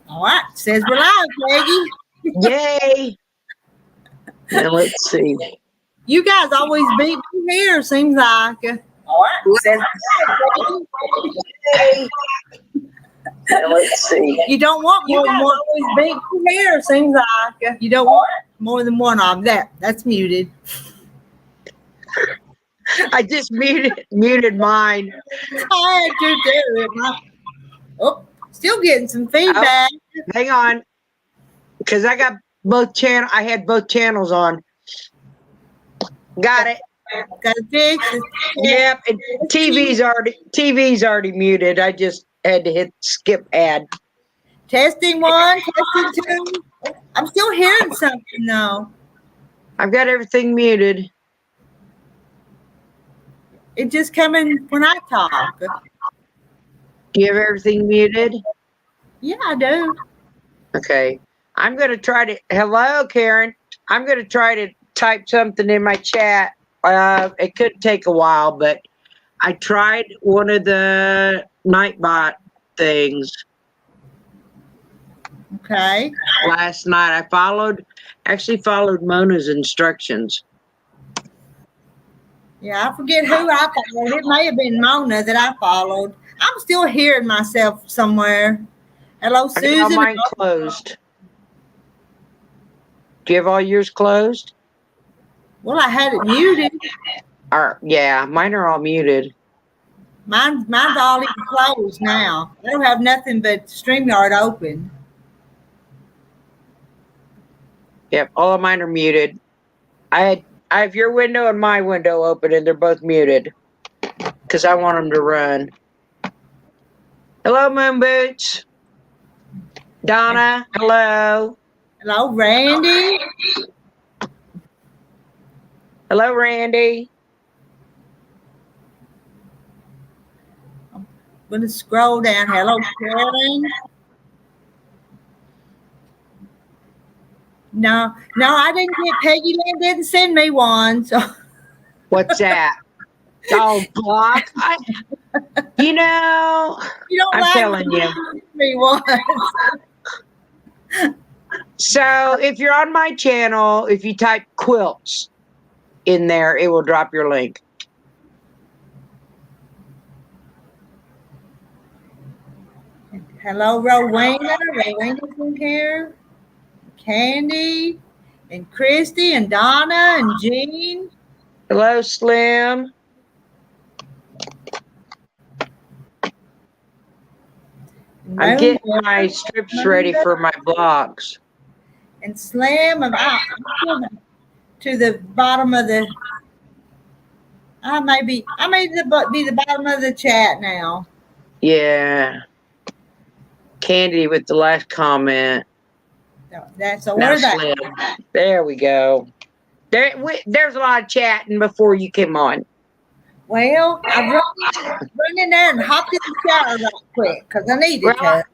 All right. Says we're live, Peggy. Yay! Now let's see. You guys always beat me here, seems like. All right. Says Yay! Now let's see. you don't want more than one. Always beat me here, seems like. You don't want more than one of them. That's muted. I just muted mine. I had to do it. Oh, still getting some feedback. Oh, hang on, because I got both channel. I had both channels on. Got it. Got to fix it. Yep. And TV's already muted. I just had to hit skip ad. Testing 1, testing 2. I'm still hearing something though. I've got everything muted. It's just coming when I talk. Do you have everything muted? Yeah, I do. Okay. I'm going to try to. Hello, Karen. I'm going to try to type something in my chat. It could take a while, but I tried one of the Nightbot things Okay. last night. I actually followed Mona's instructions. Yeah, I forget who I followed. It may have been Mona that I followed. I'm still hearing myself somewhere. Hello, I got Susan. mine closed. Do you have all yours closed? Well, I had it muted. Yeah, mine are all muted. Mine's all even closed now. I don't have nothing but StreamYard open. Yep, all of mine are muted. I have your window and my window open, and they're both muted because I want them to run. Hello, Moon Boots. Donna, hello. Hello, Randy. Hello, Randy. I'm going to scroll down. Hello, Karen. No, I didn't get Peggy Lynn didn't send me one. So What's that? Oh, block. You don't I'm like telling you. Me one. So if you're on my channel, if you type quilts in there, it will drop your link. Hello, Rowena. Rowena's in here. Candy and Christy and Donna and Jean. Hello, Slim. I'm getting my strips ready for my blogs. And Slim, I'm to the bottom of the. I may be the bottom of the chat now. Yeah. Candy with the last comment. So where's that? There we go. There's a lot of chatting before you came on. Well, I run in there and hopped in the shower right quick because I needed to.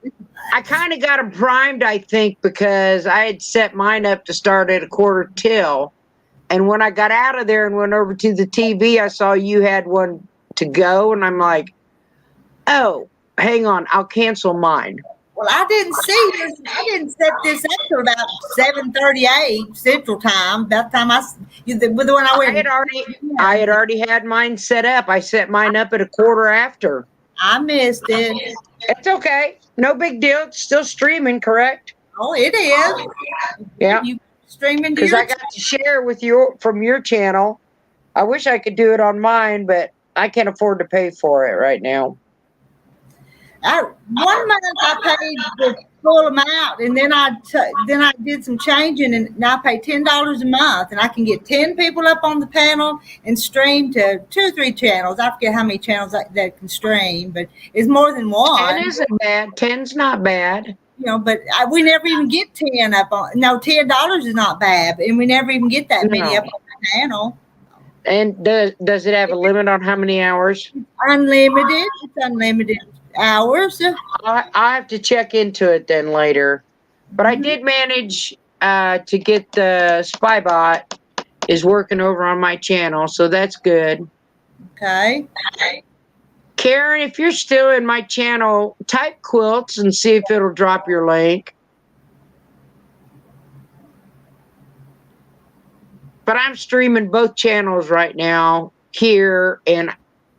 I kind of got them primed, I think, because I had set mine up to start at 1/4 till. And when I got out of there and went over to the TV, I saw you had one to go. And I'm like, oh, hang on, I'll cancel mine. Well, I didn't see this. I didn't set this up till about 7:38 Central Time. About the time with the one I went. I had already had mine set up. I set mine up at 1/4 after. I missed it. It's okay. No big deal. It's still streaming, correct? Oh, it is. Yeah. You streaming because I got to share with you from your channel. I wish I could do it on mine, but I can't afford to pay for it right now. One month I paid the full amount, and then I did some changing, and now I pay $10 a month, and I can get 10 people up on the panel and stream to 2 or 3 channels. I forget how many channels that can stream, but it's more than one. 10 isn't bad. 10's not bad. You know, but we never even get 10 up on. No, $10 is not bad, and we never even get that many up on the panel. And does it have a limit on how many hours? Unlimited. It's unlimited hours. I have to check into it then later. But I did manage to get the Spybot is working over on my channel, so that's good. Okay. Karen, if you're still in my channel, type quilts and see if it'll drop your link. But I'm streaming both channels right now here, and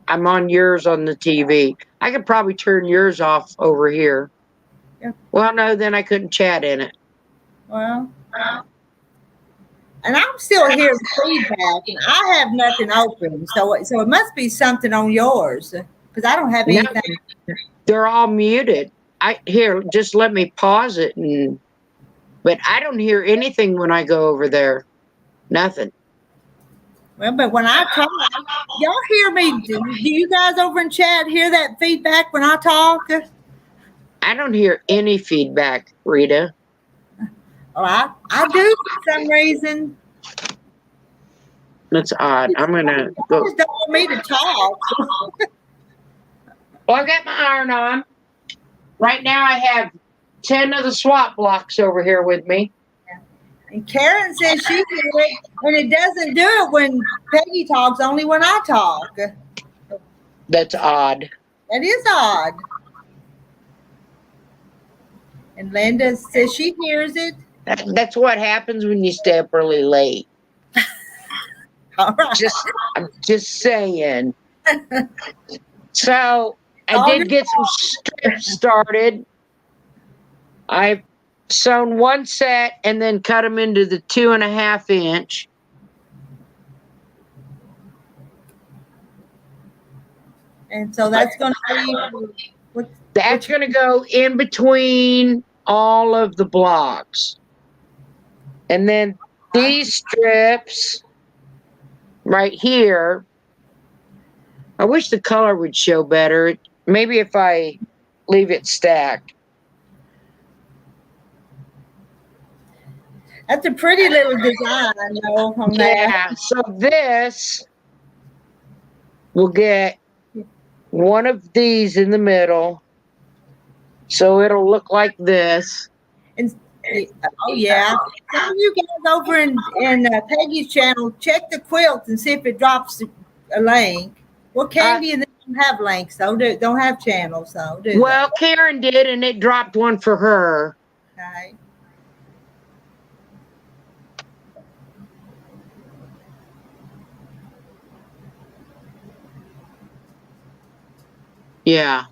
I'm on yours on the TV. I could probably turn yours off over here. Yeah. Well, no, then I couldn't chat in it. Well, and I'm still hearing feedback, and I have nothing open. So it must be something on yours because I don't have No, anything. they're all muted. Here, just let me pause it, but I don't hear anything when I go over there. Nothing. Well, but when I talk, y'all hear me. Do you guys over in chat hear that feedback when I talk? I don't hear any feedback, Rita. Well, I do for some reason. That's odd. I'm gonna go. Just don't want me to talk. Well, I got my iron on. Right now I have 10 of the swap blocks over here with me. And Karen says she did it, and it doesn't do it when Peggy talks, only when I talk. That's odd. That is odd. And Linda says she hears it. That's what happens when you stay up really late. All right. I'm just saying. So I did get some strips started. I've sewn one set and then cut them into the 2.5 inch. And so that's going to be. That's going to go in between all of the blocks. And then these strips right here, I wish the color would show better. Maybe if I leave it stacked. That's a pretty little design, though. Yeah, so this will get one of these in the middle. So it'll look like this. And, oh, yeah. Some of you guys over in Peggy's channel, check the quilt and see if it drops a link. Well, Candy and them don't have links, though. Don't have channels, though. Well, Karen did, and it dropped one for her. Okay. Yeah.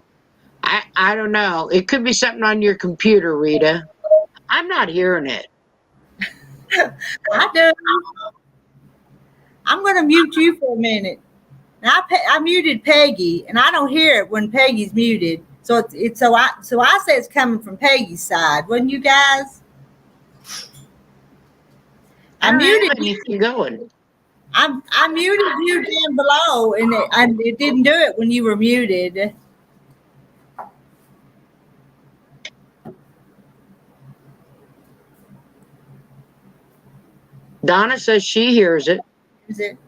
I don't know. It could be something on your computer, Rita. I'm not hearing it. I do. I'm going to mute you for a minute. Now, I muted Peggy, and I don't hear it when Peggy's muted. So I say it's coming from Peggy's side, wouldn't you guys? I muted you going. I muted you down below, and it didn't do it when you were muted. Donna says she hears it. Is it?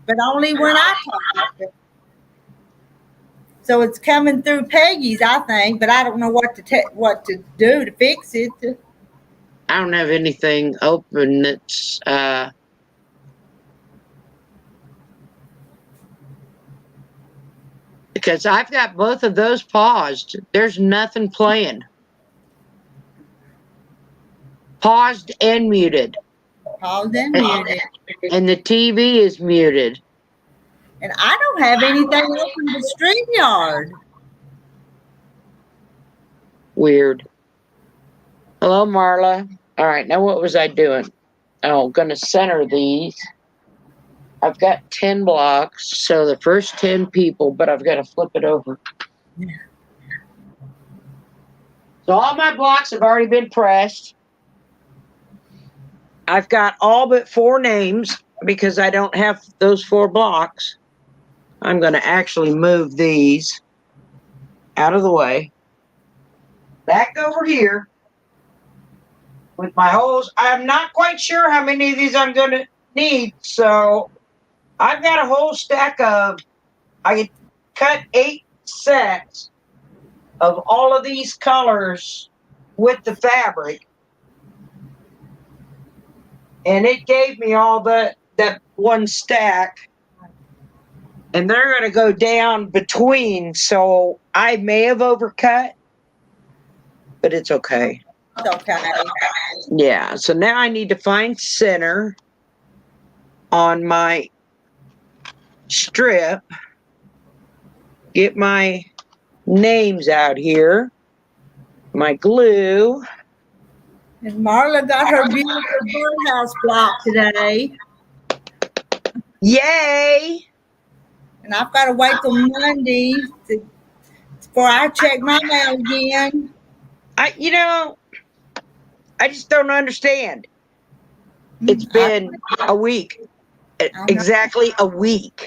But only when I talk. So it's coming through Peggy's, I think, but I don't know what to do to fix it. I don't have anything open that's because I've got both of those paused. There's nothing playing. Paused and muted. Paused and muted. And the TV is muted. And I don't have anything open to StreamYard. Weird. Hello, Marla. All right, now what was I doing? Oh, I'm going to center these. I've got 10 blocks, so the first 10 people, but I've got to flip it over. Yeah. So all my blocks have already been pressed. I've got all but 4 names because I don't have those 4 blocks. I'm going to actually move these out of the way. Back over here with my holes. I'm not quite sure how many of these I'm going to need, so I've got a whole stack of, I cut 8 sets of all of these colors with the fabric. And it gave me all that one stack. And they're going to go down between, so I may have overcut, but it's okay. It's okay. Yeah, so now I need to find center on my strip. Get my names out here. My glue. And Marla got her beautiful birdhouse block today. Yay! And I've got to wait till Monday before I check my mail again. I just don't understand. It's been a week. Exactly a week.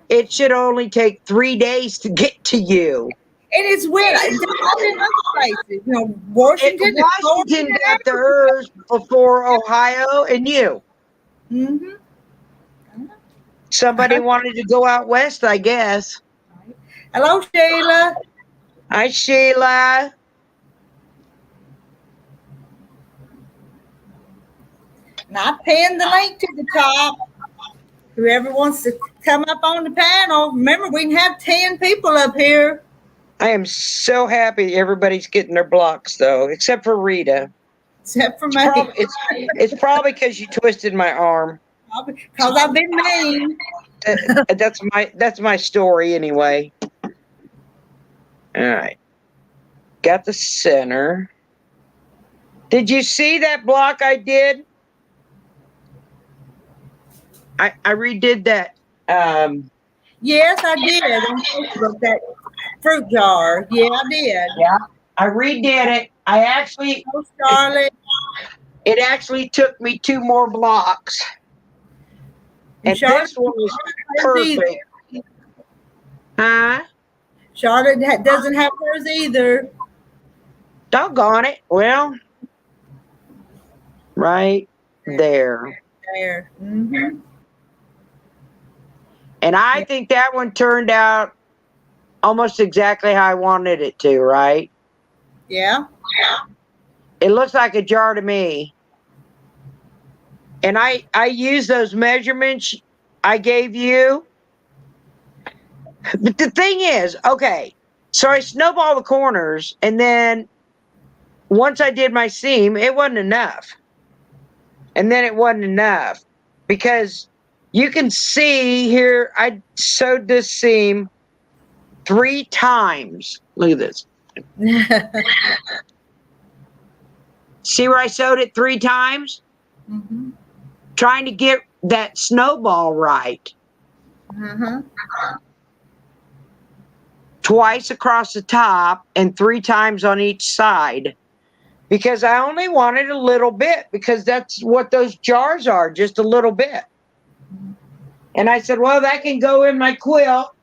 It should only take 3 days to get to you. And it's weird. It's not in other places. Washington. Washington got theirs before Ohio and you. Mm-hmm. Somebody wanted to go out west, I guess. Hello, Sheila. Hi, Sheila. And I pinned the link to the top. Whoever wants to come up on the panel. Remember, we can have 10 people up here. I am so happy everybody's getting their blocks, though, except for Rita. Except for me. It's probably because you twisted my arm. Because I've been mean. That's my story anyway. All right. Got the center. Did you see that block I did? I redid that. Yes, I did. On Facebook, that fruit jar. Yeah, I did. Yeah. I redid it. Oh, Charlotte. It actually took me 2 more blocks. And Charlotte, this one was perfect. Huh? Charlotte doesn't have hers either. Doggone it. Well, right there. There. Mm-hmm. And I think that one turned out almost exactly how I wanted it to, right? Yeah. It looks like a jar to me. And I use those measurements I gave you. But the thing is, okay, so I snowball the corners, and then once I did my seam, it wasn't enough. And then it wasn't enough because you can see here, I sewed this seam 3 times. Look at this. See where I sewed it 3 times? Mm-hmm. Trying to get that snowball right. Uh-huh. Twice across the top and 3 times on each side. Because I only wanted a little bit, because that's what those jars are, just a little bit. And I said, well, that can go in my quilt.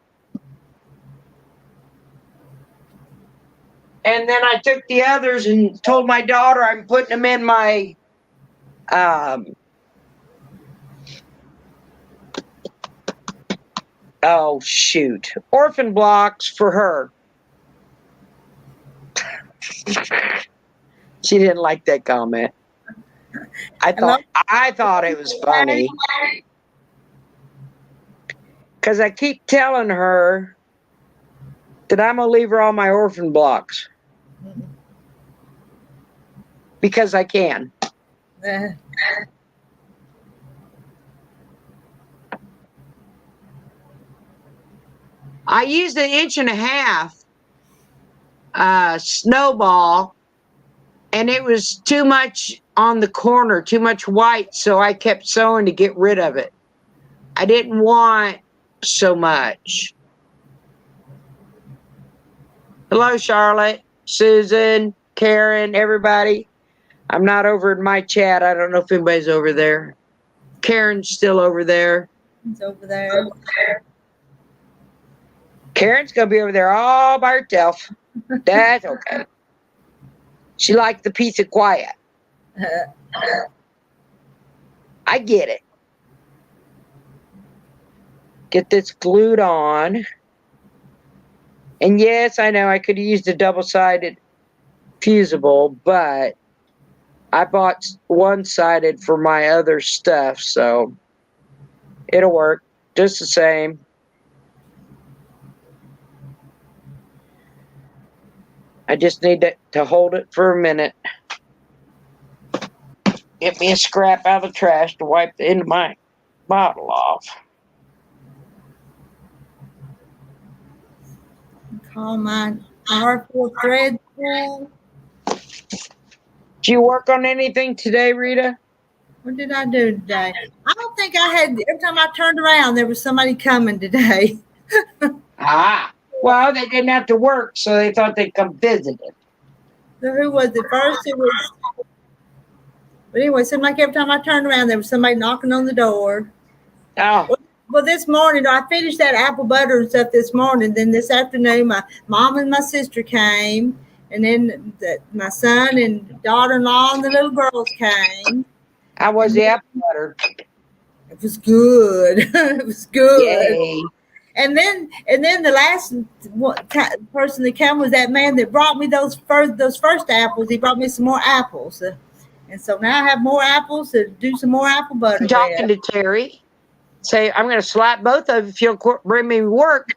And then I took the others and told my daughter I'm putting them in my oh shoot, orphan blocks for her. She didn't like that comment. I thought it was funny. Because I keep telling her that I'm going to leave her all my orphan blocks. Because I can. I used 1.5 inch snowball, and it was too much on the corner, too much white, so I kept sewing to get rid of it. I didn't want so much. Hello, Charlotte, Susan, Karen, everybody. I'm not over in my chat. I don't know if anybody's over there. Karen's still over there. It's over there. Karen's going to be over there all by herself. That's okay. She likes the peace and quiet. I get it. Get this glued on. And yes, I know I could have used a double-sided fusible, but I bought one-sided for my other stuff, so it'll work just the same. I just need to hold it for a minute. Get me a scrap out of the trash to wipe the end of my bottle off. Call my R4 thread spool. Did you work on anything today, Rita? What did I do today? I don't think I had. Every time I turned around, there was somebody coming today. Well, they didn't have to work, so they thought they'd come visit it. So who was it? First it was. But anyway, it seemed like every time I turned around, there was somebody knocking on the door. Oh. Well, this morning, I finished that apple butter and stuff this morning. Then this afternoon, my mom and my sister came. And then my son and daughter-in-law and the little girls came. How was the apple butter? It was good. It was good. Yay. And then the last person that came was that man that brought me those first apples. He brought me some more apples. And so now I have more apples to do some more apple butter. Talking to Terry. Say, I'm going to slap both of you if you'll bring me work.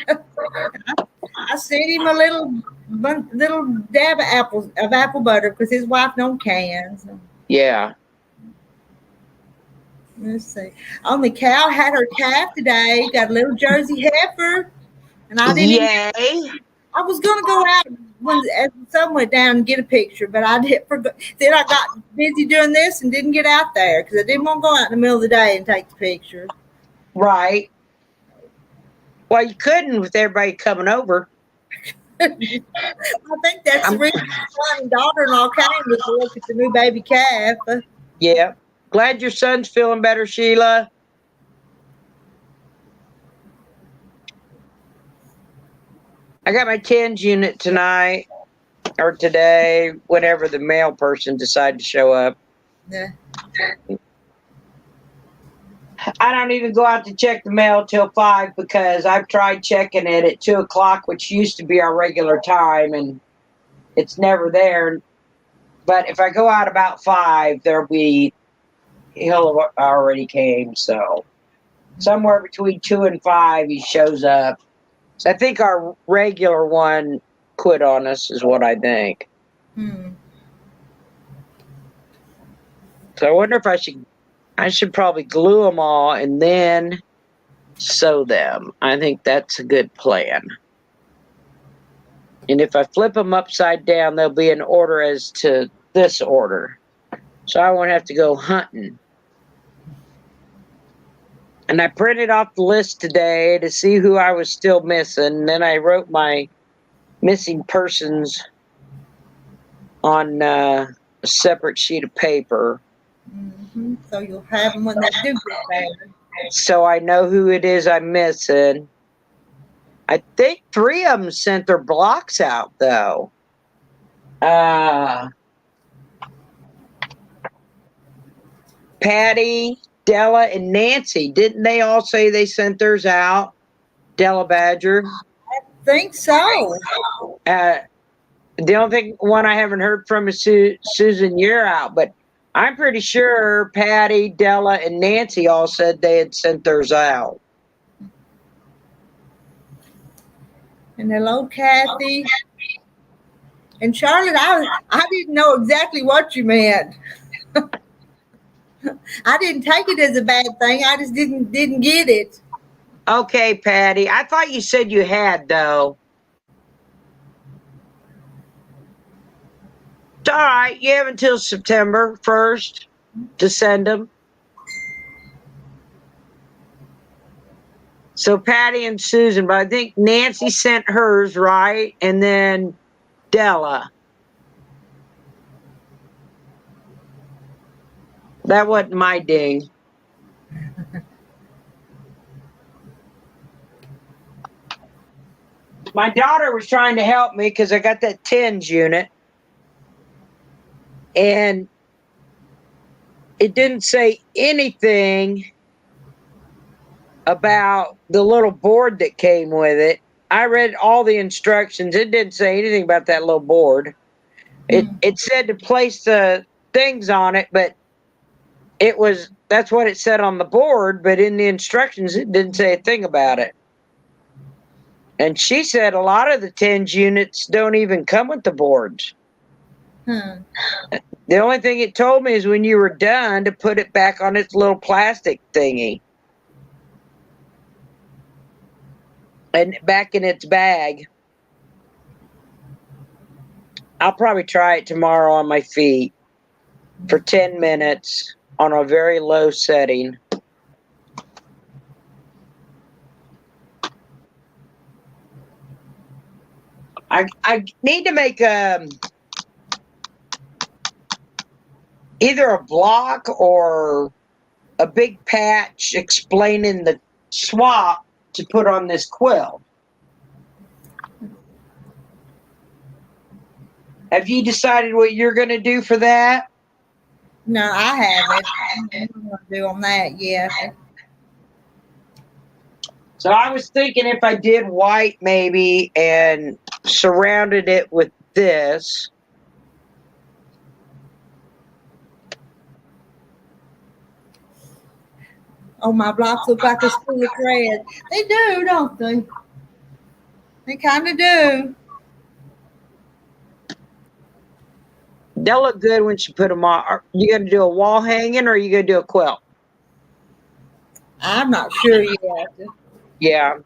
I sent him a little dab of apple butter because his wife don't can. So. Yeah. Let's see. The cow had her calf today. Got a little Jersey heifer, and I didn't. Yay! I was gonna go out when the sun went down and get a picture, but I did forget. Then I got busy doing this and didn't get out there because I didn't want to go out in the middle of the day and take the pictures. Right. Well, you couldn't with everybody coming over. I think that's the reason my son and daughter-in-law came was to look at the new baby calf. Yeah. Glad your son's feeling better, Sheila. I got my TENS unit tonight or today, whenever the mail person decided to show up. Yeah. I don't even go out to check the mail till 5 because I've tried checking it at 2 o'clock, which used to be our regular time, and it's never there. But if I go out about 5, he'll have already came. So somewhere between 2 and 5, he shows up. So I think our regular one quit on us, is what I think. So I wonder if I should probably glue them all and then sew them. I think that's a good plan. And if I flip them upside down, they'll be in order as to this order. So I won't have to go hunting. And I printed off the list today to see who I was still missing. And then I wrote my missing persons on a separate sheet of paper. Mm-hmm. So you'll have them when they do get better. So I know who it is I'm missing. I think 3 of them sent their blocks out, though. Patty, Della, and Nancy. Didn't they all say they sent theirs out? Della Badger. I think so. The only one I haven't heard from is Susan Year out, but I'm pretty sure Patty, Della, and Nancy all said they had sent theirs out. And hello, Kathy. And Charlotte, I didn't know exactly what you meant. I didn't take it as a bad thing. I just didn't get it. Okay, Patty. I thought you said you had, though. It's all right. You have until September 1st to send them. So Patty and Susan, but I think Nancy sent hers, right? And then Della. That wasn't my ding. My daughter was trying to help me because I got that TENS unit. And it didn't say anything about the little board that came with it. I read all the instructions. It didn't say anything about that little board. It said to place the things on it, but that's what it said on the board, but in the instructions it didn't say a thing about it. And she said a lot of the TENS units don't even come with the boards. Hmm. The only thing it told me is when you were done to put it back on its little plastic thingy. And back in its bag. I'll probably try it tomorrow on my feet for 10 minutes on a very low setting. I need to make either a block or a big patch explaining the swap to put on this quilt. Have you decided what you're going to do for that? No, I haven't. I'm not gonna do on that yet. So I was thinking if I did white maybe and surrounded it with this. Oh, my blocks look like a school of thread. They do, don't they? They kind of do. They'll look good when you put them on. Are you going to do a wall hanging or are you going to do a quilt? I'm not sure yet. Yeah.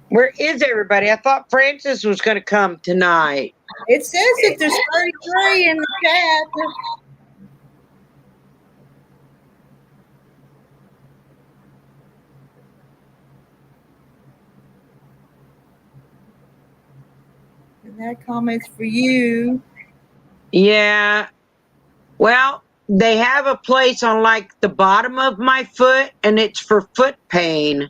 Where is everybody? I thought Francis was going to come tonight. It says that there's 33 in the chat. And that comment's for you. Yeah. Well, they have a place on like the bottom of my foot and it's for foot pain.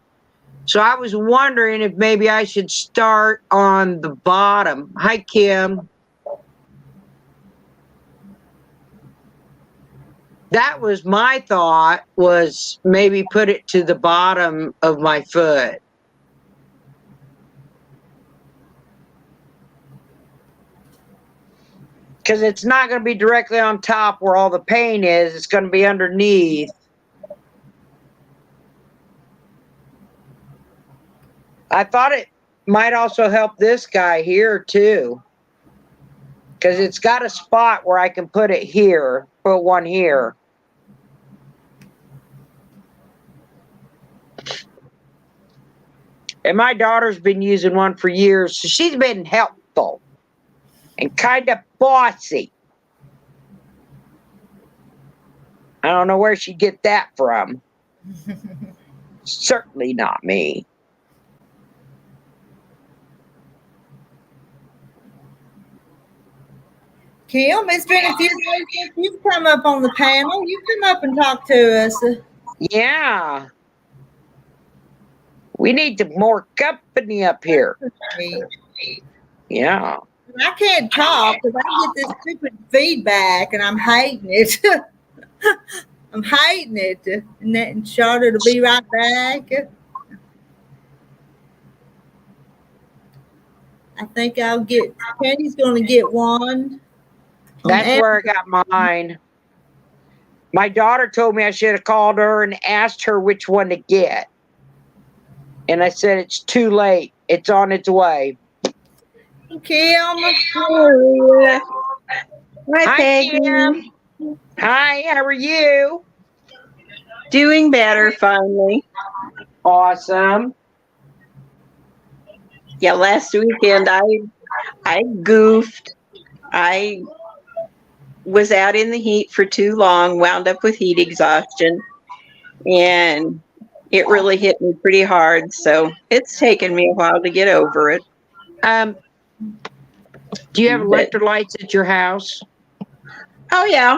So I was wondering if maybe I should start on the bottom. Hi, Kim. That was my thought, was maybe put it to the bottom of my foot. Because it's not going to be directly on top where all the pain is. It's going to be underneath. I thought it might also help this guy here too. Because it's got a spot where I can put it here, put one here. And my daughter's been using one for years, so she's been helpful and kind of bossy. I don't know where she'd get that from. Certainly not me. Kim, it's been a few days since you've come up on the panel. You come up and talk to us. Yeah. We need more company up here. Yeah. I can't talk because I get this stupid feedback and I'm hating it. I'm hating it. And Charlotte will be right back. I think I'll get, Penny's going to get one. That's where I got mine. My daughter told me I should have called her and asked her which one to get. And I said, it's too late. It's on its way. Kim. Hi, Peggy. Kim. Hi, how are you? Doing better finally. Awesome. Yeah, last weekend I goofed. I was out in the heat for too long, wound up with heat exhaustion, and it really hit me pretty hard. So it's taken me a while to get over it. Do you have electrolytes at your house? Oh yeah.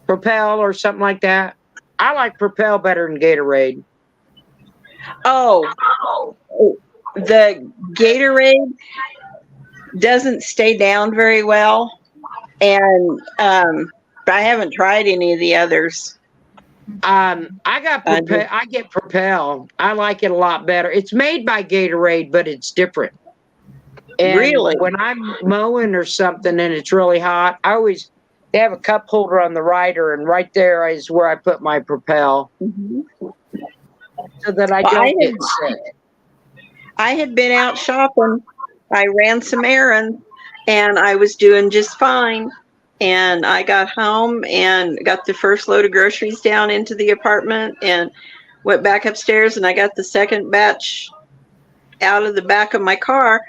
Propel or something like that? I like Propel better than Gatorade. Oh, the Gatorade doesn't stay down very well, and I haven't tried any of the others. I get Propel. I like it a lot better. It's made by Gatorade, but it's different. And really? When I'm mowing or something and it's really hot, they have a cup holder on the rider, and right there is where I put my Propel. Mm-hmm. so that I Well, don't get sick. I had been out shopping. I ran some errands and I was doing just fine. And I got home and got the first load of groceries down into the apartment and went back upstairs, and I got the second batch out of the back of my car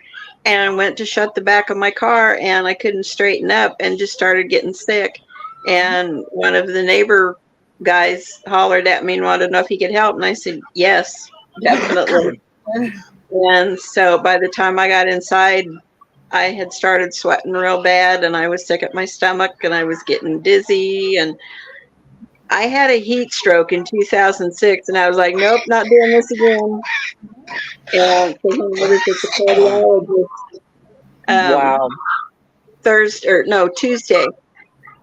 and went to shut the back of my car, and I couldn't straighten up and just started getting sick. And one of the neighbor guys hollered at me and wanted to know if he could help. And I said, yes, definitely. And so by the time I got inside, I had started sweating real bad, and I was sick at my stomach, and I was getting dizzy. And I had a heat stroke in 2006, and I was like, nope, not doing this again. And so when I was at the cardiologist, Wow. Tuesday,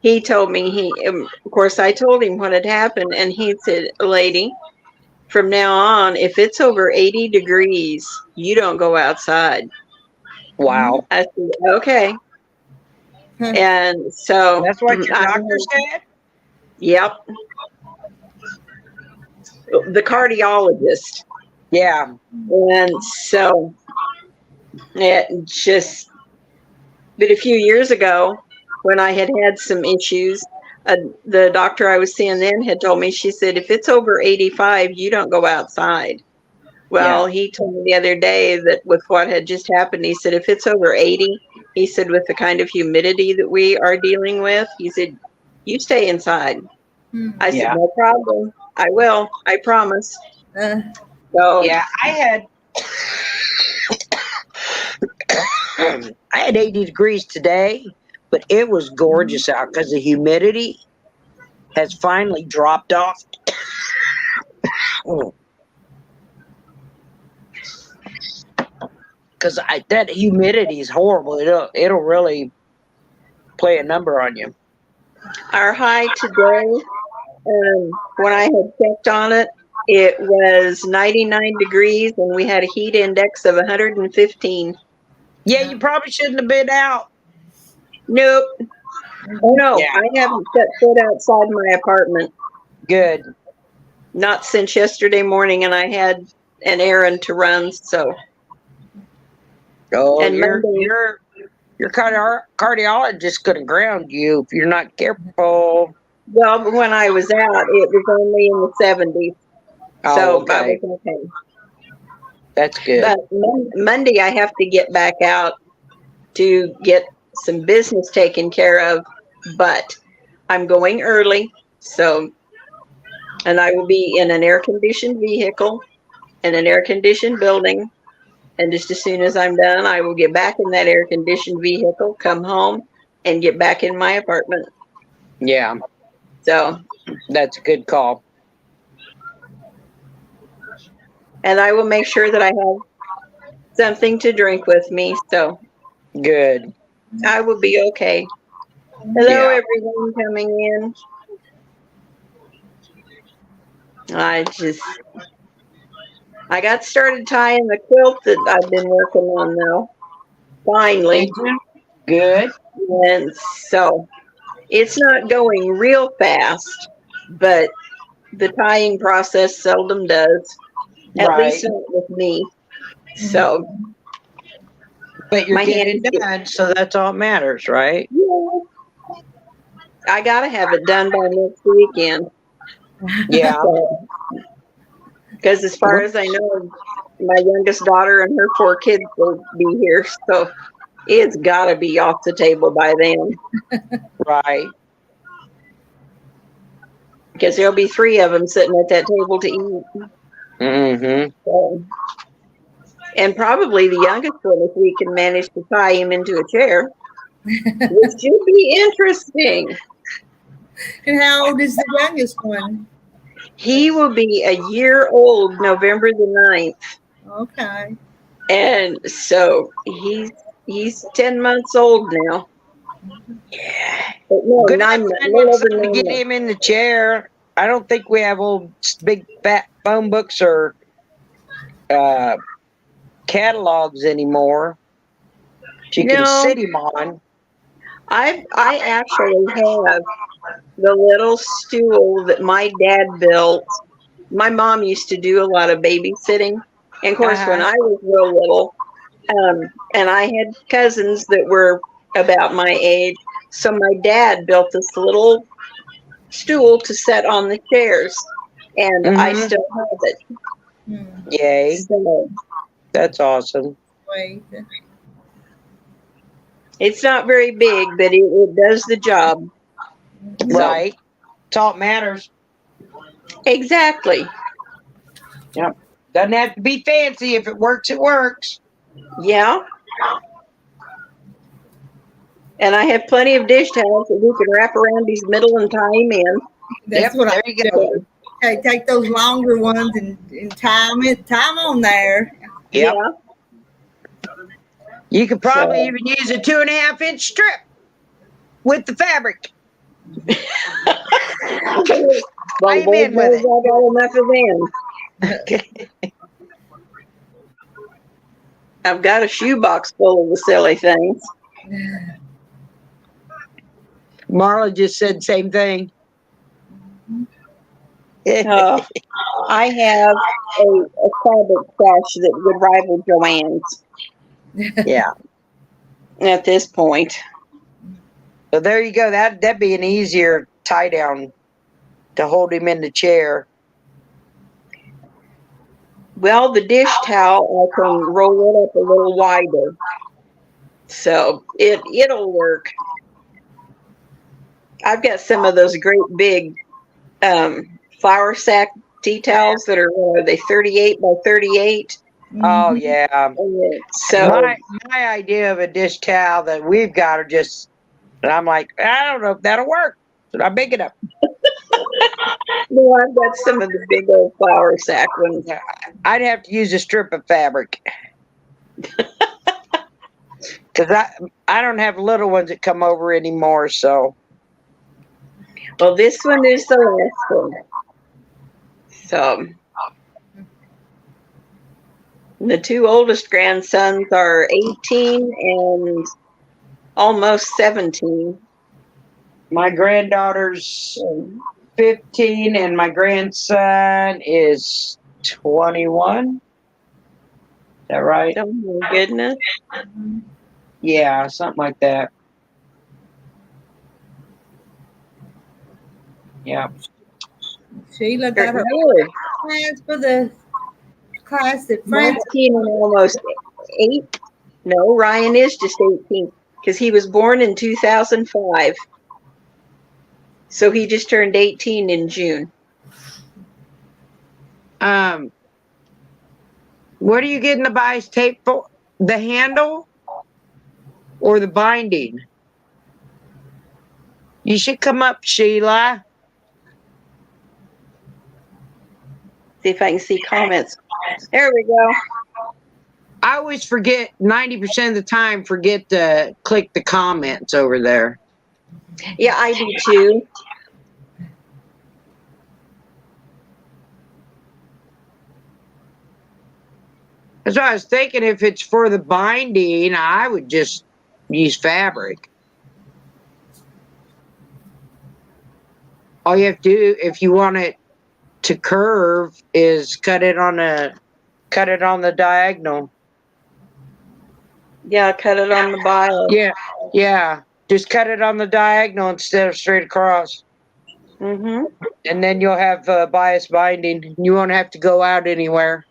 he told me, of course, I told him what had happened, and he said, lady, from now on, if it's over 80 degrees, you don't go outside. Wow. I said, okay. And so That's what your doctor said? Yep. The cardiologist. Yeah. And so it just, but a few years ago, when I had some issues, the doctor I was seeing then had told me, she said, if it's over 85, you don't go outside. Well, he told me the other day that with what had just happened, he said, if it's over 80, he said, with the kind of humidity that we are dealing with, he said, you stay inside. I said, no problem. I will. I promise. So yeah, I had 80 degrees today, but it was gorgeous out because the humidity has finally dropped off. Because that humidity is horrible. It'll really play a number on you. our high today, when I had checked on it, it was 99 degrees, and we had a heat index of 115. Yeah, you probably shouldn't have been out. Nope. Oh, no, I haven't set foot outside my apartment. Good. Not since yesterday morning, and I had an errand to run, so. Oh, And your cardiologist could have ground you if you're not careful. Well, when I was out, it was only in the 70s. So okay. I was okay. That's good. But Monday, I have to get back out to get some business taken care of. But I'm going early, so, and I will be in an air-conditioned vehicle in an air-conditioned building. And just as soon as I'm done, I will get back in that air-conditioned vehicle, come home, and get back in my apartment. Yeah. So that's a good call. And I will make sure that I have something to drink with me. So good. I will be okay. Hello, everyone coming in. I got started tying the quilt that I've been working on now. Finally. Good. And so it's not going real fast, but the tying process seldom does. At least not with me. So. But you're getting it done, so that's all that matters, right? Yeah. I got to have it done by next weekend. Yeah. Because as far as I know, my youngest daughter and her 4 kids will be here. So it's got to be off the table by then. Right. Because there'll be 3 of them sitting at that table to eat. Mm-hmm. So, and probably the youngest one, if we can manage to tie him into a chair, which should be interesting. And how old is the youngest one? He will be a year old November the 9th. Okay. And so he's 10 months old now. Yeah. But no, Good 9 months. to get him in the chair. I don't think we have old big fat phone books or catalogs anymore. You can sit him on. I actually have the little stool that my dad built my mom used to do a lot of babysitting. And of course, when I was real little, and I had cousins that were about my age, so my dad built this little stool to set on the chairs, and I still have it. Yay. So That's awesome. Wait. it's not very big, but it does the job. Right. It's all that matters. Exactly. Yep. Doesn't have to be fancy. If it works, it works. Yeah. And I have plenty of dish towels that we can wrap around these middle and tie them in. That's what I do. Take those longer ones and tie them on there. Yep. Yeah. You could probably even use a 2.5-inch strip with the fabric. Well, Amen with it. all enough of them. I've got a shoebox full of the silly things. Marla just said the same thing. I have a fabric stash that would rival Joanne's. Yeah. At this point. So there you go. That'd be an easier tie down to hold him in the chair. Well, the dish towel, I can roll it up a little wider. So it'll work. I've got some of those great big flour sack tea towels that are 38 by 38. Oh yeah. So my idea of a dish towel that we've got are just, and I'm like, I don't know if that'll work. But I'm big enough. No, I've got some of the big old flour sack ones. I'd have to use a strip of fabric. Because I don't have little ones that come over anymore, so. Well, this one is the last one. So, the two oldest grandsons are 18 and almost 17. My granddaughter's 15 and my grandson is 21. Is that right? Oh my goodness. Yeah, something like that. Yeah. Sheila got her plans for the class that Francis. 19 and almost 8. No, Ryan is just 18 because he was born in 2005. So he just turned 18 in June. What are you getting the bias tape for? The handle or the binding? You should come up, Sheila. See if I can see comments. There we go. I always forget, 90% of the time, forget to click the comments over there. Yeah, I do too. That's what I was thinking. If it's for the binding, I would just use fabric. All you have to do, if you want it to curve, is cut it on the diagonal. Yeah, cut it on the bio. Yeah. Just cut it on the diagonal instead of straight across. Mm-hmm. And then you'll have bias binding. You won't have to go out anywhere.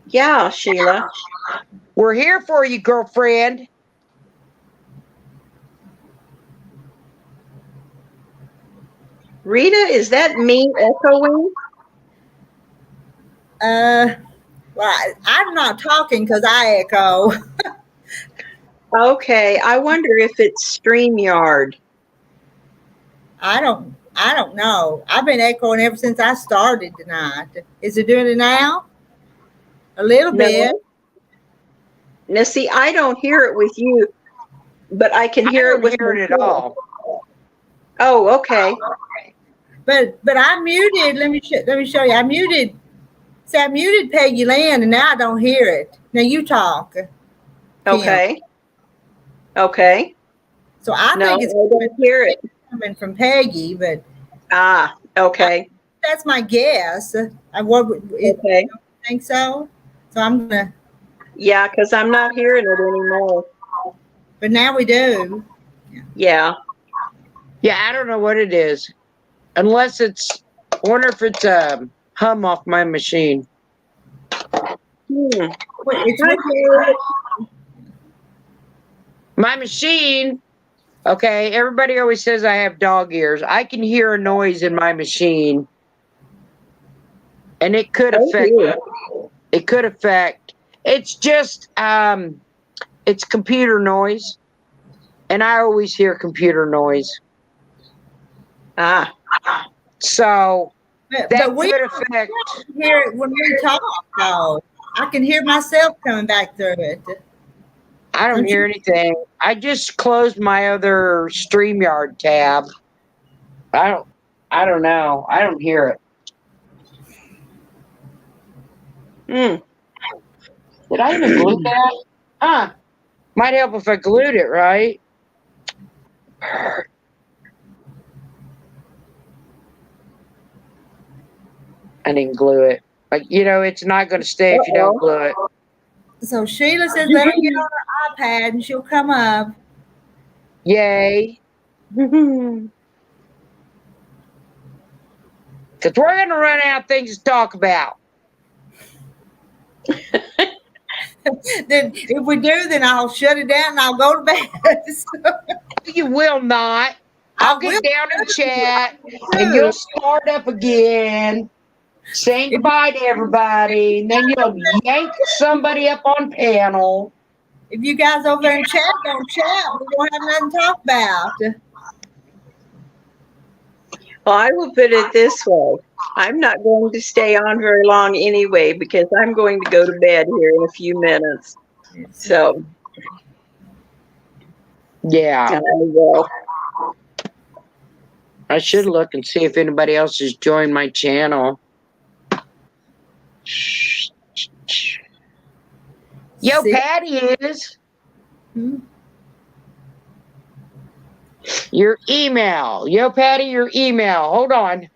Yeah, Sheila. We're here for you, girlfriend. Rita, is that me echoing? Well, I'm not talking because I echo. Okay, I wonder if it's StreamYard. I don't know. I've been echoing ever since I started tonight. Is it doing it now? A little bit. Now, see, I don't hear it with you, but I can hear it with it at all. Oh, okay. But I muted. Let me show you. I muted Peggy Lynn, and now I don't hear it. Now you talk. Okay. Kim. Okay. So I think it's hear it coming from Peggy, but okay. That's my guess. Okay. Think so. So I'm gonna. Yeah, because I'm not hearing it anymore. But now we do. Yeah. Yeah, I don't know what it is. Unless it's, I wonder if it's a hum off my machine. Hmm. It's Hi, Jared. My machine, okay, everybody always says I have dog ears. I can hear a noise in my machine. And it could Oh, affect, dear. it's just, it's computer noise. And I always hear computer noise. Ah. So that But we could don't affect. hear it when we talk, though. I can hear myself coming back through it. I don't Don't hear you? anything. I just closed my other StreamYard tab. I don't know. I don't hear it. Hmm. Did I even glue that? Huh. Might help if I glued it, right? I didn't glue it. Like, it's not going to stay if you don't Uh-oh. glue it. So Sheila says let her get on her iPad and she'll come up. Yay. Because we're going to run out of things to talk about. Then if we do, then I'll shut it down and I'll go to bed. So, You will not. I I'll will get down in chat and too. you'll start up again, saying If, goodbye to everybody, and then you'll yank somebody up on panel. if you guys over there in chat don't chat, we won't have nothing to talk about. Well, I will put it this way. I'm not going to stay on very long anyway because I'm going to go to bed here in a few minutes. So Yeah. I will. I should look and see if anybody else has joined my channel. Yo, See? Patty is. Hmm? Your email. Yo, Patty, your email. Hold on.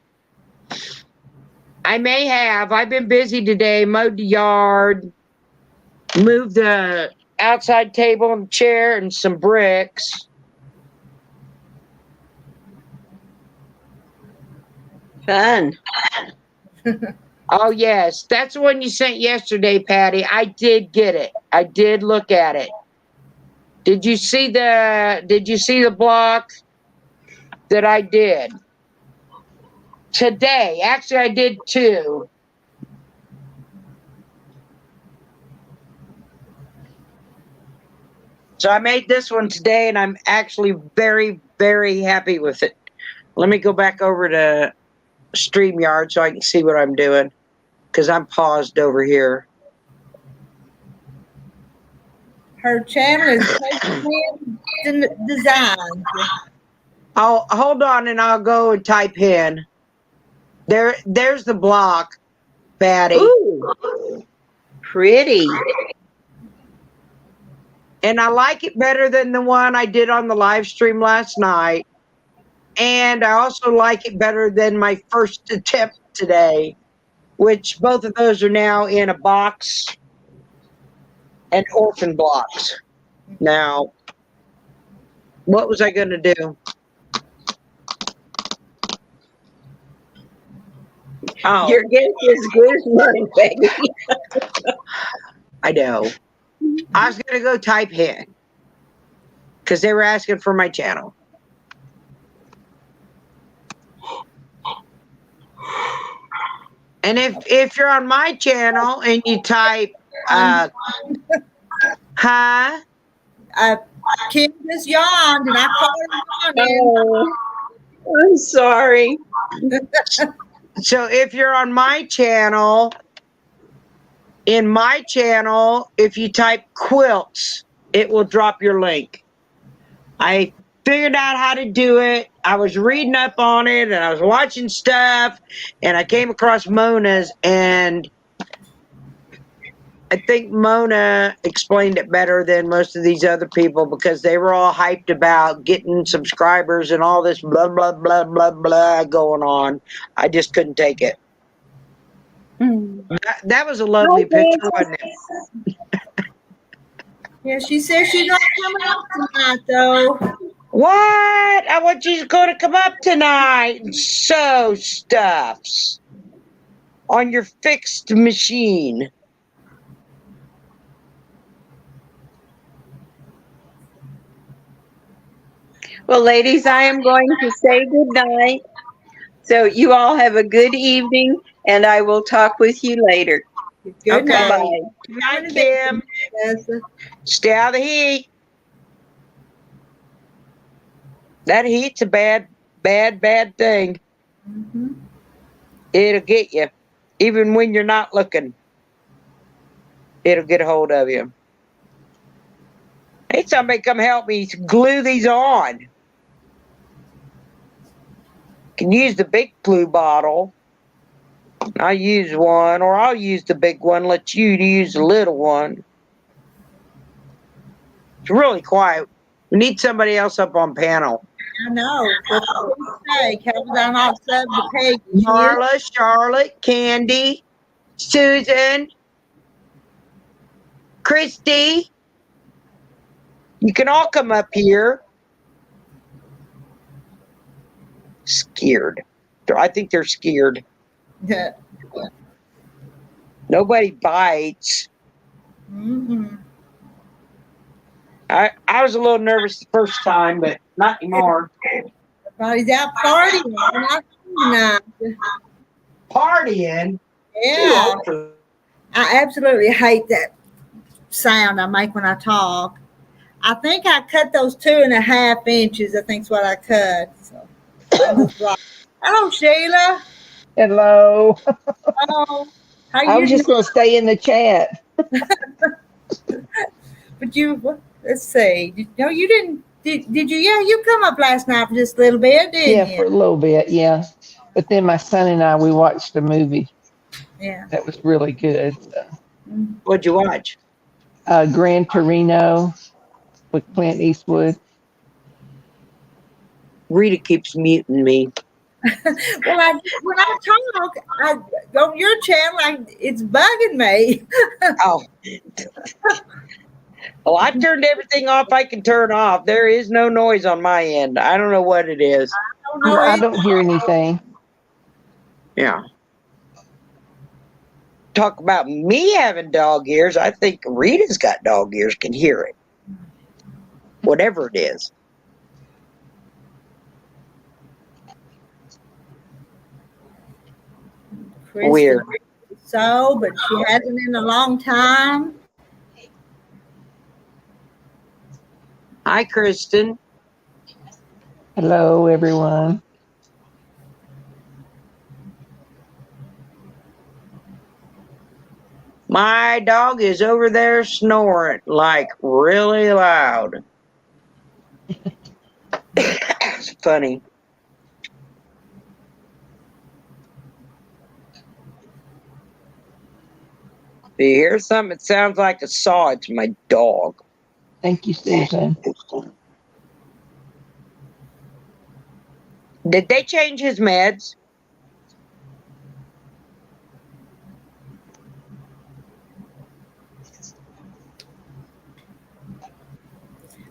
I've been busy today, mowed the yard, moved the outside table and chair and some bricks. Fun. Oh, yes. That's the one you sent yesterday, Patty. I did get it. I did look at it. Did you see the block that I did? Today. Actually, I did two. So I made this one today, and I'm actually very, very happy with it. Let me go back over to StreamYard so I can see what I'm doing, because I'm paused over here. Her channel is Designs. I'll hold on, and I'll go and type in. There's the block, Patty. Ooh, pretty. And I like it better than the one I did on the live stream last night. And I also like it better than my first attempt today, which both of those are now in a box and orphan blocks. Now, what was I going to do? Oh, Your guess is good as mine, baby. I know. I was going to go type in because they were asking for my channel. And if you're on my channel and you type, Kim just yawned and I called her yawning. Oh, I'm sorry. So if you're on my channel, in my channel, if you type quilts, it will drop your link. I figured out how to do it. I was reading up on it and I was watching stuff and I came across Mona's and I think Mona explained it better than most of these other people because they were all hyped about getting subscribers and all this blah, blah, blah, blah, blah going on. I just couldn't take it. That was a lovely picture, wasn't it? Yeah, she says she's not coming up tonight, though. What? I want you to go to come up tonight and sew stuffs on your fixed machine. Well, ladies, I am going to say good night. So you all have a good evening, and I will talk with you later. Good Okay. night. Bye. Good night, Kim. Yes. Stay out of the heat. That heat's a bad, bad, bad thing. Mm-hmm. It'll get you. Even when you're not looking, it'll get a hold of you. Hey, somebody come help me glue these on. Can use the big glue bottle. I use one, or I'll use the big one, let you use the little one. It's really quiet. We need somebody else up on panel. I know. What's the mistake? How was I not sub the page? Marla, Charlotte, Candy, Susan, Christy. You can all come up here. Scared. I think they're scared. Yeah. Nobody bites. Mm-hmm. I was a little nervous the first time, but not anymore. Everybody's out partying. Not tonight. Partying? Yeah. I absolutely hate that sound I make when I talk. I think I cut those 2.5 inches. I think's what I cut. So. Hello, Sheila. Hello. Oh, how I you was just going to stay in the chat. But you, let's see. No, you didn't. Did you? Yeah, you come up last night for just a little bit, didn't Yeah, you? for a little bit, yeah. But then my son and I, we watched a movie Yeah. that was really good. What'd you watch? Gran Torino with Clint Eastwood. Rita keeps muting me. Well, when I talk, on your channel, it's bugging me. Oh. Well, I turned everything off I can turn off. There is no noise on my end. I don't know what it is. Well, I don't hear anything. Yeah. Talk about me having dog ears. I think Rita's got dog ears, can hear it. Whatever it is. Kristen, Weird. So, but she hasn't in a long time. Hi, Kristen. Hello, everyone. My dog is over there snoring like really loud. It's funny. If you hear something that sounds like a saw, it's my dog. Thank you, Susan. Did they change his meds?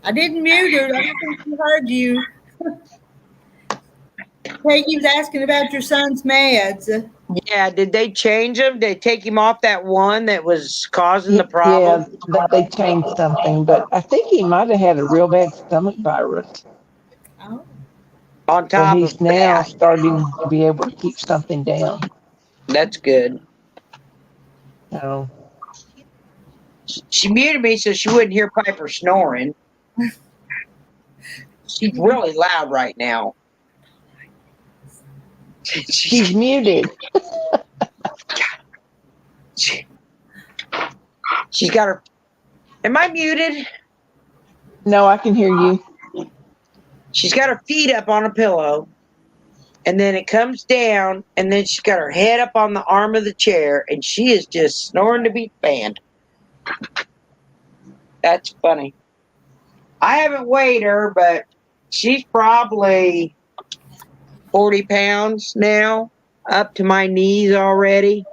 I didn't mute her. I don't think she heard you. Peggy was asking about your son's meds. Yeah, did they change him? Did they take him off that one that was causing the problem? Yeah, they changed something, but I think he might have had a real bad stomach virus. Oh. On So top he's of now that, starting to be able to keep something down. that's good. So She muted me so she wouldn't hear Piper snoring. She's really loud right now. she's muted. She's got her. Am I muted? No, I can hear you. She's got her feet up on a pillow, and then it comes down, and then she's got her head up on the arm of the chair, and she is just snoring to be fanned. That's funny. I haven't weighed her, but she's probably 40 pounds now, up to my knees already.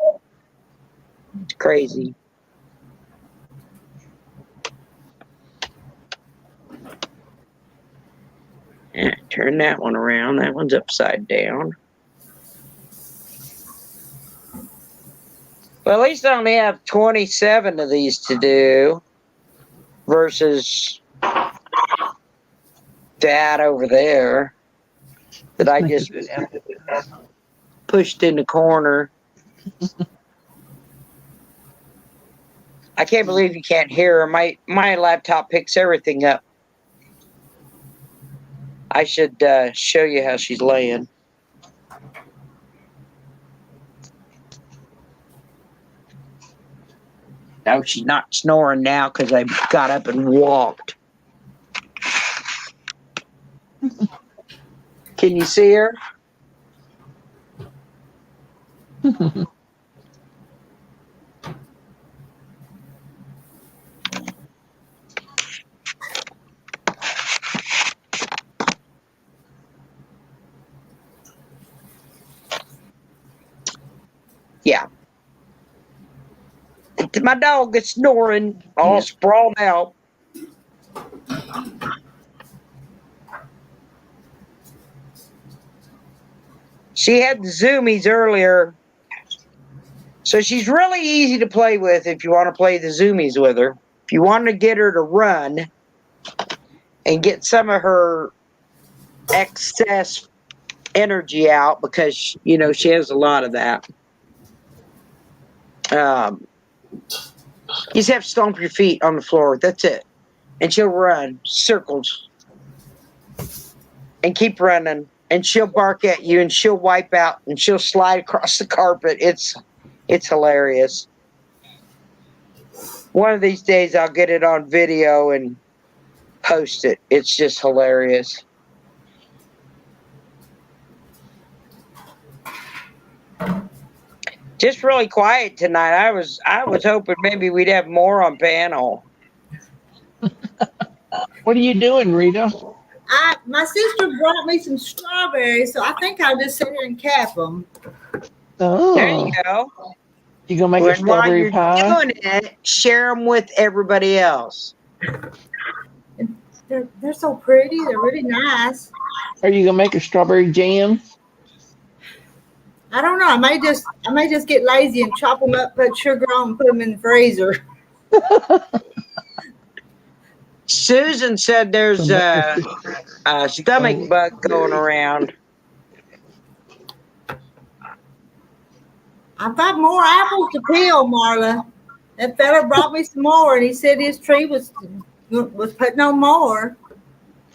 It's crazy. Yeah, turn that one around. That one's upside down. Well, at least I only have 27 of these to do versus that over there that I just pushed in the corner. I can't believe you can't hear her. My laptop picks everything up. I should show you how she's laying. No, she's not snoring now because I got up and walked. Can you see her? Yeah. My dog is snoring, all sprawled out. She had the zoomies earlier, so she's really easy to play with if you want to play the zoomies with her. If you want to get her to run and get some of her excess energy out, because you know she has a lot of that. You just have to stomp your feet on the floor. That's it, and she'll run circles and keep running. And she'll bark at you, and she'll wipe out, and she'll slide across the carpet. It's hilarious. One of these days, I'll get it on video and post it. It's just hilarious. Just really quiet tonight. I was hoping maybe we'd have more on panel. What are you doing, Rita? My sister brought me some strawberries, so I think I'll just sit here and cap them. Oh, There you go. You gonna make a While strawberry you're pie? doing it, share them with everybody else. They're so pretty. They're really nice. Are you gonna make a strawberry jam? I don't know. I may just get lazy and chop them up, put sugar on, and put them in the freezer. Susan said there's a stomach bug going around. I've got more apples to peel, Marla. That fella brought me some more, and he said his tree was putting on more.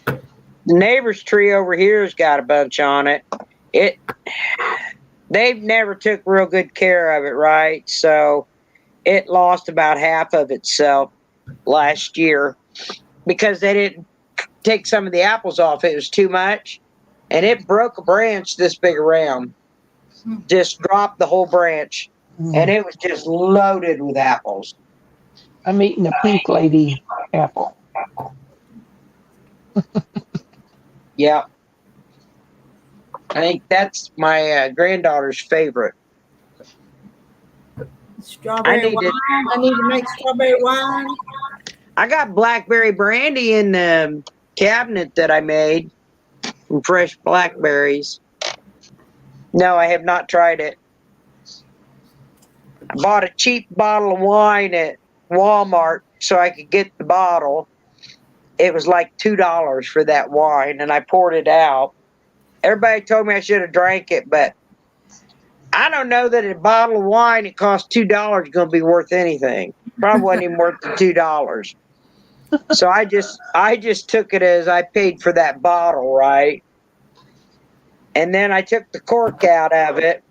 The neighbor's tree over here has got a bunch on it. They've never took real good care of it, right? So it lost about half of itself last year because they didn't take some of the apples off. It was too much, and it broke a branch this big around. Just dropped the whole branch, and it was just loaded with apples. I'm eating a pink lady apple. Yeah. I think that's my granddaughter's favorite. Strawberry wine. I need to make strawberry wine. I got blackberry brandy in the cabinet that I made from fresh blackberries. No, I have not tried it. I bought a cheap bottle of wine at Walmart so I could get the bottle. It was like $2 for that wine, and I poured it out. Everybody told me I should have drank it, but I don't know that a bottle of wine that costs $2 is going to be worth anything. Probably wasn't even worth the $2. So I just took it as I paid for that bottle, right? And then I took the cork out of it.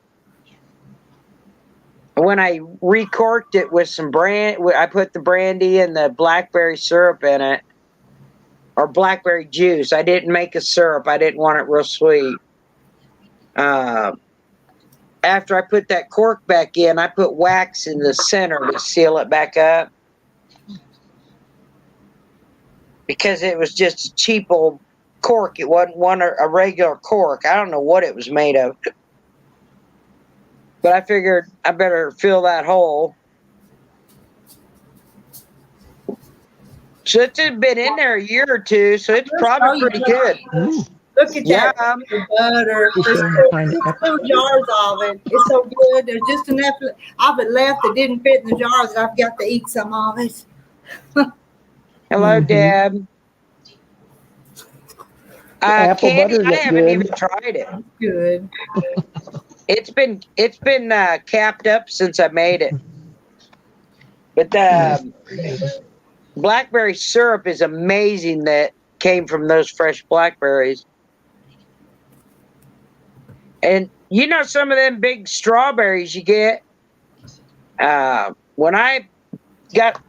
When I recorked it with some I put the brandy and the blackberry syrup in it, or blackberry juice. I didn't make a syrup. I didn't want it real sweet. After I put that cork back in, I put wax in the center to seal it back up. because it was just a cheap old cork. It wasn't a regular cork. I don't know what it was made of. But I figured I better fill that hole. So it's been in there a year or two, so it's probably pretty good. Look at Yeah. that butter. Just There's showing tiny two apple. jars of it. It's so good. There's just enough of it left that didn't fit in the jars that I've got to eat some of it. Hello, Mhm. Deb. Apple Candy, butter, I that haven't good? even tried it. Good. It's been capped up since I made it. But the blackberry syrup is amazing that came from those fresh blackberries. And you know some of them big strawberries you get? When I got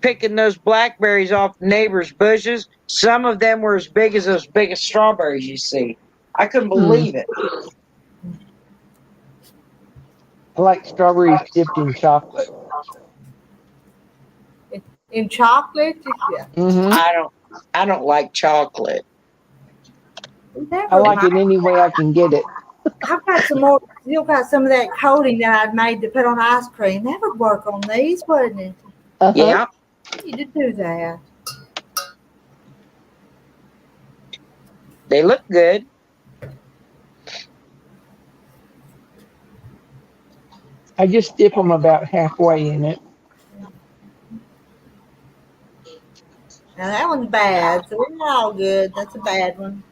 picking those blackberries off neighbors' bushes, some of them were as big as those biggest strawberries you see. I couldn't believe it. I like strawberries dipped in chocolate. In chocolate? Yeah. Hmm. I don't like chocolate. I like it any way I can get it. I've got some more. Still got some of that coating that I'd made to put on ice cream. That would work on these, wouldn't it? Uh-huh. Yeah. You need to do that. They look good. I just dip them about halfway in it. Now that one's bad, so we're not all good. That's a bad one.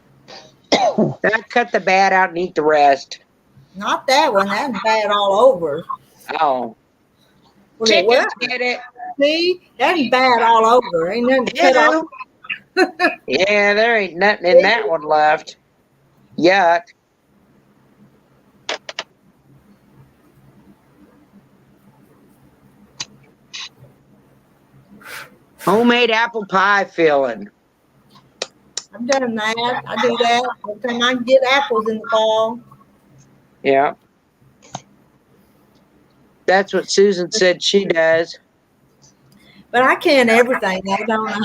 Then I cut the bad out and eat the rest. Not that one. That's bad all over. Oh. Well, Chickens get it. see, that's bad all over. Ain't nothing cut off. Yeah, there ain't nothing in that one left. Yuck. Homemade apple pie filling. I've done that. I do that every time I get apples in the fall. Yeah. That's what Susan said she does. But I can everything now, don't I?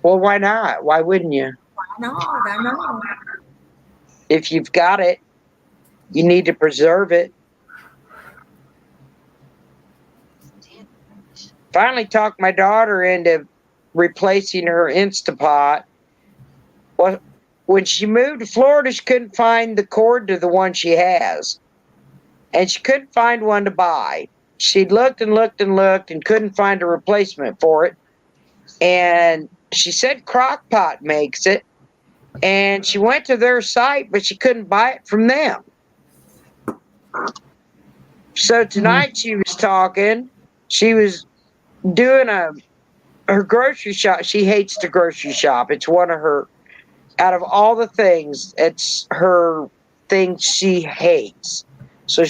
Well, why not? Why wouldn't you? I know. If you've got it, you need to preserve it. Finally talked my daughter into replacing her Instapot. Well, when she moved to Florida, she couldn't find the cord to the one she has. And she couldn't find one to buy. She looked and looked and looked and couldn't find a replacement for it. And she said Crock-Pot makes it. And she went to their site, but she couldn't buy it from them. So tonight she was talking. She was doing her grocery shop. She hates to grocery shop. It's one of her, out of all the things, it's her thing she hates. So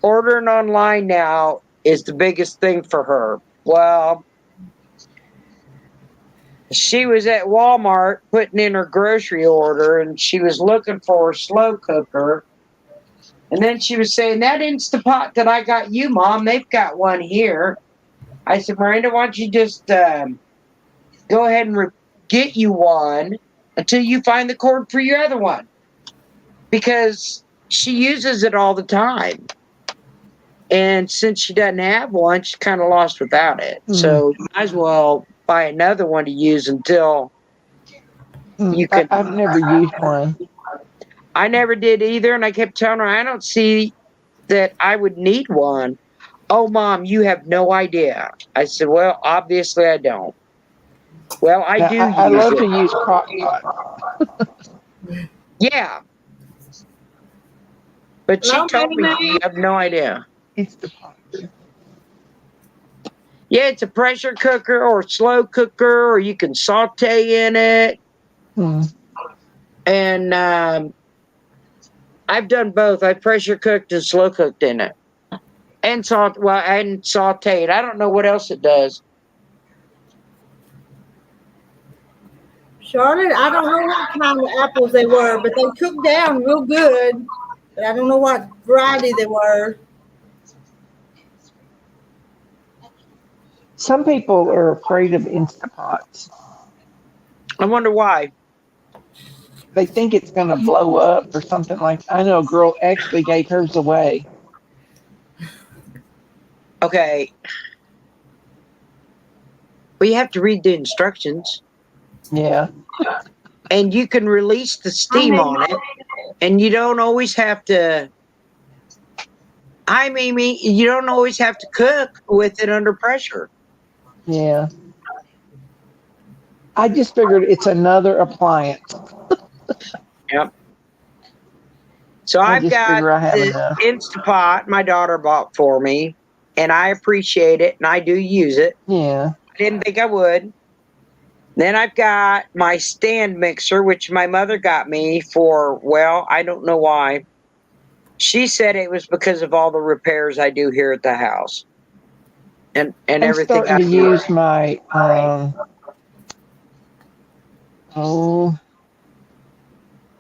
ordering online now is the biggest thing for her. Well, she was at Walmart putting in her grocery order and she was looking for a slow cooker. And then she was saying, that Instapot that I got you, Mom, they've got one here. I said, Miranda, why don't you just go ahead and get you one until you find the cord for your other one? Because she uses it all the time. And since she doesn't have one, she's kind of lost without it. So you might as well buy another one to use until you can. I've never used one. I never did either. And I kept telling her, I don't see that I would need one. Oh, Mom, you have no idea. I said, well, obviously I don't. Well, I Now, do I use love it. to use Crock-Pot. Yeah. But she told me you have no idea. Instapot. Yeah, it's a pressure cooker or slow cooker, or you can saute in it. And I've done both. I pressure cooked and slow cooked in it. And sauteed. I don't know what else it does. Charlotte, I don't know what kind of apples they were, but they cooked down real good. But I don't know what variety they were. Some people are afraid of Instapots. I wonder why. They think it's going to blow up or something like. I know a girl actually gave hers away. Okay. Well, you have to read the instructions. Yeah. And you can release the steam on it. And you don't always have to. Hi, Mimi. You don't always have to cook with it under pressure. Yeah. I just figured it's another appliance. Yep. So I I've just got figure I have the enough. Instapot my daughter bought for me, and I appreciate it, and I do use it. Yeah. I didn't think I would. Then I've got my stand mixer, which my mother got me for, well, I don't know why. She said it was because of all the repairs I do here at the house. And I'm everything starting I to do. use my oh,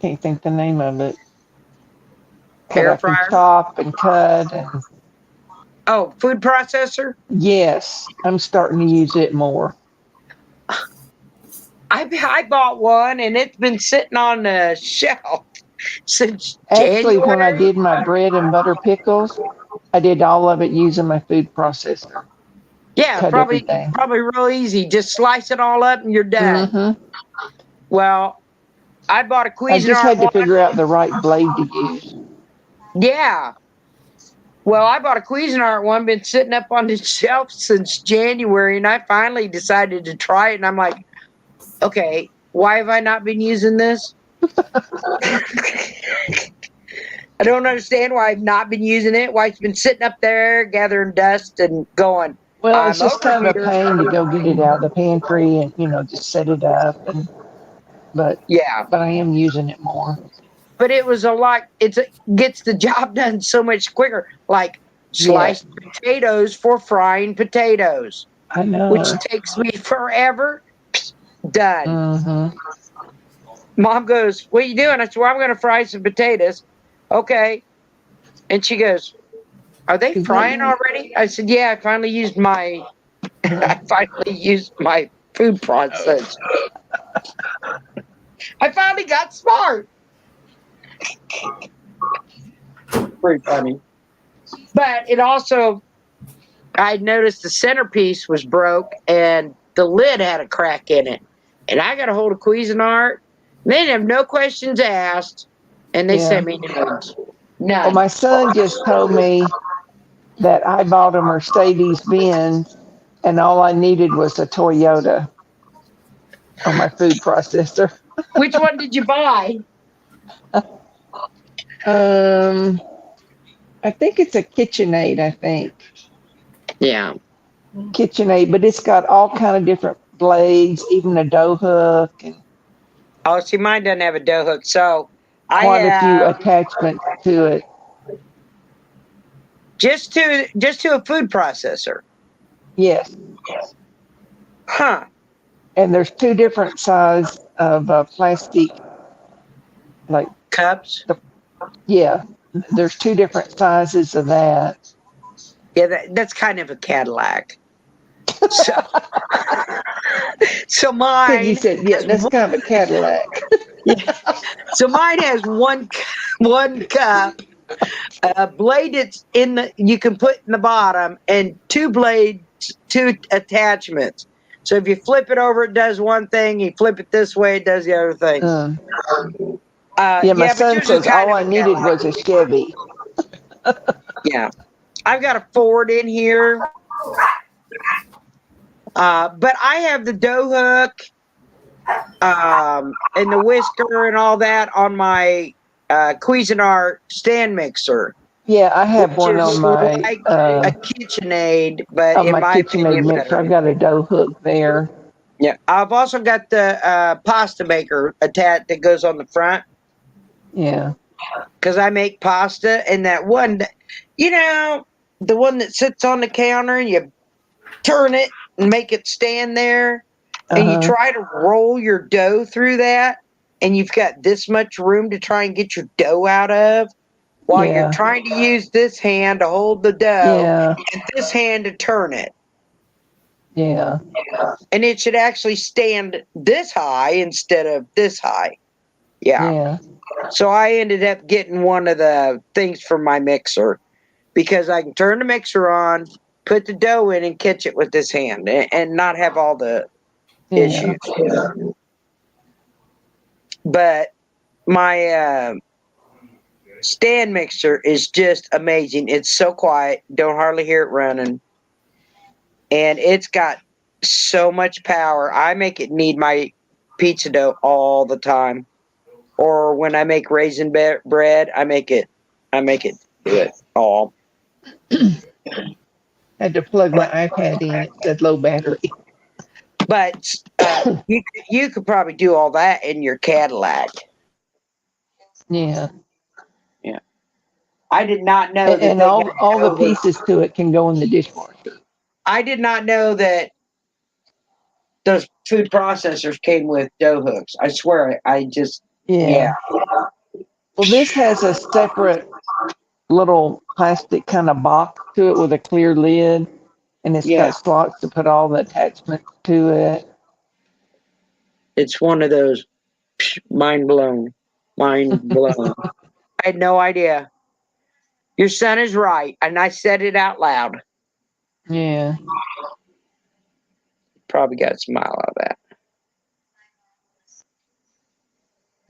can't think the name of it. That Air I can fryer. chop and cut and Oh, food processor. yes, I'm starting to use it more. I bought one, and it's been sitting on the shelf since Actually, when I January. did my bread and butter pickles, I did all of it using my food processor. Yeah, Cut everything. probably real easy. Just slice it all up and you're done. Mm-hmm. Well, I bought a I just Cuisinart had to one. figure out the right blade to use. Yeah. Well, I bought a Cuisinart one, been sitting up on the shelf since January, and I finally decided to try it. And I'm like, okay, why have I not been using this? I don't understand why I've not been using it, why it's been sitting up there gathering dust and going, Well, it's I'm just over kind of a here. pain to go get it out of the pantry and just set it up. But Yeah. I am using it more. But it was gets the job done so much quicker. Like Yeah, sliced potatoes for frying potatoes, I know. which takes me forever. Done. Mm-hmm. Mom goes, "What are you doing?" I said, "Well, I'm going to fry some potatoes." Okay. And she goes, "Are they Is that frying you? already?" I said, "Yeah, I finally used my food processor. I finally got smart." Pretty funny. But it also, I noticed the centerpiece was broke and the lid had a crack in it. And I got a hold of Cuisinart. They didn't have no questions asked. And they Yeah. sent me nudes. Well, None. my son just told me that I bought a Mercedes Benz and all I needed was a Toyota on my food processor. Which one did you buy? I think it's a KitchenAid, I think. Yeah. KitchenAid, but it's got all kind of different blades, even a dough hook and Oh, see, mine doesn't have a dough hook. So I quite a few have attachments to it. just to a food processor. Yes. Huh. And there's two different sizes of plastic, like, Cups. yeah, there's two different sizes of that. Yeah, that's kind of a Cadillac. So, so Because you mine said, yeah, has that's one, kind of a Cadillac. so mine has one cup, a blade that's you can put in the bottom, and two blades, two attachments. So if you flip it over, it does one thing. You flip it this way, it does the other thing. Yeah, my Yeah, but son yours is says kind all of I a needed Cadillac. was a Chevy. Yeah, I've got a Ford in here. But I have the dough hook and the whisker and all that on my Cuisinart stand mixer, Yeah, I have which one is like a KitchenAid, but on in my my KitchenAid opinion, mixer. better. I've got a dough hook there. Yeah, I've also got the pasta maker attached that goes on the front Yeah. because I make pasta, and that one, the one that sits on the counter and you turn it and make it stand there. And you Uh-huh. try to roll your dough through that, and you've got this much room to try and get your dough out of while you're Yeah. trying to use this hand to hold the dough Yeah. and this hand to turn it. Yeah. And it should actually stand this high instead of this high. Yeah. Yeah. So I ended up getting one of the things for my mixer because I can turn the mixer on, put the dough in, and catch it with this hand and not have all the Yeah. issues. But my stand mixer is just amazing. It's so quiet, don't hardly hear it running. And it's got so much power. I make it knead my pizza dough all the time. Or when I make raisin bread, I make it do it all. Had to plug my iPad in. It said low battery. But you could probably do all that in your Cadillac. Yeah. Yeah. I did not know that And they all the got pieces to it can go in the dishwasher. I did not know that those food processors came with dough hooks. I swear, I just Yeah. Well, this has a separate little plastic kind of box to it with a clear lid, and it's Yeah. got slots to put all the attachments to it. It's one of those mind blown. I had no idea. Your son is right, and I said it out loud. Yeah. Probably got a smile out of that.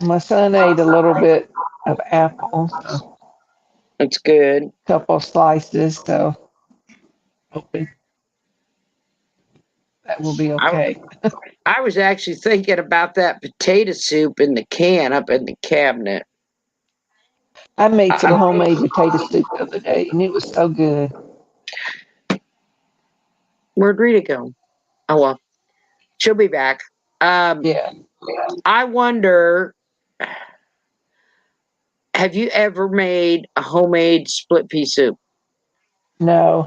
My son ate a little bit of apple, so a That's good. couple slices, so hoping that will be I okay. I was actually thinking about that potato soup in the can up in the cabinet. I made some I, homemade potato soup the other day, and it was so good. where'd Rita go? Oh well, she'll be back. Yeah. I wonder, have you ever made a homemade split pea soup? No,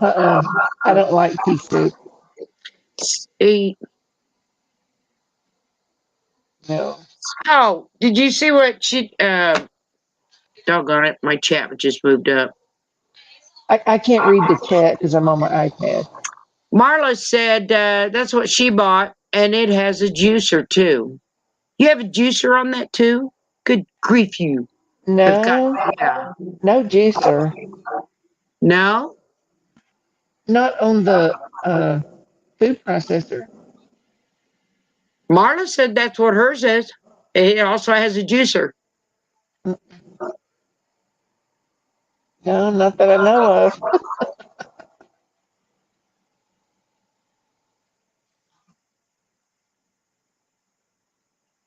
I don't like pea soup. See, No. oh, did you see what she? Doggone it, my chat just moved up. I can't read the chat because I'm on my iPad. Marla said that's what she bought, and it has a juicer too. You have a juicer on that too? Good grief, you have got, No, yeah. no juicer. No? Not on the food processor. Marla said that's what hers is. It also has a juicer. No, not that I know of.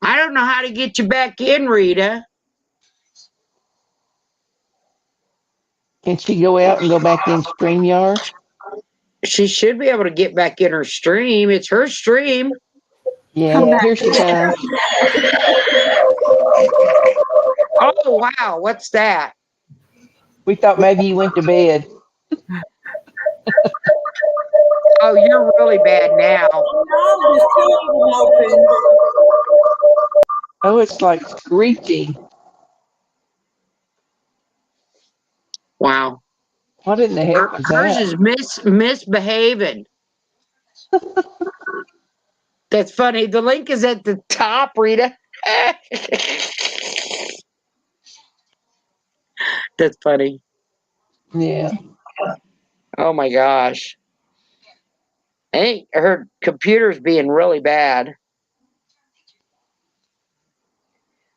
I don't know how to get you back in, Rita. Can she go out and go back in StreamYard? She should be able to get back in her stream. It's her stream. I'm Yeah, back. here she comes. Oh, wow. What's that? We thought maybe you went to bed. Oh, you're really bad now. No, there's two of them open. Oh, it's like screeching. Wow. What in the heck was Hers that? is misbehaving. That's funny. The link is at the top, Rita. That's funny. Yeah. Oh my gosh. I think her computer's being really bad.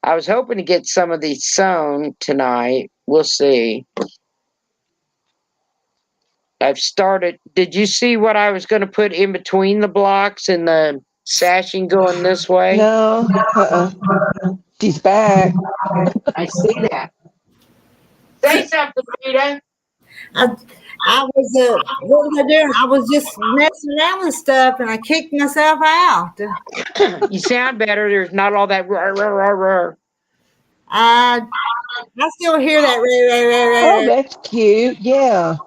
I was hoping to get some of these sewn tonight. We'll see. I've started. Did you see what I was going to put in between the blocks and the sashing going this way? No. She's back. I see that. Say something, Rita. I, I was, what was I doing? I was just messing around with stuff and I kicked myself out. You sound better. There's not all that. Rah, rah, rah, rah. I still hear that. Oh, that's cute. Yeah.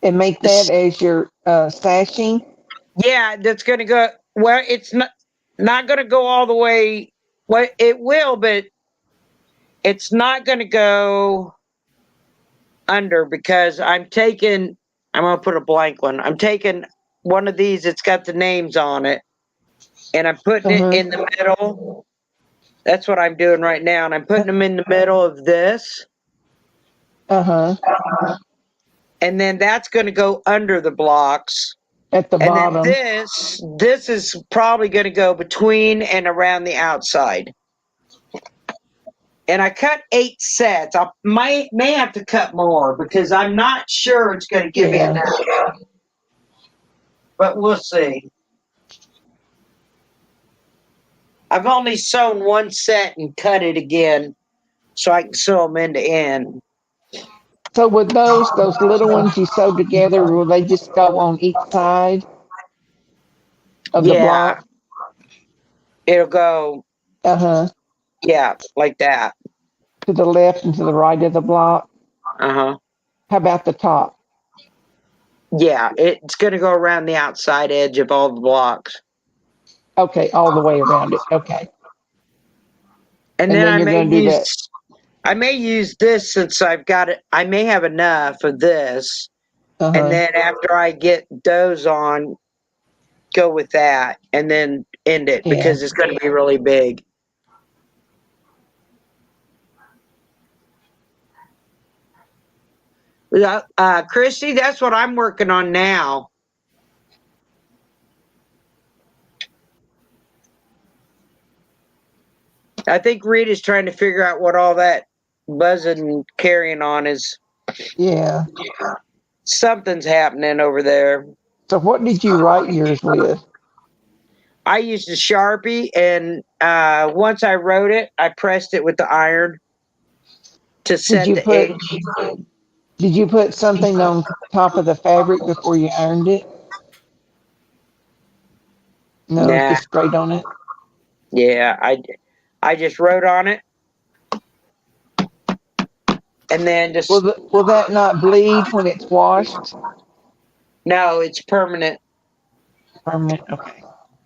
And make that as your sashing. Yeah, that's going to go. Well, it's not going to go all the way. Well, it will, but it's not going to go under because I'm going to put a blank one. I'm taking one of these that's got the names on it, and I'm putting it in the middle. That's what I'm doing right now, and I'm putting them in the middle of this. And then that's going to go under the blocks. At the and bottom. then this is probably going to go between and around the outside. And I cut 8 sets. I may have to cut more because I'm not sure it's going to give me enough. But we'll see. I've only sewn 1 set and cut it again so I can sew them end to end. So with those little ones you sewed together, will they just go on each side of the block? It'll go, yeah, like that. To the left and to the right of the block? How about the top? Yeah, it's going to go around the outside edge of all the blocks. Okay, all the way around it. Okay. And then I may use this since I've got it. I may have enough of this. And then after I get those on, go with that and then end it because it's going to be really big. Christy, that's what I'm working on now. I think Rita's trying to figure out what all that buzzing and carrying on is. Yeah. Something's happening over there. So what did you write yours with? I used a Sharpie, and once I wrote it, I pressed it with the iron to set the ink. Did you put something on top of the fabric before you ironed it? No, just straight on it? Yeah, I just wrote on it. And then just... Will that not bleed when it's washed? No, it's permanent. Permanent, okay.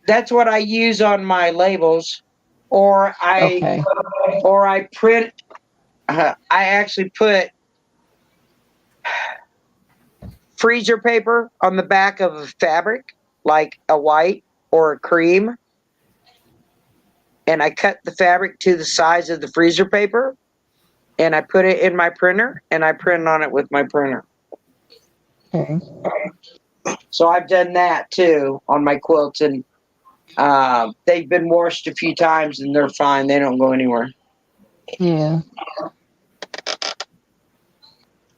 That's what I use on my labels. Or I print... I actually put freezer paper on the back of a fabric, like a white or a cream. And I cut the fabric to the size of the freezer paper. And I put it in my printer, and I print on it with my printer. Okay. So I've done that too on my quilts, and they've been washed a few times, and they're fine. They don't go anywhere. Yeah.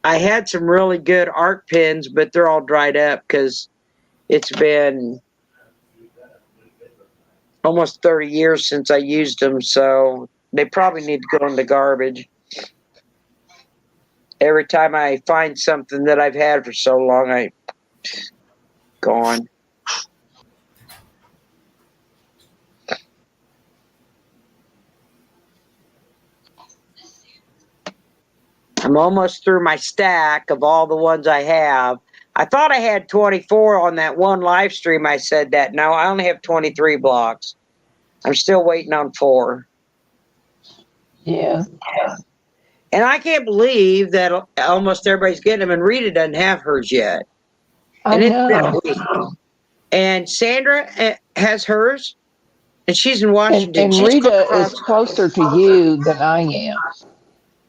I had some really good art pens, but they're all dried up because it's been almost 30 years since I used them, so they probably need to go in the garbage. Every time I find something that I've had for so long, gone. I'm almost through my stack of all the ones I have. I thought I had 24 on that one live stream. I said that. No, I only have 23 blocks. I'm still waiting on 4. Yeah. And I can't believe that almost everybody's getting them, and Rita doesn't have hers yet. I know. It's been a week. And Sandra has hers, and she's in Washington. And Rita is closer to you than I am.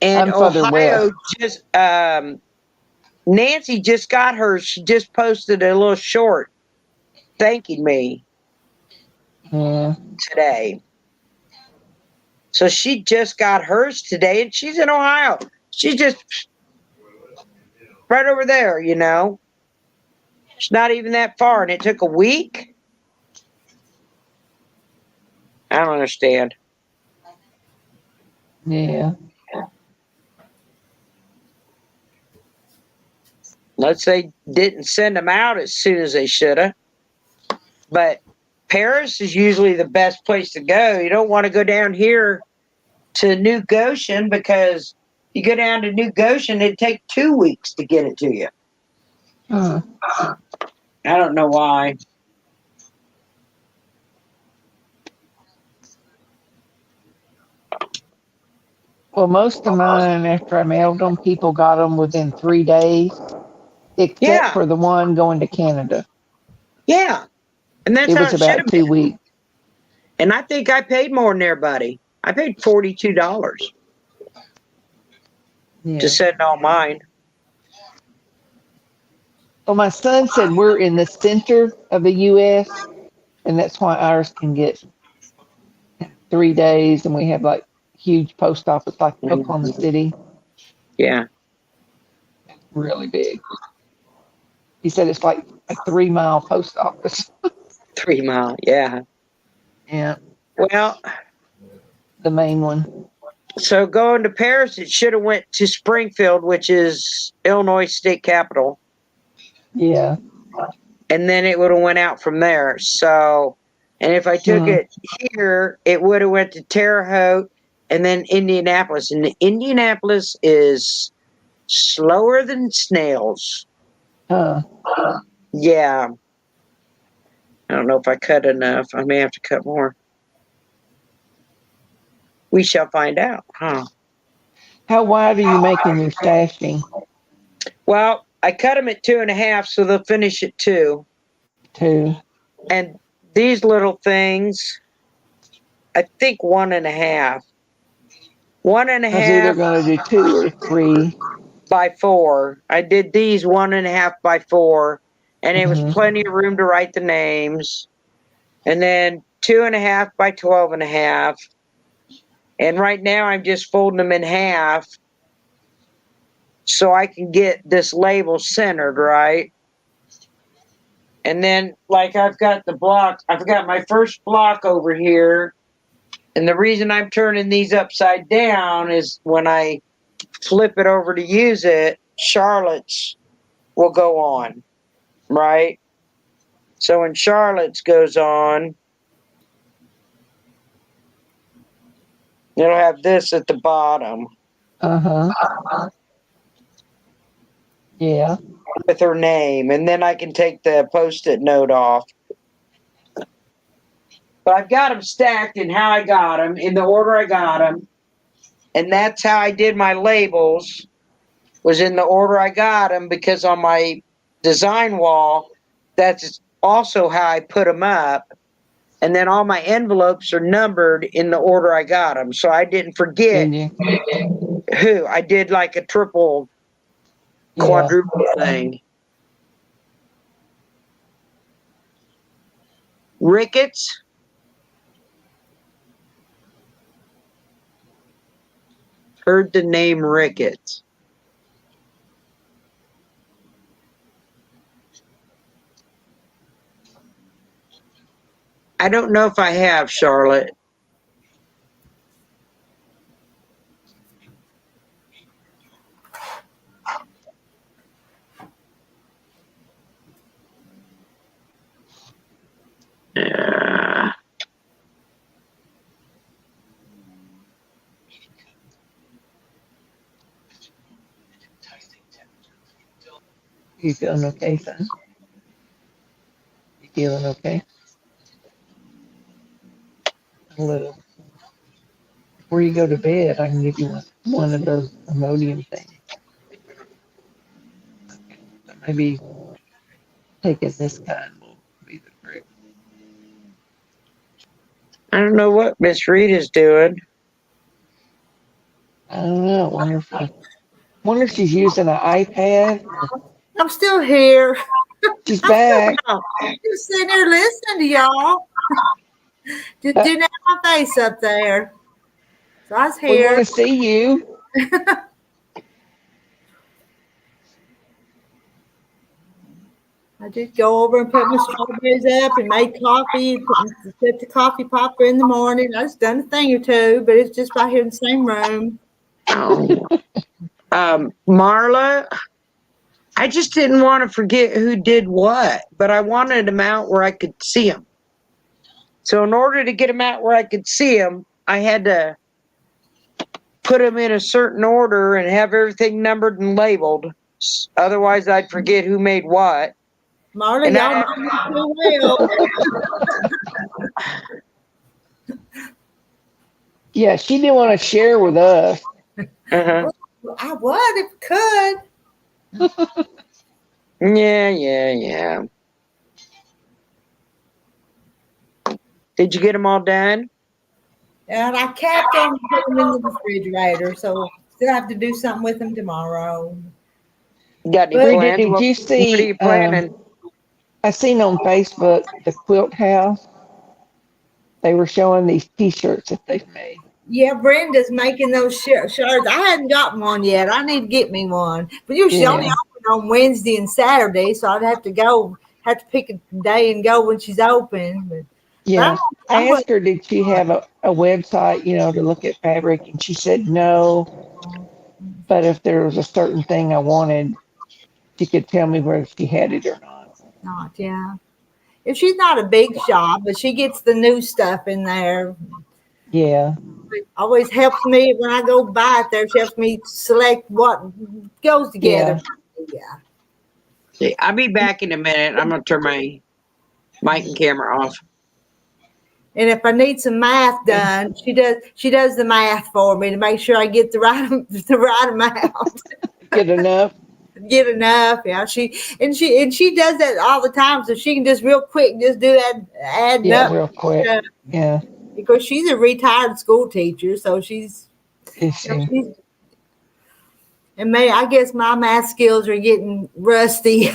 And I'm further Ohio west. Nancy just got hers. She just posted a little short thanking me today. So she just got hers today, and she's in Ohio. She's just right over there, you know. It's not even that far, and it took a week. I don't understand. Yeah. Let's say didn't send them out as soon as they should have. But Paris is usually the best place to go. You don't want to go down here to New Goshen because you go down to New Goshen, it'd take 2 weeks to get it to you. I don't know why. Well, most of mine, after I mailed them, people got them within 3 days, except for the one going to Canada. Yeah. And that's It how was it should about have 2 been. weeks. And I think I paid more than everybody. I paid $42 Yeah. to send all mine. Well, my son said we're in the center of the U.S., and that's why ours can get 3 days, and we have like huge post office like Oklahoma City, Yeah. really big. He said it's like a 3-mile post office. 3 mile. Yeah. Yeah, Well, the main one. so going to Paris, it should have went to Springfield, which is Illinois state capital. Yeah. And then it would have went out from there. So, and if I took it here, it would have went to Terre Haute and then Indianapolis. And Indianapolis is slower than snails. Huh. Yeah. I don't know if I cut enough. I may have to cut more. We shall find out, huh? How wide are you making your stashing? Well, I cut them at 2.5, so they'll finish at 2. Too. And these little things, I think 1.5. One and a I was either half going to do 2 or 3. by 4. I did these 1.5 by 4, and it was plenty of room to write the names. And then 2.5 by 12.5. And right now I'm just folding them in half so I can get this label centered, right? And then, like, I've got my first block over here. And the reason I'm turning these upside down is when I flip it over to use it, Charlotte's will go on, right? So when Charlotte's goes on, it'll have this at the bottom. Yeah. With her name, and then I can take the post-it note off. But I've got them stacked in how I got them, in the order I got them, and that's how I did my labels, was in the order I got them, because on my design wall, that's also how I put them up. And then all my envelopes are numbered in the order I got them, so I didn't forget who. I did like a triple, quadruple thing. Ricketts. Heard the name Ricketts. I don't know if I have, Charlotte. Yeah. You feeling okay, son? You feeling okay? A little. Before you go to bed, I can give you one of those Imodium things. So maybe taking this kind will be the trick. I don't know what Miss Rita's doing. I don't know. Wonder if she's using an iPad. I'm still here. She's back. Just sitting here listening to y'all. Just didn't have my face up there. So I was We here. want to see you. I just go over and put my strawberries up and make coffee, put the coffee popper in the morning. I just done a thing or two, but it's just right here in the same room. Oh. Marla, I just didn't want to forget who did what, but I wanted them out where I could see them. So in order to get them out where I could see them, I had to put them in a certain order and have everything numbered and labeled. Otherwise, I'd forget who made what. Marla, y'all know me too well. Yeah, she didn't want to share with us. Uh-huh. I would if I could. Yeah. Did you get them all done? And I capped them and put them in the refrigerator, so still have to do something with them tomorrow. Got any But Rita, plans? did you What are see? you planning? I seen on Facebook the Quilt House. They were showing these T-shirts that they've made. yeah, Brenda's making those shirts. I hadn't gotten one yet. I need to get me one. But you she only Yeah, open on Wednesday and Saturday, so I'd have to pick a day and go when she's open. But yeah. I'm I going asked her, did she have a website, to look at fabric, and she said no. But if there was a certain thing I wanted, she could tell me whether she had it or not. not, yeah. If she's not a big shop, but she gets the new stuff in there. Yeah, It always helps me when I go by it there. She helps me select what goes together. yeah, Yeah. Okay, I'll be back in a minute. I'm gonna turn my mic and camera off. And if I need some math done, she does the math for me to make sure I get the right the right amount. get enough. Get enough. Yeah. She does that all the time, so she can just real quick just do that adding Yeah, up. real quick. Yeah, Because she's a retired school teacher, so she's is you know, she? she's and may I guess my math skills are getting rusty.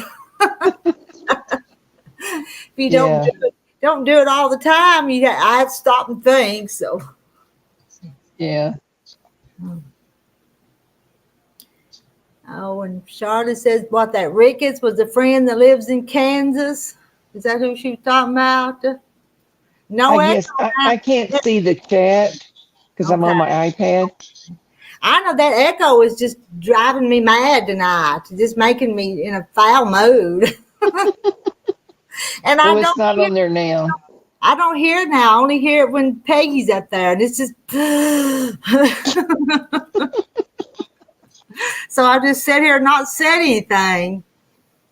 If you Yeah, don't do it all the time, I have to stop and think. So, yeah. oh, and Charlotte says what that Ricketts was a friend that lives in Kansas. Is that who she was talking about? No I echo. guess I can't see the chat because I'm on Okay, my iPad. I know that echo is just driving me mad tonight, just making me in a foul mood. And Well, it's not on there now. I don't hear it now. I only hear it when Peggy's up there, and it's just. So I just sit here and not said anything.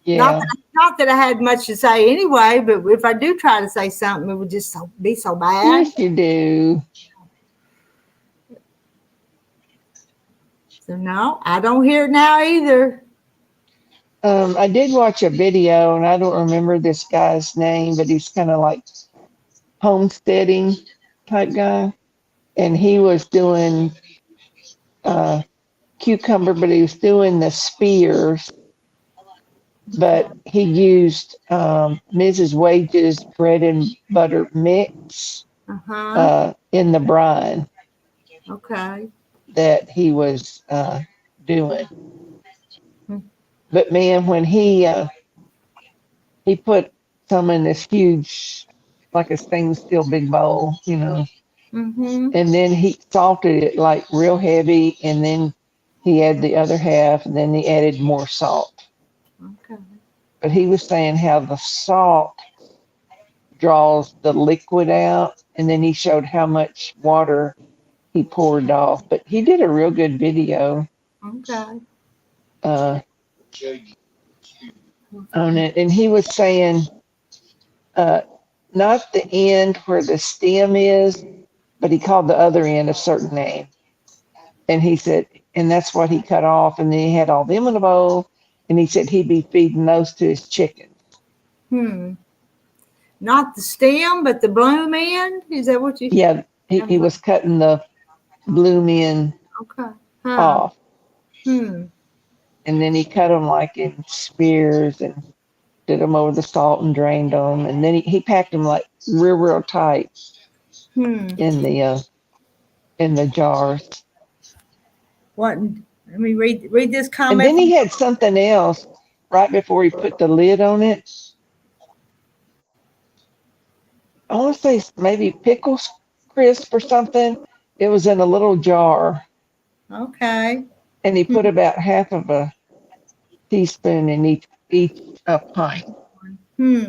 Yeah. Not that I had much to say anyway, but if I do try to say something, it would just be so bad. Yes, you do. So no, I don't hear it now either. I did watch a video, and I don't remember this guy's name, but he's kind of like homesteading type guy, and he was doing cucumber, but he was doing the spears. But he used Mrs. Wage's bread and butter mix Uh-huh. in the brine Okay. that he was doing. Hmm. But man, when he put some in this huge, like a stainless steel big bowl, Mm-hmm. and then he salted it like real heavy, and then he added the other half, and then he added more salt. Okay. But he was saying how the salt draws the liquid out, and then he showed how much water he poured off. But he did a real good video Okay. uh, on it, and he was saying uh, not the end where the stem is, but he called the other end a certain name. And he said, and that's what he cut off, and then he had all them in a bowl, and he said he'd be feeding those to his chickens. Hmm. Not the stem, but the bloom end. Is that what you? Yeah, he was cutting the bloom end Okay. Huh. off, Hmm. and then he cut them like in spears and did them over the salt and drained them, and then he packed them like real tight Hmm. in the jars. What? Let me read this And comment. then he had something else right before he put the lid on it. I want to say maybe pickles crisp or something. It was in a little jar, Okay. and he put about half of a teaspoon in each pint. Hmm.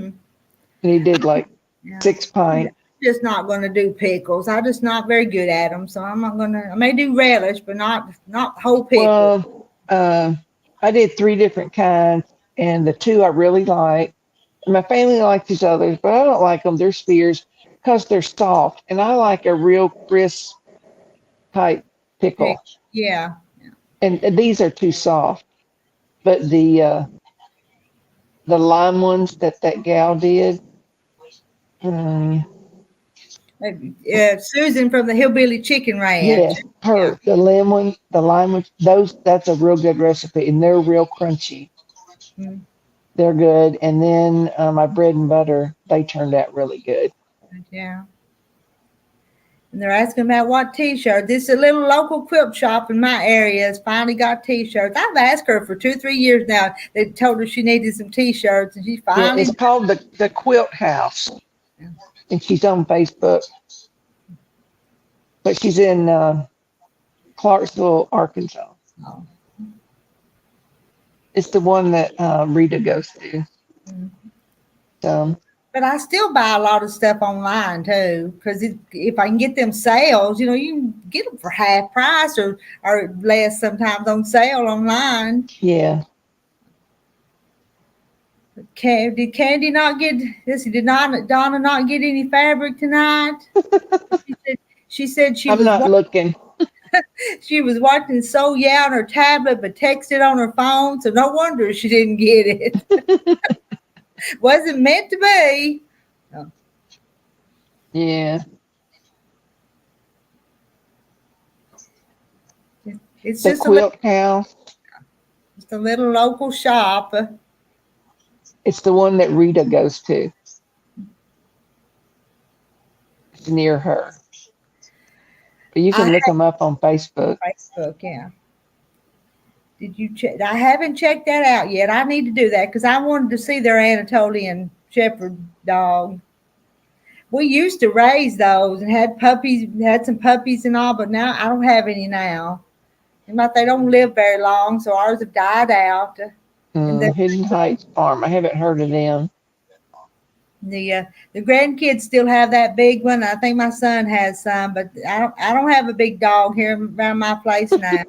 And he did like Yeah. 6 pints. Just not going to do pickles. I'm just not very good at them, so I'm not going to. I may do relish, but not whole pickles. Well, I did 3 different kinds, and the 2 I really like. My family likes these others, but I don't like them. They're spears because they're soft, and I like a real crisp type pickle. Yeah. And these are too soft. But the lime ones that gal did, Susan from the Hillbilly Chicken Ranch. Yes, her, the lemon, the lime, those, that's a real good recipe, and they're real crunchy. Mm, They're good. And then my bread and butter, they turned out really good. yeah. And they're asking about what T-shirt. This is a little local quilt shop in my area has finally got T-shirts. I've asked her for 2-3 years now. They told her she needed some T-shirts, and she Yeah, finally. it's called the Quilt House, and she's on Facebook. But she's in Clarksville, Arkansas. Oh. It's the one that Rita goes to. Mm. But I still buy a lot of stuff online too, because if I can get them sales, you can get them for half price or less sometimes on sale online. Yeah. Did Candy not get this? Did not Donna not get any fabric tonight? She said she I'm was not looking. she was watching So Yeah on her tablet, but texted on her phone. So no wonder she didn't get it. Wasn't meant to be. Oh. Yeah. It's The just Quilt House. just a little local shop. It's the one that Rita goes to. It's near her. But you can look them up on Facebook. Facebook, yeah. Did you check? I haven't checked that out yet. I need to do that because I wanted to see their Anatolian Shepherd dog. We used to raise those and had puppies, had some puppies and all, but now I don't have any now. And like they don't live very long, so ours have died out. And Hidden Heights Farm. I haven't heard of them. the grandkids still have that big one. I think my son has some, but I don't have a big dog here around my place now.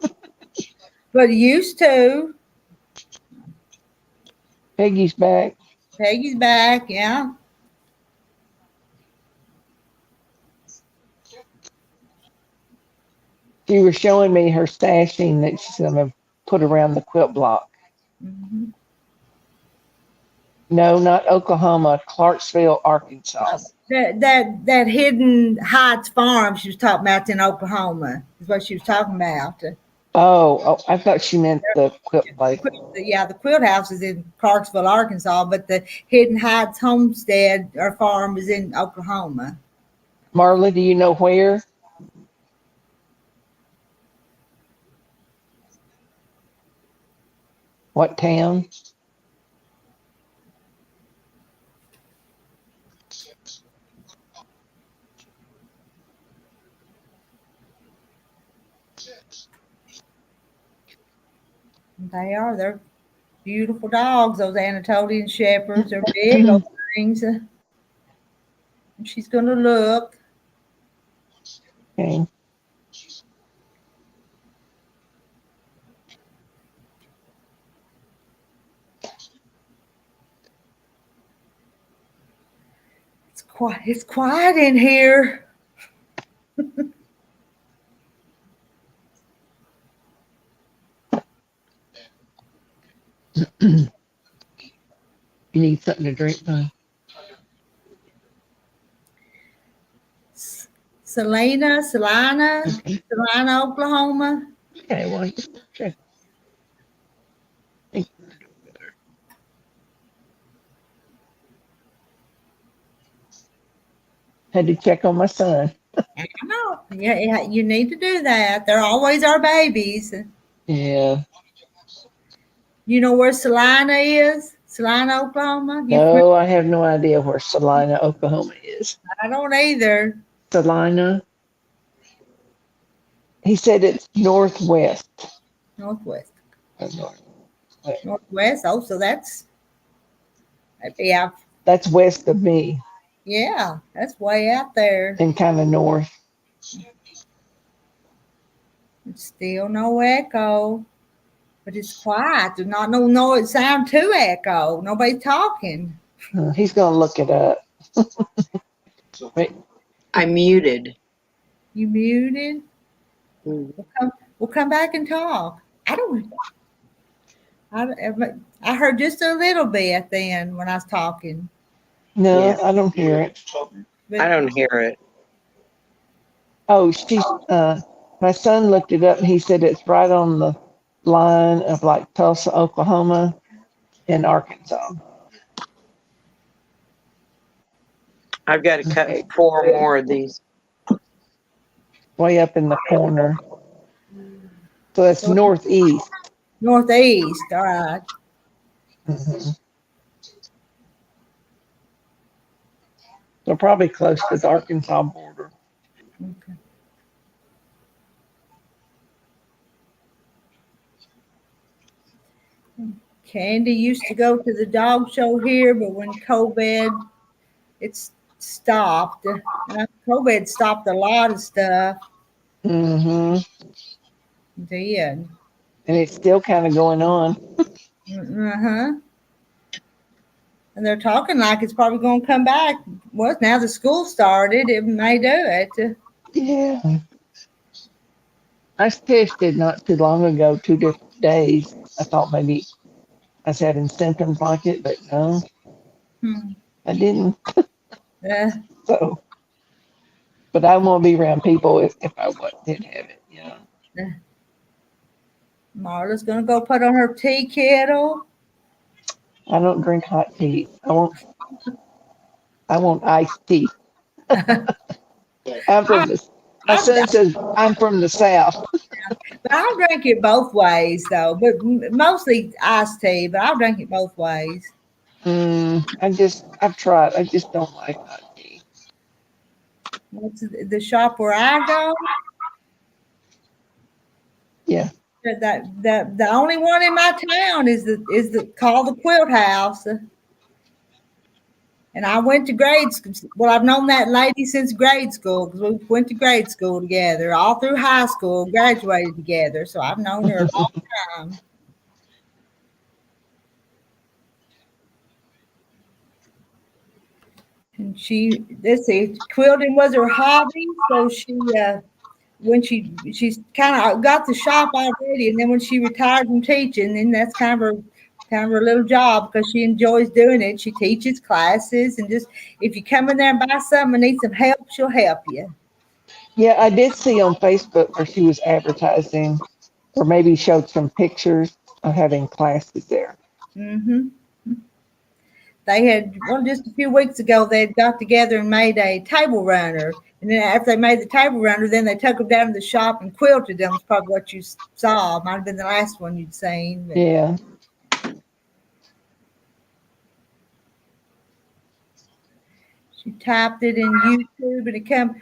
But used to. Peggy's back. Peggy's back, yeah. She was showing me her stashing that she's going to put around the quilt block. Mm-hmm. No, not Oklahoma, Clarksville, Arkansas. That Hidden Heights farm she was talking about in Oklahoma is what she was talking about. Oh, I thought she meant the quilt place. Yeah, the quilt house is in Clarksville, Arkansas, but the Hidden Heights homestead or farm is in Oklahoma. Marla, do you know where? What town? They're beautiful dogs, those Anatolian Shepherds. They're big old things. And she's going to look. Okay. It's quiet in here. You need something to drink, huh? Salina, Oklahoma. Okay, well, check. Had to check on my son. I know. Yeah, you need to do that. They're always our babies. Yeah. You know where Salina is? Salina, Oklahoma? No, I have no idea where Salina, Oklahoma is. I don't either. Salina. He said it's northwest. Northwest. Northwest. Northwest. Oh, so that'd be out. That's west of me. Yeah, that's way out there. And kind of north. It's still no echo. But it's quiet. There's not no it sound too echo. Nobody's talking. He's gonna look it up. Wait. I muted. You muted? Mm-hmm. We'll come back and talk. I heard just a little bit then when I was talking. No, Yeah. I don't hear it. But I don't hear it. Oh, my son looked it up and he said it's right on the line of like Tulsa, Oklahoma and Arkansas. I've got to cut 4 more of these. Way up in the corner. So that's northeast. Northeast. All right. Mhm. So probably close to the Arkansas border. Okay. Candy used to go to the dog show here, but when COVID, it's stopped. COVID stopped a lot of stuff. Hmm. Did. And it's still kind of going on. Uh-huh. And they're talking like it's probably going to come back. Well, now the school started, it may do it. Yeah. I tested not too long ago, 2 different days. I thought maybe I was having symptoms like it, but no, Hmm. I didn't. Uh, So, but I won't be around people if I did have it, you know. uh, Marla's going to go put on her tea kettle. I don't drink hot tea. I want iced tea. I'm I, from the, my I, son says I'm from the South. but I'll drink it both ways, though. But mostly iced tea, but I'll drink it both ways. I've tried. I just don't like hot tea. What's the shop where I go? Yeah. The only one in my town is the called the Quilt House. And I went to grade school. Well, I've known that lady since grade school because we went to grade school together, all through high school, graduated together. So I've known her a long time. And let's see, quilting was her hobby. So when she's kind of got the shop already, and then when she retired from teaching, then that's kind of her little job because she enjoys doing it. She teaches classes, and just if you come in there and buy something and need some help, she'll help you. Yeah, I did see on Facebook where she was advertising, or maybe showed some pictures of having classes there. Hmm. They had, well, just a few weeks ago, they had got together and made a table runner. And then after they made the table runner, then they took them down to the shop and quilted them. It's probably what you saw. Might have been the last one you'd seen. But Yeah. she typed it in YouTube and it come.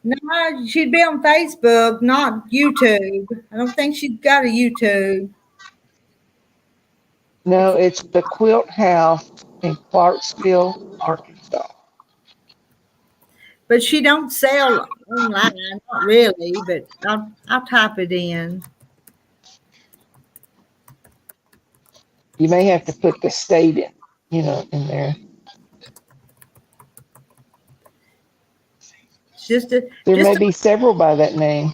No, she'd be on Facebook, not YouTube. I don't think she's got a YouTube. No, it's the Quilt House in Clarksville, Arkansas. But she don't sell online, not really. But I'll type it in. You may have to put the state in there. It's just a There just may be several by that name.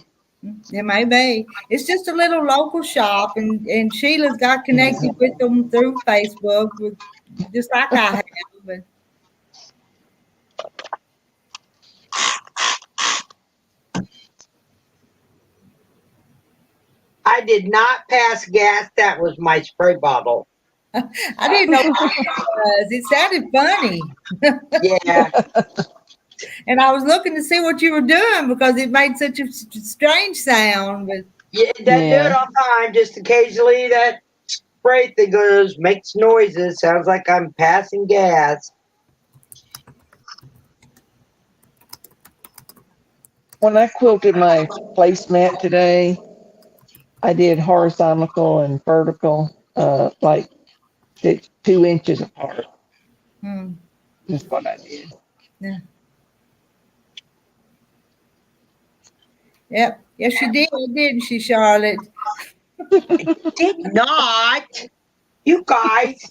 It may be. It's just a little local shop, and Sheila's got connected Mhm. with them through Facebook, just like I have. But I did not pass gas. That was my spray bottle. I didn't know what it was. It sounded funny, Yeah. and I was looking to see what you were doing because it made such a strange sound. But Yeah, it doesn't do it Yeah. all the time. Just occasionally that spray thing goes, makes noises. Sounds like I'm passing gas. When I quilted my placemat today, I did horizontal and vertical, like 2 inches apart. hmm, Is what I did. yeah, yep, yes, she did, didn't she, Charlotte? Did not. You guys.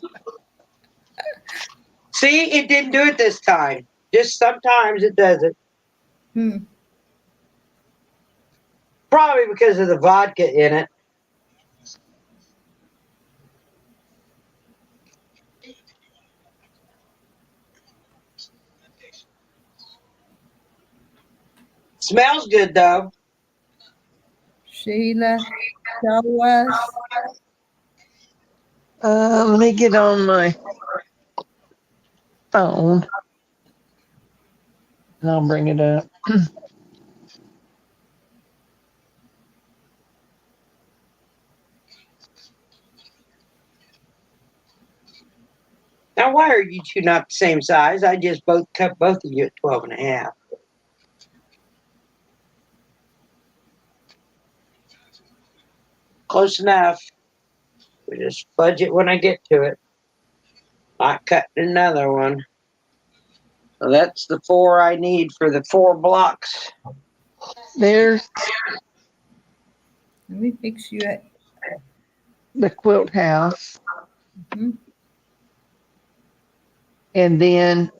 See, it didn't do it this time. Just sometimes it doesn't. Hmm. Probably because of the vodka in it. Smells good though. Sheila, show us. Let me get on my phone and I'll bring it up. Now, why are you two not the same size? I just cut both of you at 12 and a half. Close enough. We just fudge it when I get to it. Not cutting another one. So that's the 4 I need for the 4 blocks. There's Let me fix you up. the quilt house. Mhm. And then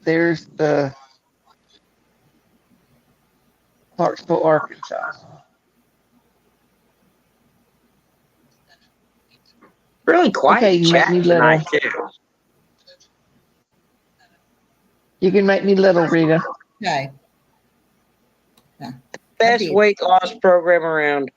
there's the Clarksville, Arkansas. Really quiet Okay, you make chat me tonight, little. too. You can make me little, Rita. Okay. I Best did. weight loss program around.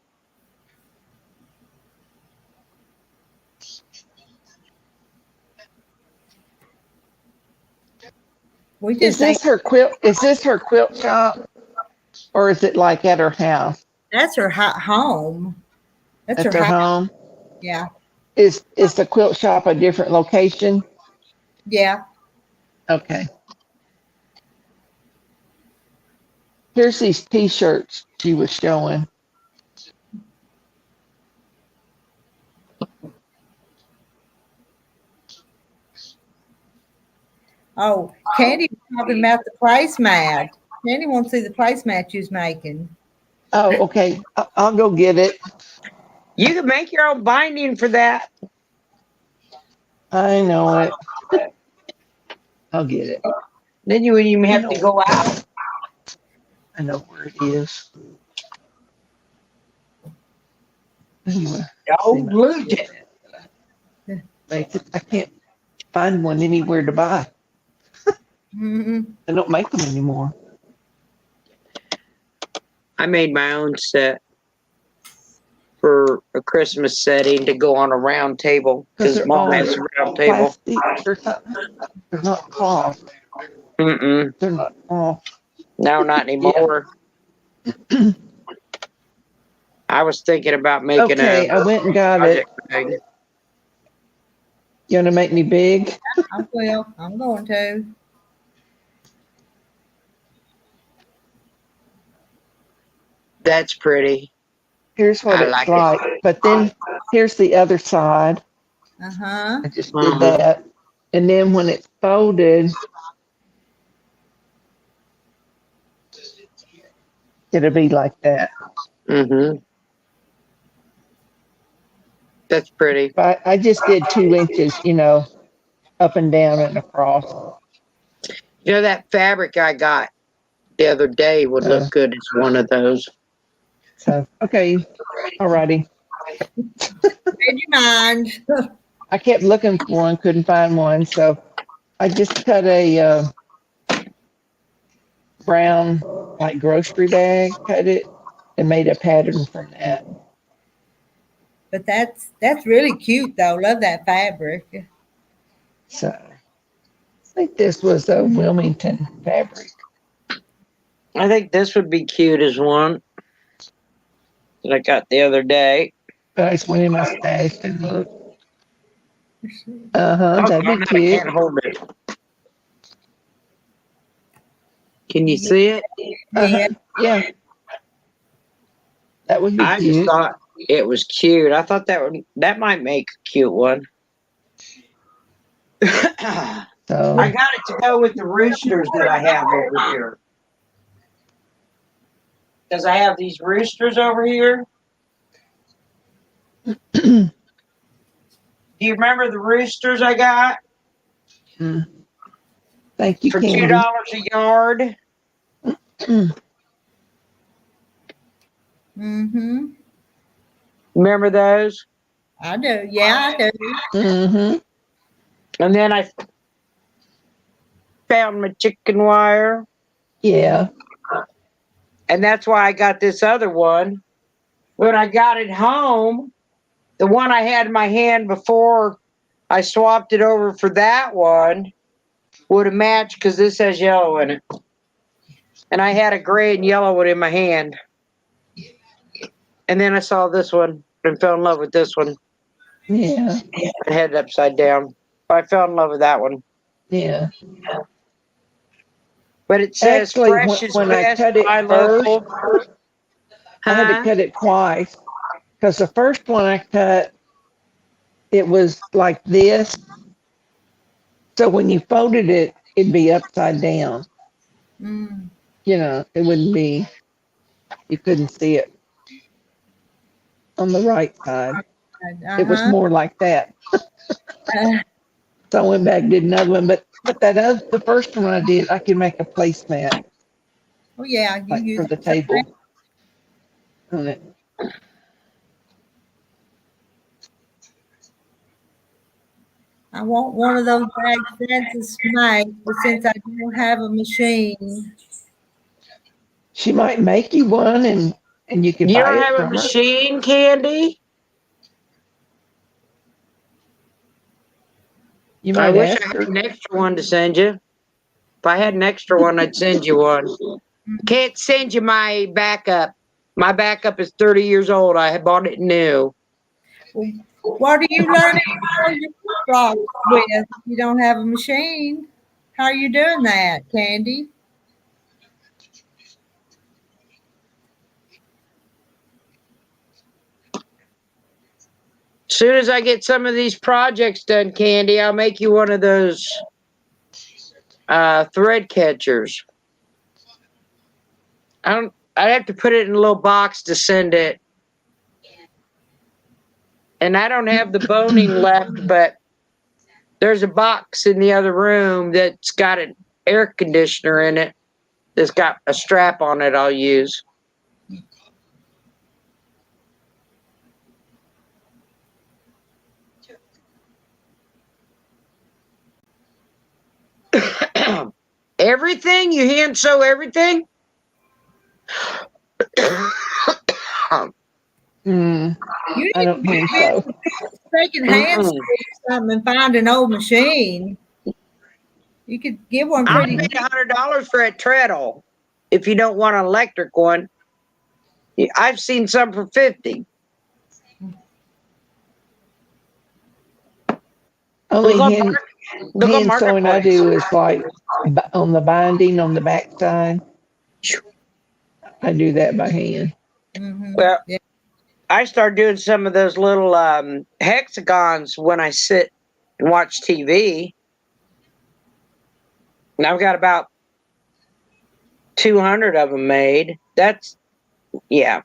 We Is just this ain't. her quilt? Is this her quilt shop, or is it like at her house? That's her home. That's At her their house. home? Yeah. Is the quilt shop a different location? Yeah. Okay. Here's these T-shirts she was showing. Oh, Candy was talking about the placemat. Candy wants to see the placemat you was making. Oh, okay. I'll go get it. You can make your own binding for that. I know it. I'll get it. Then you wouldn't even have to go out. I know where it is. Anyway, Oh, lose it. I can't find one anywhere to buy. Mm-hmm. They don't make them anymore. I made my own set for a Christmas setting to go on a round table because They're Mom all has a round table. plastic or something. They're not cloth. Mm-mm. They're not cloth. No, not anymore. I was thinking about making Okay, I went and got it. project bag. You want to make me big? I will. I'm going to. That's pretty. Here's what I it's like like. it. But then here's the other side. Uh-huh. I just did Mhm. that. And then when it's folded, it'll be like that. Mm-hmm. That's pretty. But I just did 2 inches, up and down and across. You know, that fabric I got the other day would look good as one of those. So, okay. Alrighty. Read your mind. I kept looking for one, couldn't find one. So I just cut a brown, like grocery bag, cut it, and made a pattern from that. But that's really cute though. Love that fabric. So I think this was a Wilmington fabric. I think this would be cute as one that I got the other day. But I just went in my stash and looked. Uh-huh, Oh, that'd be I cute. can't hold it. Can you see it? Yeah. Yeah. That would be I just cute. thought it was cute. I thought that might make a cute one. I So got it to go with the roosters that I have over here. Because I have these roosters over here. Do you remember the roosters I got thank you, for Candy. $2 a yard? Mm-hmm. Remember those? I do. Yeah, I do. Mm-hmm. And then I found my chicken wire. Yeah. And that's why I got this other one. When I got it home, the one I had in my hand before I swapped it over for that one would have matched because this has yellow in it. And I had a gray and yellow one in my hand. And then I saw this one and fell in love with this one. Yeah. I had it upside down. I fell in love with that one. Yeah. But it says Actually, fresh is when I best, cut it buy first, local. I had to Huh? cut it twice because the first one I cut, it was like this. So when you folded it, it'd be upside down. Mm. You know, it wouldn't be, you couldn't see it on the right side. It was Uh-huh. more like that. So I went back, did another one, but that other, the first one I did, I could make a placemat Oh yeah, you like use for the it somewhere. table on it. I want one of those bags Francis makes, but since I don't have a machine, She might make you one and you could You buy don't it have a from her. machine, Candy? You I might wish I ask had her. an extra one to send you. If I had an extra one, I'd send you one. Can't send you my backup. My backup is 30 years old. I had bought it new. what are you learning to sew your blocks with if you don't have a machine? How are you doing that, Candy? As soon as I get some of these projects done, Candy, I'll make you one of those thread catchers. I'd have to put it in a little box to send it. And I don't have the boning left, but there's a box in the other room that's got an air conditioner in it that's got a strap on it I'll use. Everything? You hand sew everything? Mm, You I need don't to think get so. second hand Mm-mm. or something and find an old machine. You could get one I pretty paid cheap. $100 for a treadle. If you don't want an electric one, I've seen some for 50. Only Look on hand look on sewing I Marketplace. do is like on the binding on the back side. I do that by hand. Well, Yeah. I started doing some of those little hexagons when I sit and watch TV. And I've got about 200 of them made. That's, yeah.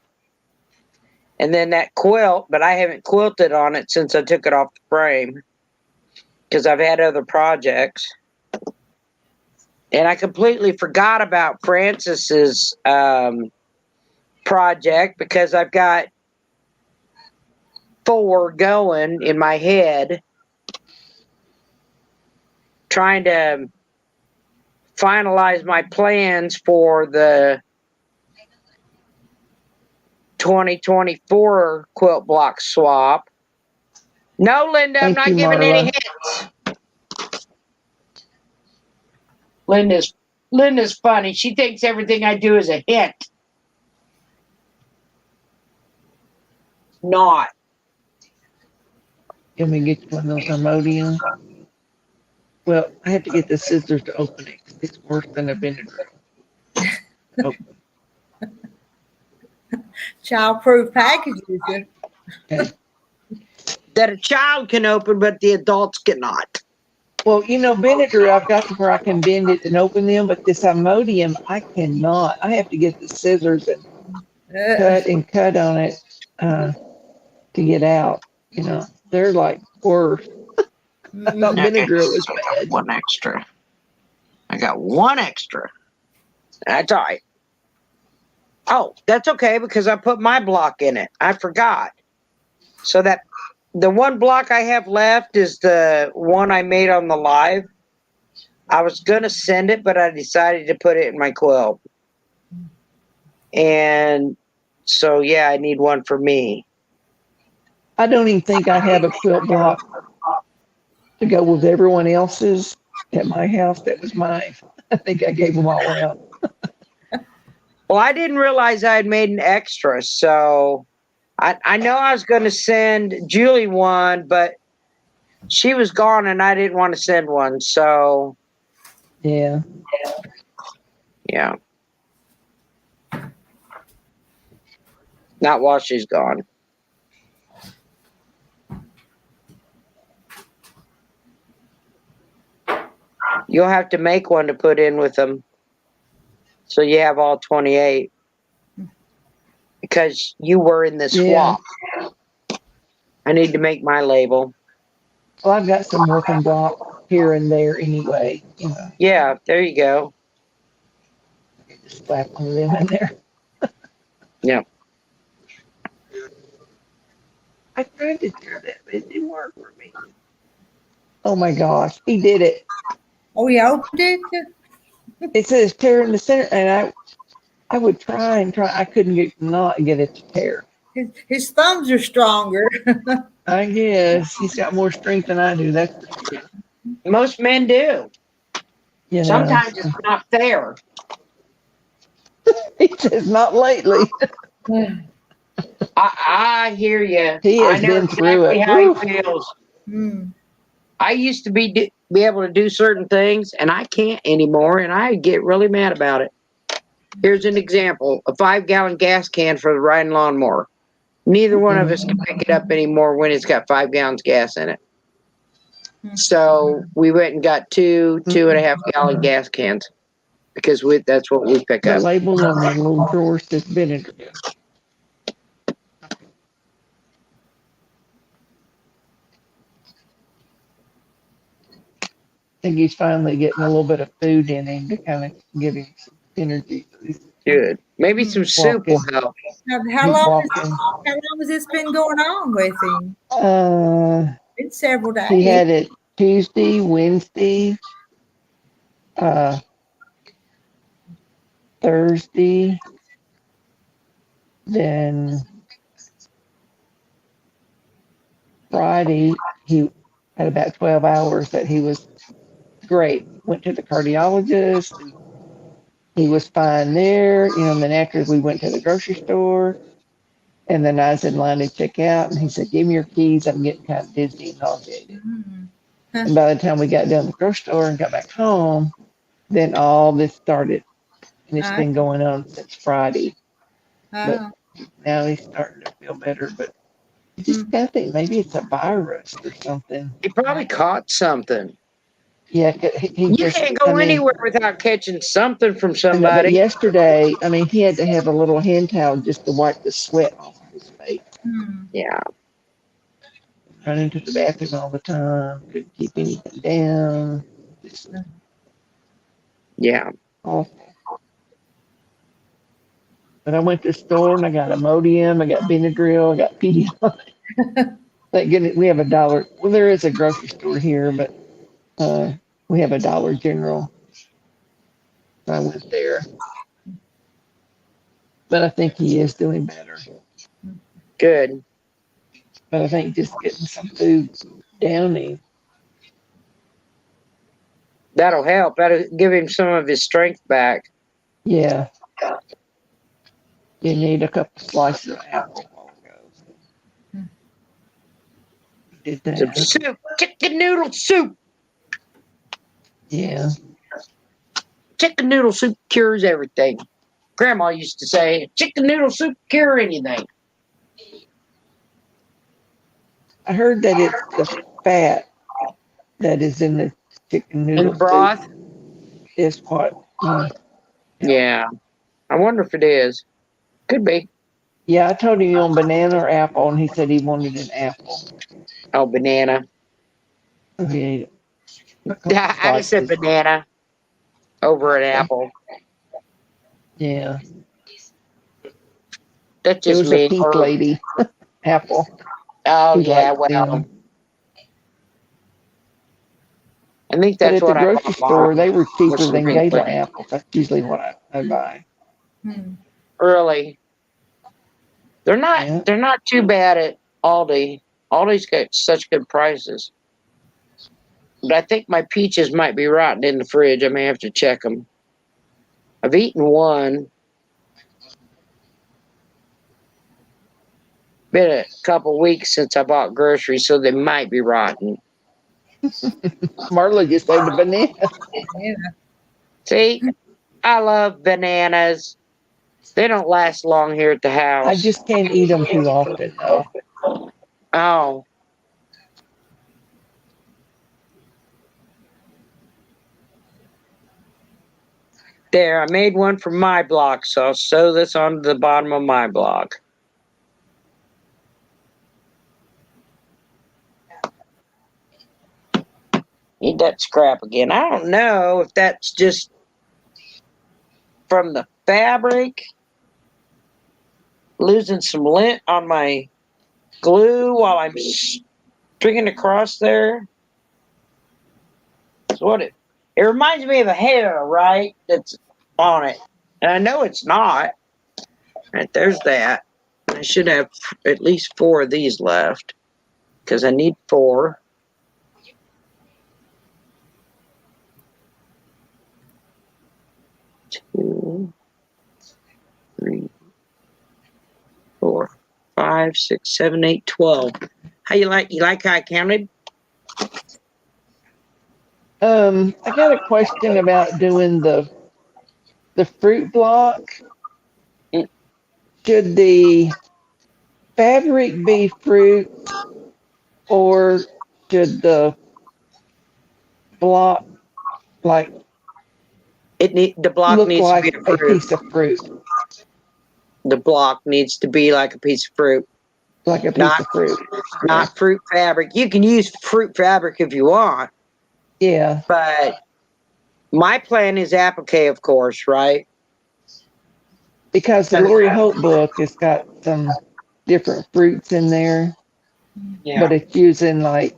And then that quilt, but I haven't quilted on it since I took it off the frame because I've had other projects. And I completely forgot about Francis's project because I've got 4 going in my head, trying to finalize my plans for the 2024 quilt block swap. No, Linda, I'm Thank not you, giving any Marla. hints. Linda's funny. She thinks everything I do is a hint. Not. Can we get you one of those Imodium? Well, I have to get the scissors to open it. It's worse than a vinegar. Oh, Childproof packages. okay. That a child can open, but the adults cannot. Well, you know, vinegar, I've got to where I can bend it and open them, but this Imodium, I cannot. I have to get the scissors and cut on it to get out. You know, they're like worse. I thought Mhm. Okay, vinegar was so I got bad. one extra. I got one extra. That's all right. Oh, that's okay because I put my block in it. I forgot. So that the one block I have left is the one I made on the live. I was going to send it, but I decided to put it in my quilt. And so, yeah, I need one for me. I don't even think I have a quilt block to go with everyone else's at my house. That was mine. I think I gave them all out. Well, I didn't realize I had made an extra. So I know I was going to send Julie one, but she was gone and I didn't want to send one. So, Yeah. yeah. Not while she's gone. You'll have to make one to put in with them. So you have all 28. Because you were in this swap. I need to make my label. Well, I've got some working block here and there anyway. You know, Yeah, there you go. just slap one of them in there. Yeah. I tried to do that, but it didn't work for me. Oh my gosh, he did it. Oh, he opened it? It says tear in the center, and I would try and try. I couldn't not get it to tear. His thumbs are stronger. I guess he's got more strength than I do. That's for sure. Most men do. You know, Sometimes it's not fair. he says not lately. I hear you. He has I know been through exactly it. how Woo. he feels. Mm. I used to be able to do certain things, and I can't anymore, and I get really mad about it. Here's an example: a 5-gallon gas can for the riding lawnmower. Neither one of us can pick it up anymore when it's got 5 gallons gas in it. So we went and got 2.5-gallon gas cans because that's what we pick The up. label on the little drawer says vinegar. I think he's finally getting a little bit of food in him to kind of give him some energy. Good. Maybe some soup will help. How long has this been going on with him? It's several days. He had it Tuesday, Wednesday, Thursday, then Friday. He had about 12 hours that he was great. Went to the cardiologist. He was fine there. You know, and then after we went to the grocery store, and then I was in line to check out, and he said, "Give me your keys. I'm getting kind of dizzy and nauseated." And by the time we got down to the grocery store and got back home, then all this started. And it's been going on since Friday. But now he's starting to feel better. But I just kind of think maybe it's a virus or something. He probably caught something. Yeah, You can't go anywhere without catching something from somebody. But yesterday, I mean, he had to have a little hand towel just to wipe the sweat off of his face. Yeah. Running to the bathroom all the time, couldn't keep anything down. Yeah. Awful. But I went to the store and I got Imodium, I got Benadryl, I got Pedialyte. Thank goodness we have a dollar. Well, there is a grocery store here, but we have a Dollar General. I went there. But I think he is doing better. Good. But I think just getting some food down him. That'll help. That'll give him some of his strength back. Yeah. You need a couple slices of apple. Did that. Some soup. Chicken noodle soup. Yeah. Chicken noodle soup cures everything. Grandma used to say, chicken noodle soup cure anything. I heard that it's the fat that is in the chicken noodle In the broth? soup is what. Yeah. I wonder if it is. Could be. Yeah, I told him you want banana or apple, and he said he wanted an apple. Oh, banana. Okay. I just said banana over an apple. Yeah. That's It just was me. a pink lady. Apple. Oh, He yeah. liked Well, them. I think But that's at the what I grocery bought. store, they were With cheaper some than pink Gala lip. apples. That's usually what I buy. Hmm. Really, they're not. Yeah. They're not too bad at Aldi. Aldi's got such good prices. But I think my peaches might be rotten in the fridge. I may have to check them. I've eaten one. Been a couple weeks since I bought groceries, so they might be rotten. Marla just ate a banana. Yeah. See, I love bananas. They don't last long here at the I house. just can't eat them too often, though. Oh, there. I made one for my block, so I'll sew this onto the bottom of my block. Eat that scrap again. I don't know if that's just from the fabric, losing some lint on my glue while I'm stringing across there. That's what it reminds me of a hair, right? That's on it. And I know it's not. Right, there's that. I should have at least 4 of these left because I need 4. 2, 3, 4, 5, 6, 7, 8, 12. How you like? You like how I counted? I got a question about doing the fruit block. Mm. Should the fabric be fruit, or should the block like The block look needs to be like a a fruit. piece of fruit? The block needs to be like a piece of fruit, Like a piece not of fruit. Okay. not fruit fabric. You can use fruit fabric if you want, Yeah, but my plan is applique, of course, right? because the Lori Hope book has got some different fruits in there, Yeah. but it's using like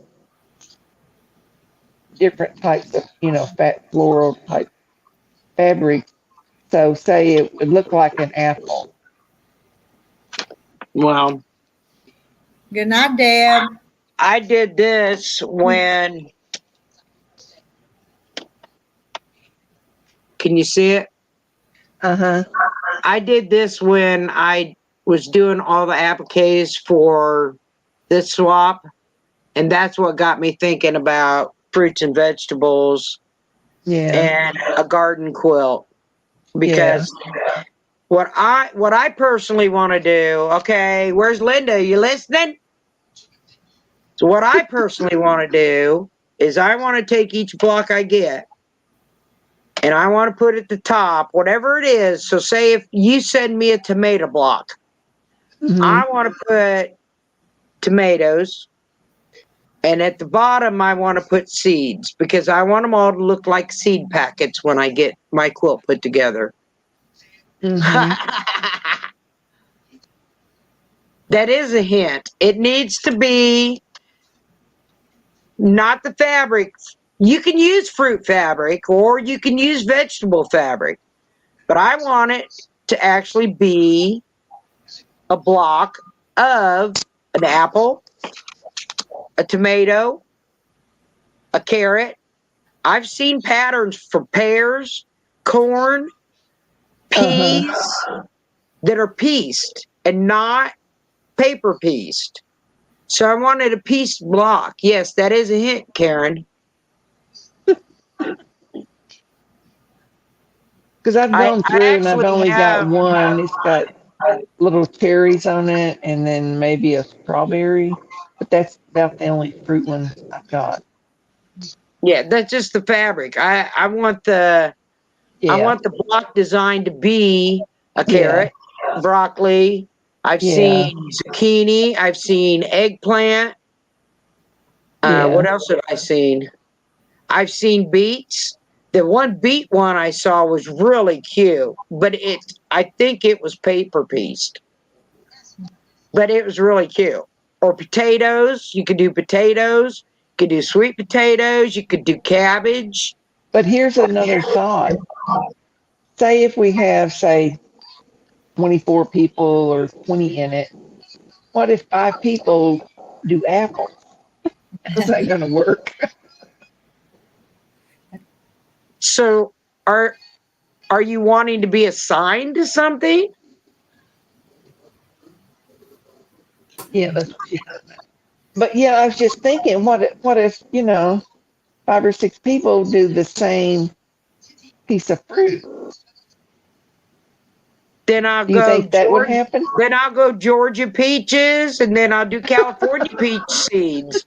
different types of, fat floral type fabric. So say it would look like an apple. Well, Good night, Deb. I did this when. Can you see it? Uh-huh. I did this when I was doing all the appliques for this swap, and that's what got me thinking about fruits and vegetables Yeah. and a garden quilt Yeah. because what I personally want to do, okay, where's Linda? You listening? So what I personally want to do is I want to take each block I get and I want to put at the top whatever it is. So say if you send me a tomato block, Hmm. I want to put tomatoes, and at the bottom I want to put seeds because I want them all to look like seed packets when I get my quilt put together. Hmm. That is a hint. It needs to be not the fabric. You can use fruit fabric or you can use vegetable fabric, but I want it to actually be a block of an apple, a tomato, a carrot. I've seen patterns for pears, corn, Uh-huh. peas that are pieced and not paper pieced. So I wanted a pieced block. Yes, that is a hint, Karen. Because I've I, gone I through and I've actually only got have, one. It's got little cherries on it and then maybe a strawberry. But that's about the only fruit one I've got. yeah, that's just the fabric. I want the Yeah. block design to be a Yeah. carrot, broccoli. I've Yeah. seen zucchini. I've seen eggplant. What Yeah. else have I seen? I've seen beets. The one beet one I saw was really cute, but I think it was paper pieced, but it was really cute. Or potatoes. You could do potatoes. could do sweet potatoes. You could do cabbage. But here's another thought. Say if we have, say, 24 people or 20 in it, what if 5 people do apples? How's that going to work? So are you wanting to be assigned to something? Yeah, but yeah, I was just thinking, what if 5 or 6 people do the same piece of fruit? Then I'll Do you go think that would happen? Then I'll go Georgia peaches, and then I'll do California peach seeds.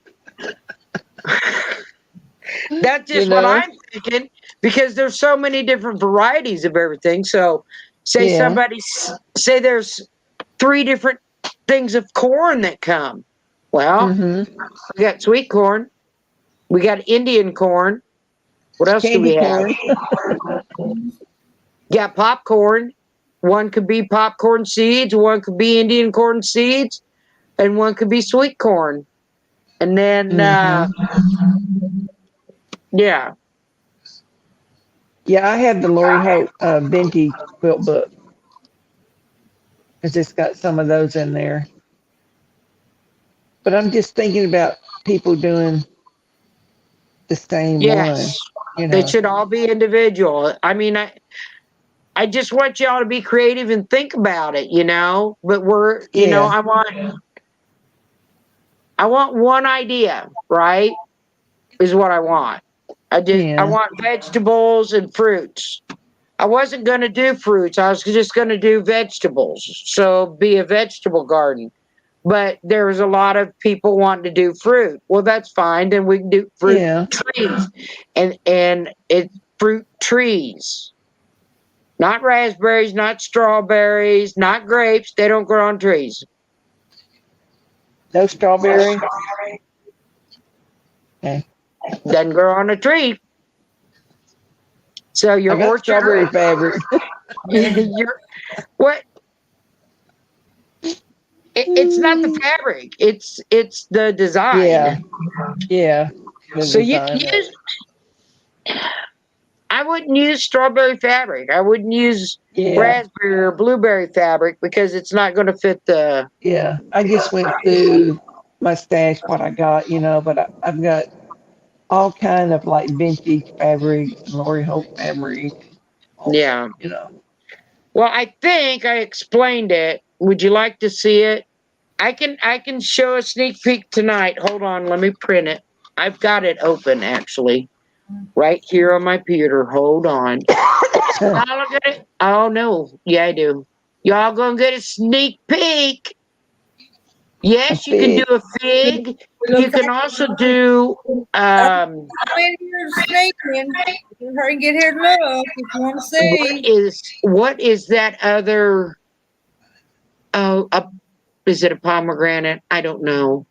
That's just what I'm thinking, because there's so many different varieties of everything. So, say Yeah. say there's 3 different things of corn that come. Well, we got sweet corn, we got Indian corn. What else do we Candy have? corn. Got popcorn. One could be popcorn seeds, one could be Indian corn seeds, and one could be sweet corn. And then, yeah. Yeah, I have the Lori Hope vintage quilt book, because it's got some of those in there. But I'm just thinking about people doing the same Yes. one. They should all be individual. I mean, I just want y'all to be creative and think about it, But I want one idea, right? Is what I want. I want vegetables and fruits. I wasn't going to do fruits. I was just going to do vegetables. So be a vegetable garden. But there was a lot of people wanting to do fruit. Well, that's fine. Then we can do fruit trees, and it's fruit trees, not raspberries, not strawberries, not grapes. They don't grow on trees. No strawberry. Okay. Doesn't grow on a tree. So your orchard, strawberry fabric. What? It's not the fabric. It's the design. Yeah. So you can use. I wouldn't use strawberry fabric. I wouldn't use raspberry or blueberry fabric, because it's not going to fit the. Yeah, I just went through my stash, what I got, but I've got all kind of like vintage fabric, Lori Hope fabric. Yeah. Well, I think I explained it. Would you like to see it? I can show a sneak peek tonight. Hold on, let me print it. I've got it open, actually, right here on my computer. Hold on. Oh no, yeah, I do. Y'all gonna get a sneak peek? Yes, you can do a fig. You can also do. I'm in here sneaking. Hurry and get here to look if you want to see. What is that other? Oh, is it a pomegranate? I don't know.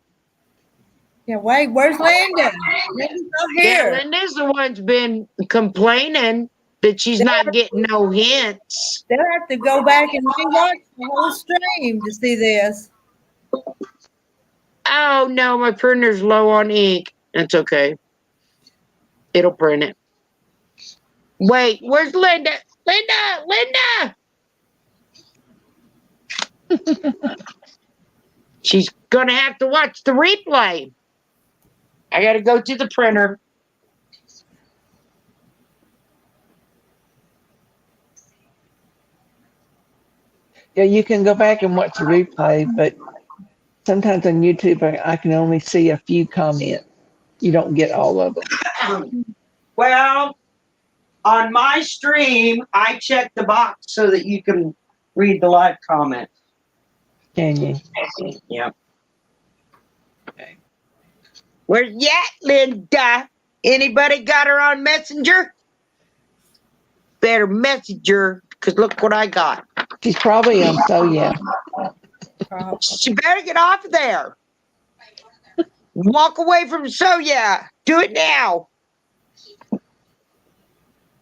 Yeah, wait, where's Linda? Linda's not here. Yeah, Linda's the one's been complaining that she's not getting no hints. They'll have to go back and rewatch the whole stream to see this. Oh no, my printer's low on ink. That's okay. It'll print it. Wait, where's Linda? Linda! She's gonna have to watch the replay. I gotta go to the printer. Yeah, you can go back and watch the replay, but sometimes on YouTube, I can only see a few comments. You don't get all of them. Well, on my stream, I check the box so that you can read the live comments. Can you? Yeah. Okay. Where's that, Linda? Anybody got her on Messenger? Better message her, because look what I got. She's probably on Soya. She better get off of there. Walk away from Soya. Do it now.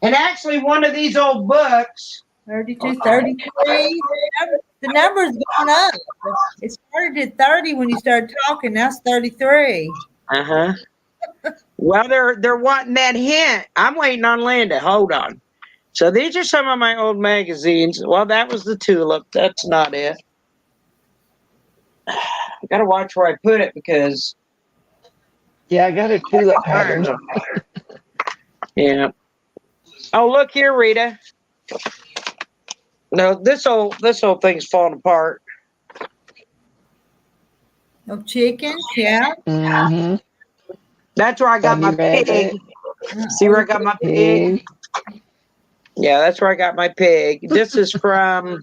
And actually, one of these old books. 32, 33. The number's gone up. It started at 30 when you started talking. Now it's 33. Uh-huh. Well, they're wanting that hint. I'm waiting on Linda. Hold on. So these are some of my old magazines. Well, that was the tulip. That's not it. I gotta watch where I put it because Yeah, I got a tulip pattern. yeah. Oh, look here, Rita. No, this whole thing's falling apart. No chicken, yeah. Mm-hmm. That's where I got my Bunny pig. rabbit, See where I got my pig? pig. Yeah, that's where I got my pig. This is from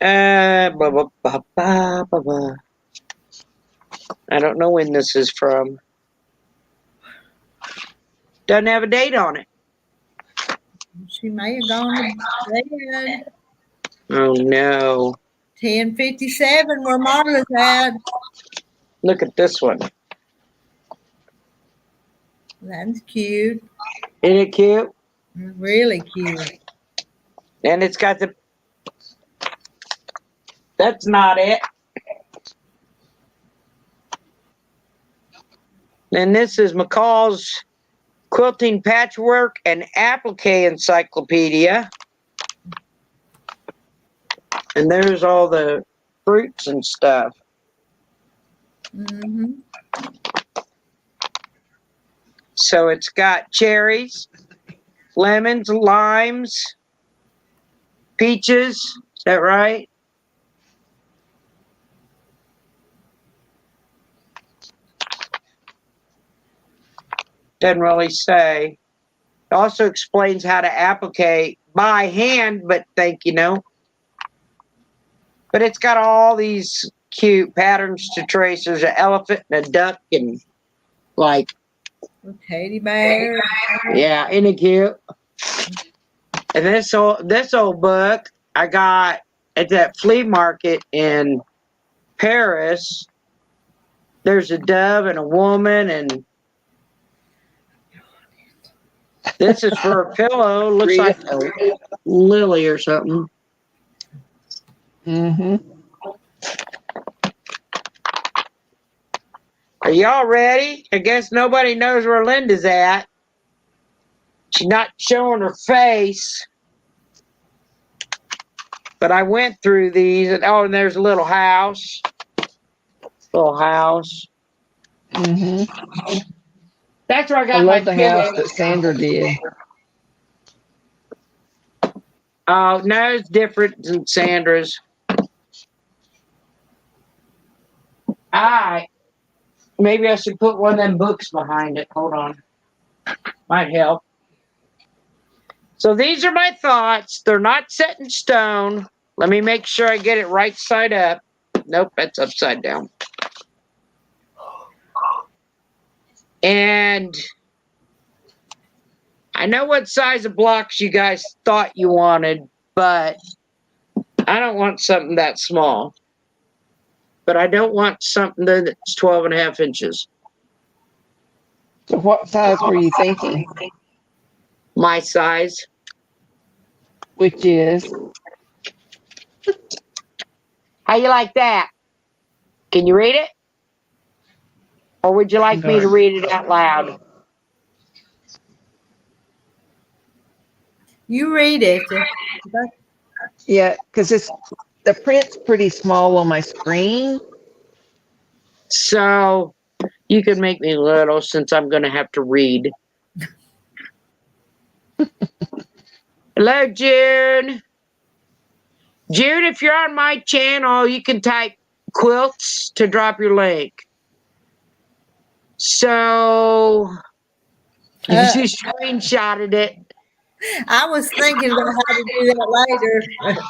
blah, blah, blah, blah, blah, blah. I don't know when this is from. Doesn't have a date on it. She may have gone to bed. Oh no. 10:57 where Marla's at. Look at this one. That's cute. Isn't it cute? Really cute. And it's got the. That's not it. And this is McCall's Quilting Patchwork and Applique Encyclopedia. And there's all the fruits and stuff. Mm-hmm. So it's got cherries, lemons, limes, peaches. Is that right? Doesn't really say. It also explains how to applique by hand, but But it's got all these cute patterns to trace. There's an elephant and a duck and like A teddy bear. yeah, isn't it cute? And this old book I got at that flea market in Paris. There's a dove and a woman, and this is for a pillow. Looks like a lily or something. Mm-hmm. Are y'all ready? I guess nobody knows where Linda's at. She's not showing her face. But I went through these, and and there's a little house. Little house. Mm-hmm. That's where I I got love my the house pig. that Sandra did. Oh, no, it's different than Sandra's. Maybe I should put one of them books behind it. Hold on. Might help. So these are my thoughts. They're not set in stone. Let me make sure I get it right side up. Nope, that's upside down. And I know what size of blocks you guys thought you wanted, but I don't want something that small. But I don't want something that's 12.5 inches. So what size were you thinking? My size. Which is? How you like that? Can you read it? Or would you like me to read it out loud? You read it. Yeah, because the print's pretty small on my screen. So you can make me little since I'm going to have to read. Hello, June. June, if you're on my channel, you can type quilts to drop your link. So you screenshotted it. I was thinking about how to do that later.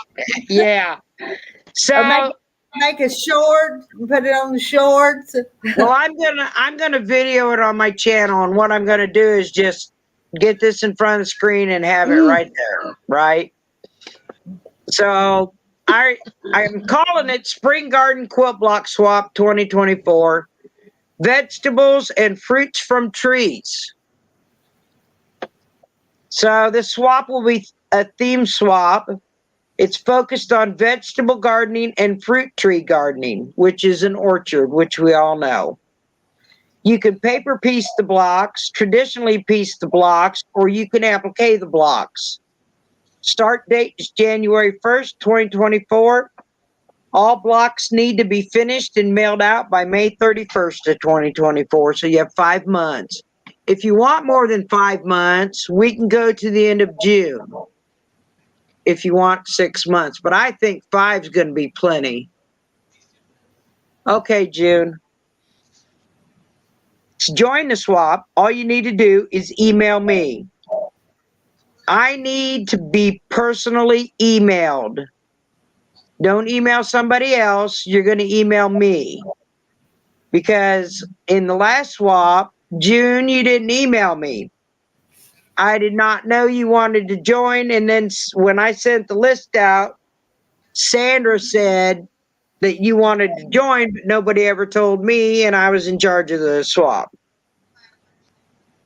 Yeah. So Or make a short and put it on the shorts. well, I'm gonna video it on my channel, and what I'm gonna do is just get this in front of the screen and have it right there, right? So I'm calling it Spring Garden Quilt Block Swap 2024, vegetables and fruits from trees. So the swap will be a theme swap. It's focused on vegetable gardening and fruit tree gardening, which is an orchard, which we all know. You can paper piece the blocks, traditionally piece the blocks, or you can applique the blocks. Start date is January 1st, 2024. All blocks need to be finished and mailed out by May 31st of 2024, so you have 5 months. If you want more than 5 months, we can go to the end of June. If you want 6 months, but I think 5 is going to be plenty. Okay, June. To join the swap, all you need to do is email me. I need to be personally emailed. Don't email somebody else. You're going to email me. Because in the last swap, June, you didn't email me. I did not know you wanted to join. And then when I sent the list out, Sandra said that you wanted to join, but nobody ever told me, and I was in charge of the swap.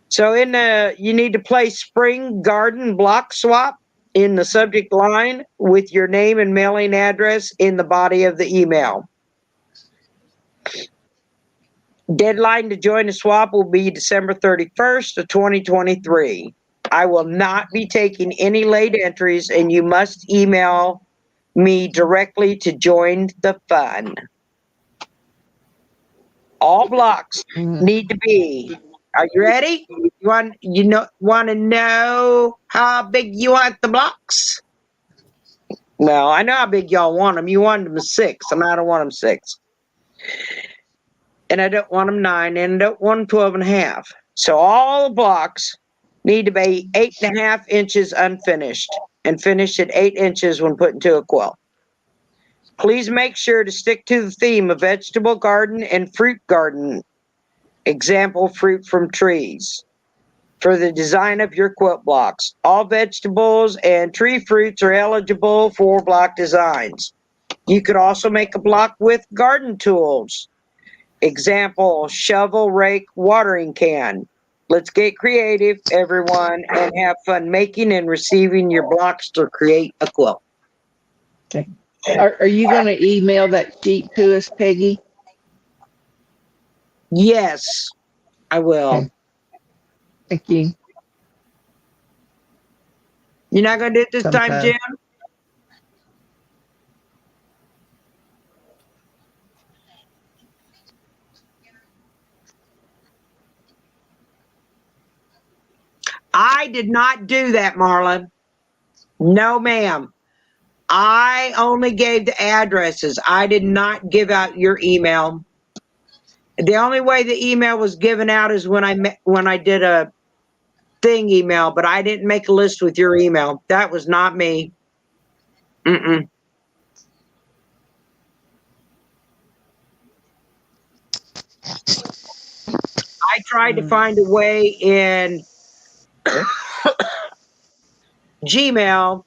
So you need to place spring garden block swap in the subject line with your name and mailing address in the body of the email. Deadline to join the swap will be December 31st of 2023. I will not be taking any late entries, and you must email me directly to join the fun. All blocks need to be. Are you ready? Want to know how big you want the blocks? Well, I know how big y'all want them. You want them 6, and I don't want them 6. And I don't want them 9, and I don't want them 12 and a half. So all the blocks need to be 8.5 inches unfinished and finished at 8 inches when put into a quilt. Please make sure to stick to the theme of vegetable garden and fruit garden. Example, fruit from trees. For the design of your quilt blocks, all vegetables and tree fruits are eligible for block designs. You could also make a block with garden tools. Example, shovel, rake, watering can. Let's get creative, everyone, and have fun making and receiving your blocks to create a quilt. Okay. Are you going to email that sheet to us, Peggy? Yes, I will. Okay. Thank you. You're not going to do it this time, Sometime. Jim? I did not do that, Marlon. No, ma'am. I only gave the addresses. I did not give out your email. The only way the email was given out is when I did a thing email, but I didn't make a list with your email. That was not me. Mm-mm. I tried to find a way in Gmail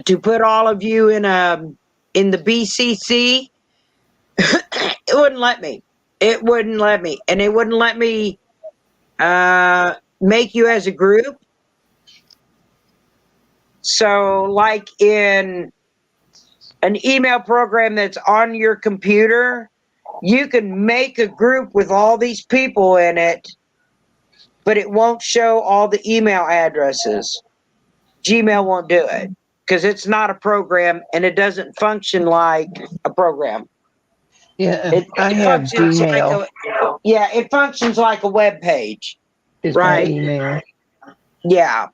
to put all of you in the BCC. It wouldn't let me. It wouldn't let me, and it wouldn't let me make you as a group. So, like in an email program that's on your computer, you can make a group with all these people in it, but it won't show all the email addresses. Gmail won't do it because it's not a program and it doesn't function like a program. Yeah, I have Gmail. It functions like a web page. Is right? my email. Yeah.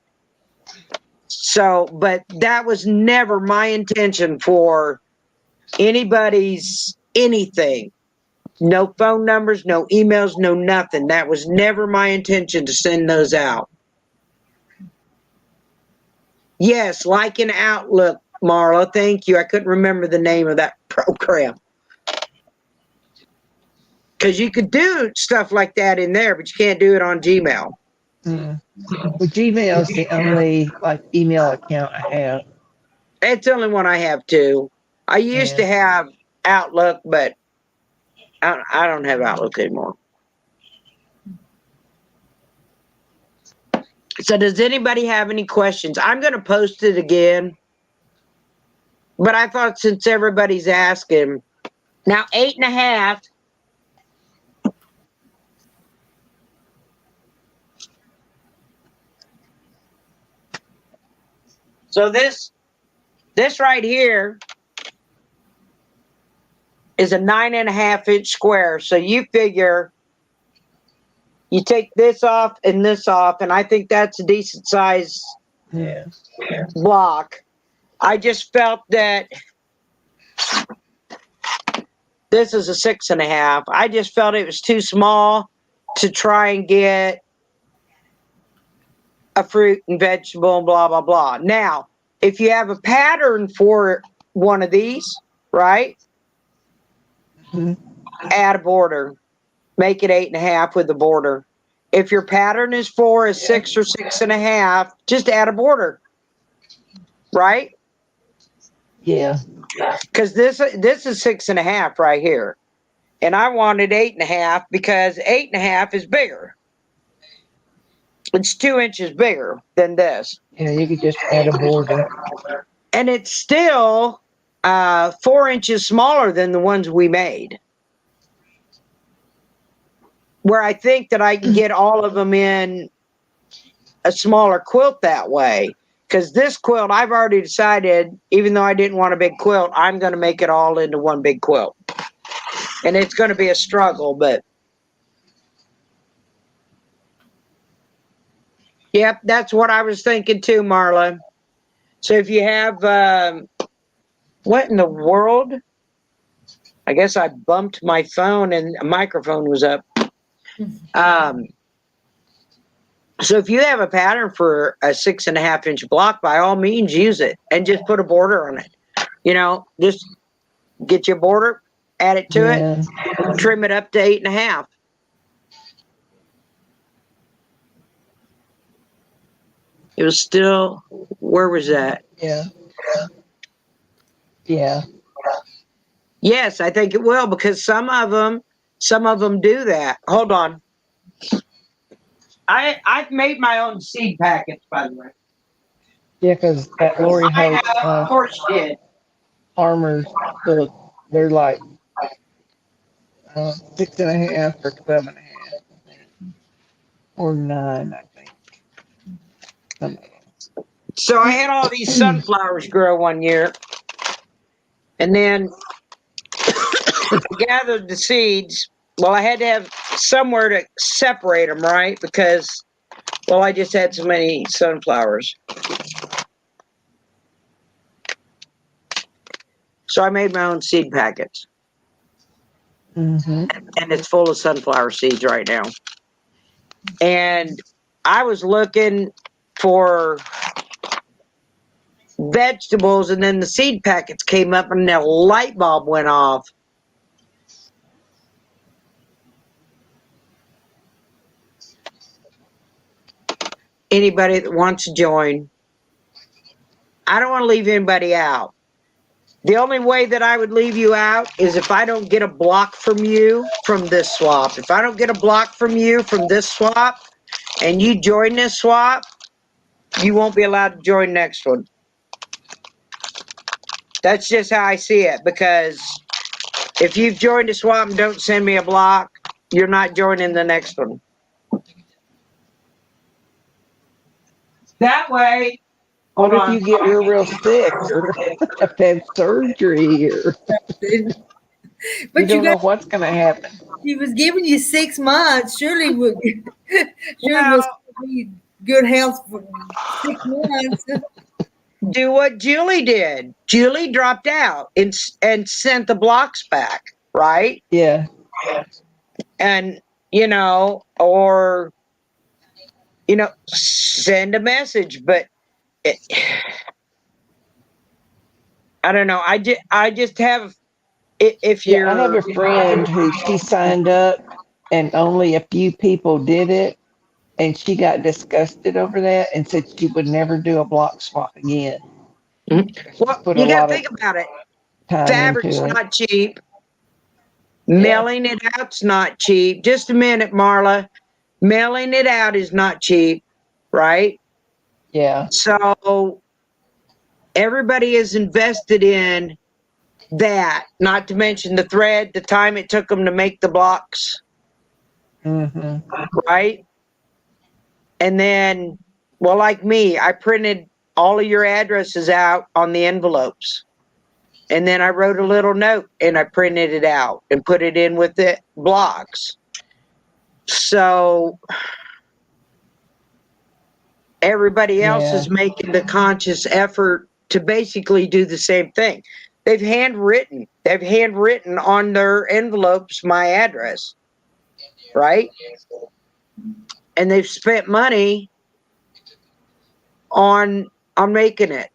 So, but that was never my intention for anybody's anything. No phone numbers, no emails, no nothing. That was never my intention to send those out. Yes, like in Outlook, Marla. Thank you. I couldn't remember the name of that program. Because you could do stuff like that in there, but you can't do it on Gmail. Well, Gmail is the only email account I have. It's the only one I have too. I used to have Outlook, but I don't have Outlook anymore. So does anybody have any questions? I'm going to post it again. But I thought since everybody's asking, now 8.5 So this right here is a 9.5-inch square. So you figure you take this off, and I think that's a decent size Yeah. block. I just felt that this is a 6.5. I just felt it was too small to try and get a fruit and vegetable and blah, blah, blah. Now, if you have a pattern for one of these, right? Mhm. Add a border. Make it 8.5 with the border. If your pattern is for a 6 or 6.5, just add a border. Right? Yeah. Because this is 6.5 right here. And I wanted 8.5 because 8.5 is bigger. It's 2 inches bigger than this. Yeah, you could just add a border. And it's still 4 inches smaller than the ones we made. Where I think that I can get all of them in a smaller quilt that way. Because this quilt, I've already decided, even though I didn't want a big quilt, I'm going to make it all into one big quilt. And it's going to be a struggle, but yep, that's what I was thinking too, Marla. So if you have, what in the world? I guess I bumped my phone and a microphone was up. So if you have a pattern for a 6.5-inch block, by all means use it and just put a border on it. You know, just get your border, add it to Yeah. it, trim it up to 8.5. It was still, where was that? Yeah. Yeah. Yes, I think it will, because some of them do that. Hold on. I've made my own seed packets, by the way. Yeah, because that Lori I Hope have, of course you did. farmers book, they're like 6.5 or 12.5, or 9, I think. Some of them. So I had all these sunflowers grow one year, and then gathered the seeds. Well, I had to have somewhere to separate them, right? Because, well, I just had so many sunflowers. So I made my own seed packets, Mm-hmm. and it's full of sunflower seeds right now. And I was looking for vegetables, and then the seed packets came up, and the light bulb went off. Anybody that wants to join, I don't want to leave anybody out. The only way that I would leave you out is if I don't get a block from you from this swap. If I don't get a block from you from this swap, and you join this swap, you won't be allowed to join next one. That's just how I see it, because if you've joined a swap and don't send me a block, you're not joining the next one. That way, What hold if on. you get real sick or have to have surgery or But you you don't know got, what's going to happen? he was giving you 6 months. Surely would, surely Well, will be good health for 6 months. do what Julie did. Julie dropped out and sent the blocks back, right? Yeah. And, or, send a message, but it, I don't know. I just have, if Yeah, I have you're, a friend who she signed up and only a few people did it, and she got disgusted over that and said she would never do a block swap again. She well, put a you got lot to of think about it. time Fabric's into it. not cheap. Yeah. Mailing it out's not cheap. Just a minute, Marla. Mailing it out is not cheap, right? Yeah. So everybody is invested in that, not to mention the thread, the time it took them to make the blocks, Mm-hmm. right? And then, well, like me, I printed all of your addresses out on the envelopes. And then I wrote a little note and I printed it out and put it in with the blocks. So everybody else Yeah. is making the conscious effort to basically do the same thing. They've handwritten on their envelopes my address, right? And they've spent money on making it.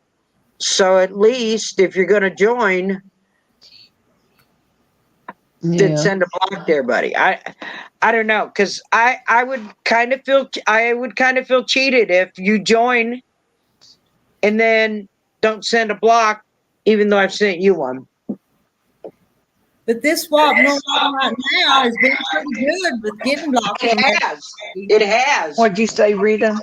So at least if you're going to join, then Yeah. send a block to everybody. I don't know, because I would kind of feel cheated if you join and then don't send a block, even though I've sent you one. But this swap going on right now has been pretty good with getting blocks. It has. What'd you say, Rita?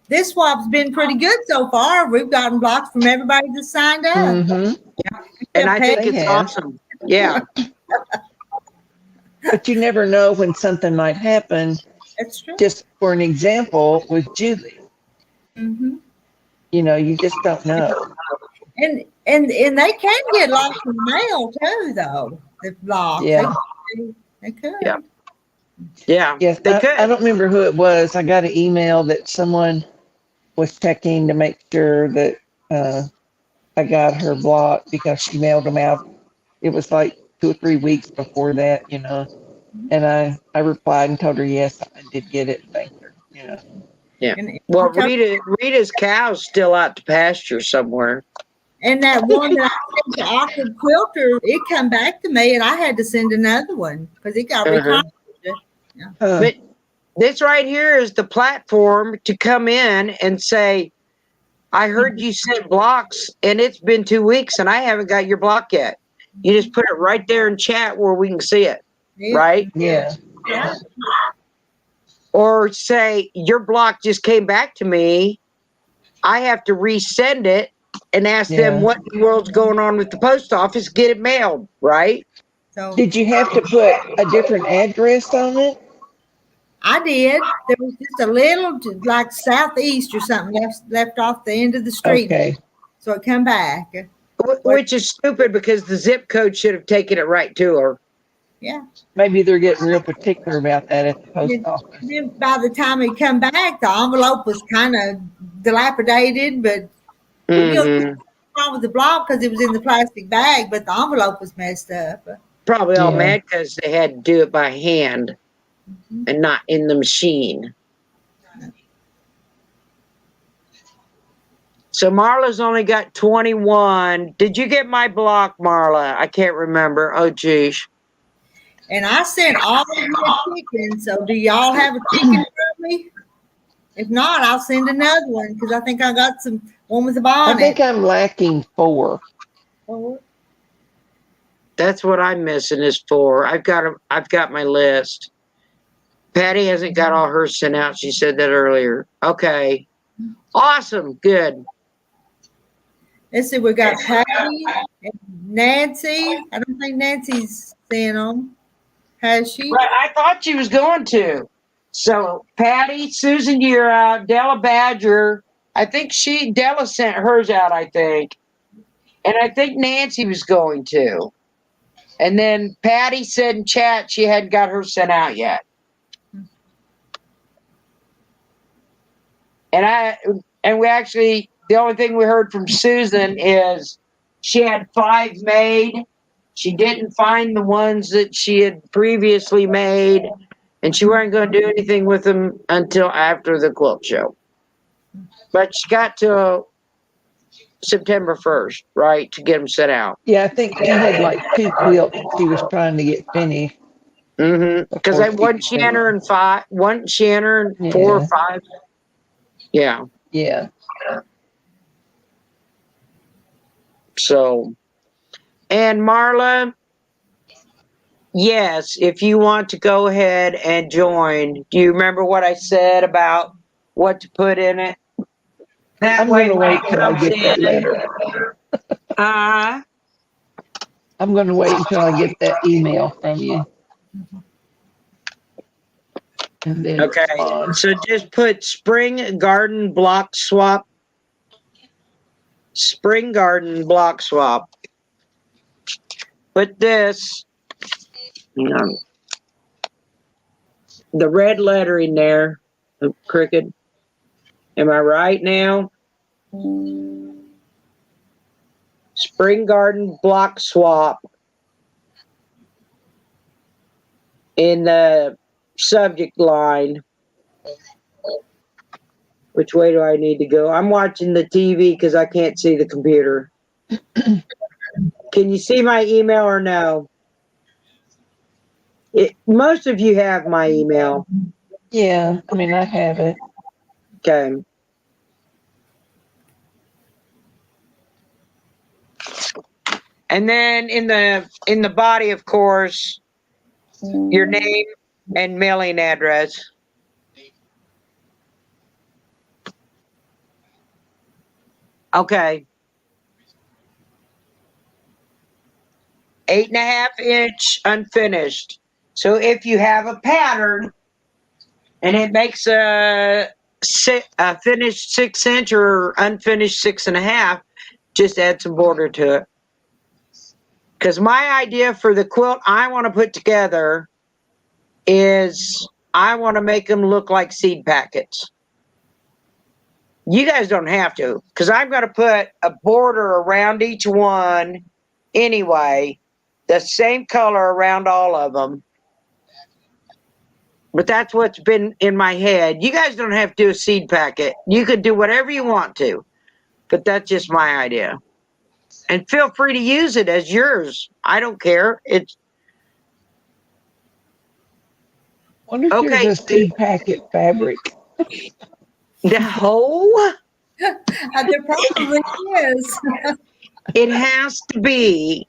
This swap's been pretty good so far. We've gotten blocks from everybody that signed up. Mm-hmm. And I think They it's have. awesome. Yeah. But you never know when something might happen. That's true. Just for an example, with Julie, Mm-hmm. you know, you just don't know. And they can get locked in the mail too, though. The blocks. Yeah. They could. Yeah. Yeah. Yes, They could. I don't remember who it was. I got an email that someone was checking to make sure that I got her blocked because she mailed them out. It was like 2 or 3 weeks before that, you know. And I replied and told her, yes, I did get it. Thanked her, you know. Yeah. And Well, Rita's cow's still out to pasture somewhere. And that one that I sent to Awkward Quilter, it come back to me, and I had to send another one because it got returned. But this right here is the platform to come in and say, I heard you sent blocks and it's been 2 weeks and I haven't got your block yet. You just put it right there in chat where we can see it, right? Yeah. Yeah. Or say, your block just came back to me. I have to resend it and ask them what in the world's going on with the post office, get it mailed, right? So Did you have to put a different address on it? I did. There was just a little, like southeast or something left off the end of the street. Okay. So it come back. Which is stupid because the zip code should have taken it right to her. Yeah. Maybe they're getting real particular about that at the post office. Then by the time it come back, the envelope was kind of dilapidated, but you know, what's wrong with the block because it was in the plastic bag, but the envelope was messed up. Probably all mad because they had to do it by hand and not in the machine. So Marla's only got 21. Did you get my block, Marla? I can't remember. Oh, geez. And I sent all of you a chicken, so do y'all have a chicken for me? If not, I'll send another one because I think I got one with a bonnet. I think I'm lacking 4. That's what I'm missing is 4. I've got my list. Patty hasn't got all hers sent out. She said that earlier. Okay. Awesome. Good. Let's see, we got Patty and Nancy. I don't think Nancy's sent them. Has she? Right, I thought she was going to. So Patty, Susan, you're out. Della Badger. I think Della sent hers out, I think. And I think Nancy was going to. And then Patty said in chat she hadn't got her sent out yet. And we actually, the only thing we heard from Susan is she had 5 made. She didn't find the ones that she had previously made, and she wasn't going to do anything with them until after the quilt show. But she got to September 1st, right, to get them sent out. Yeah, I think she had like 2 quilts she was trying to get finished. Because wasn't she entering 5? Wasn't she entering 4 or 5? Yeah. Yeah. So, and Marla, yes, if you want to go ahead and join, do you remember what I said about what to put in it? I'm going to wait till I get that letter. I'm going to wait until I get that email from you. And then okay, respond. so just put spring garden block swap Spring Garden block swap. Put this, the red lettering there, crooked. Am I right now? Spring Garden block swap in the subject line. Which way do I need to go? I'm watching the TV because I can't see the computer. Can you see my email or no? Most of you have my email. Yeah, I mean, I have it. Okay. And then in the body, of course, your name and mailing address. Okay. 8.5-inch unfinished. So if you have a pattern and it makes a finished 6-inch or unfinished 6.5, just add some border to it. Because my idea for the quilt I want to put together is I want to make them look like seed packets. You guys don't have to, because I'm going to put a border around each one anyway, the same color around all of them. But that's what's been in my head. You guys don't have to do a seed packet. You could do whatever you want to, but that's just my idea. And feel free to use it as yours. I don't care. It's Wonder if okay. there's a seed packet fabric. No. There probably is. It has to be.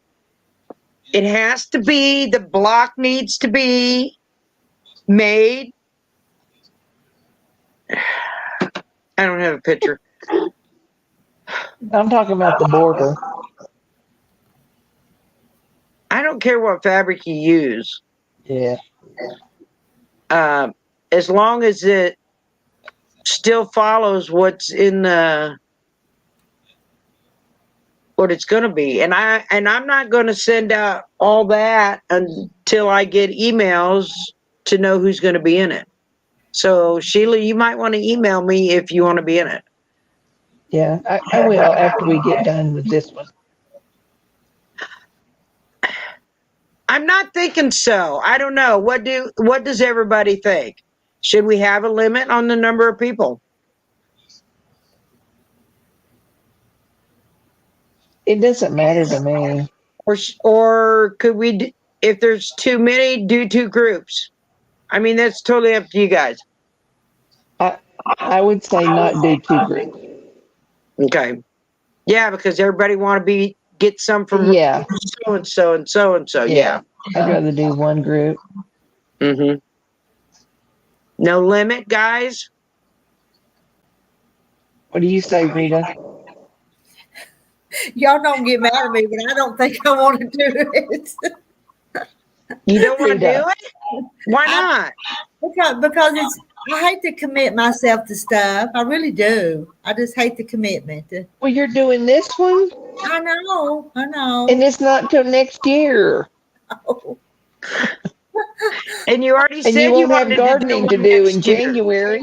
It has to be. The block needs to be made. I don't have a picture. I'm talking about the border. I don't care what fabric you use. Yeah. As long as it still follows what's in what it's going to be. And I'm not going to send out all that until I get emails to know who's going to be in it. So Sheila, you might want to email me if you want to be in it. Yeah, I will after we get done with this one. I'm not thinking so. I don't know. What does everybody think? Should we have a limit on the number of people? It doesn't matter to me. Or could we, if there's too many, do 2 groups? I mean, that's totally up to you guys. I would say not do 2 groups. Okay. Yeah, because everybody want to get some from Yeah. so and so and so and so. Yeah. I'd rather do 1 group. Mm-hmm. No limit, guys? What do you say, Rita? Y'all don't get mad at me, but I don't think I want to do it. You don't want to do Rita. it? Why not? Because I hate to commit myself to stuff. I really do. I just hate the commitment. Well, you're doing this one, I know. and it's not till next year. And you already And said you won't wanted have gardening to one do next in year. January.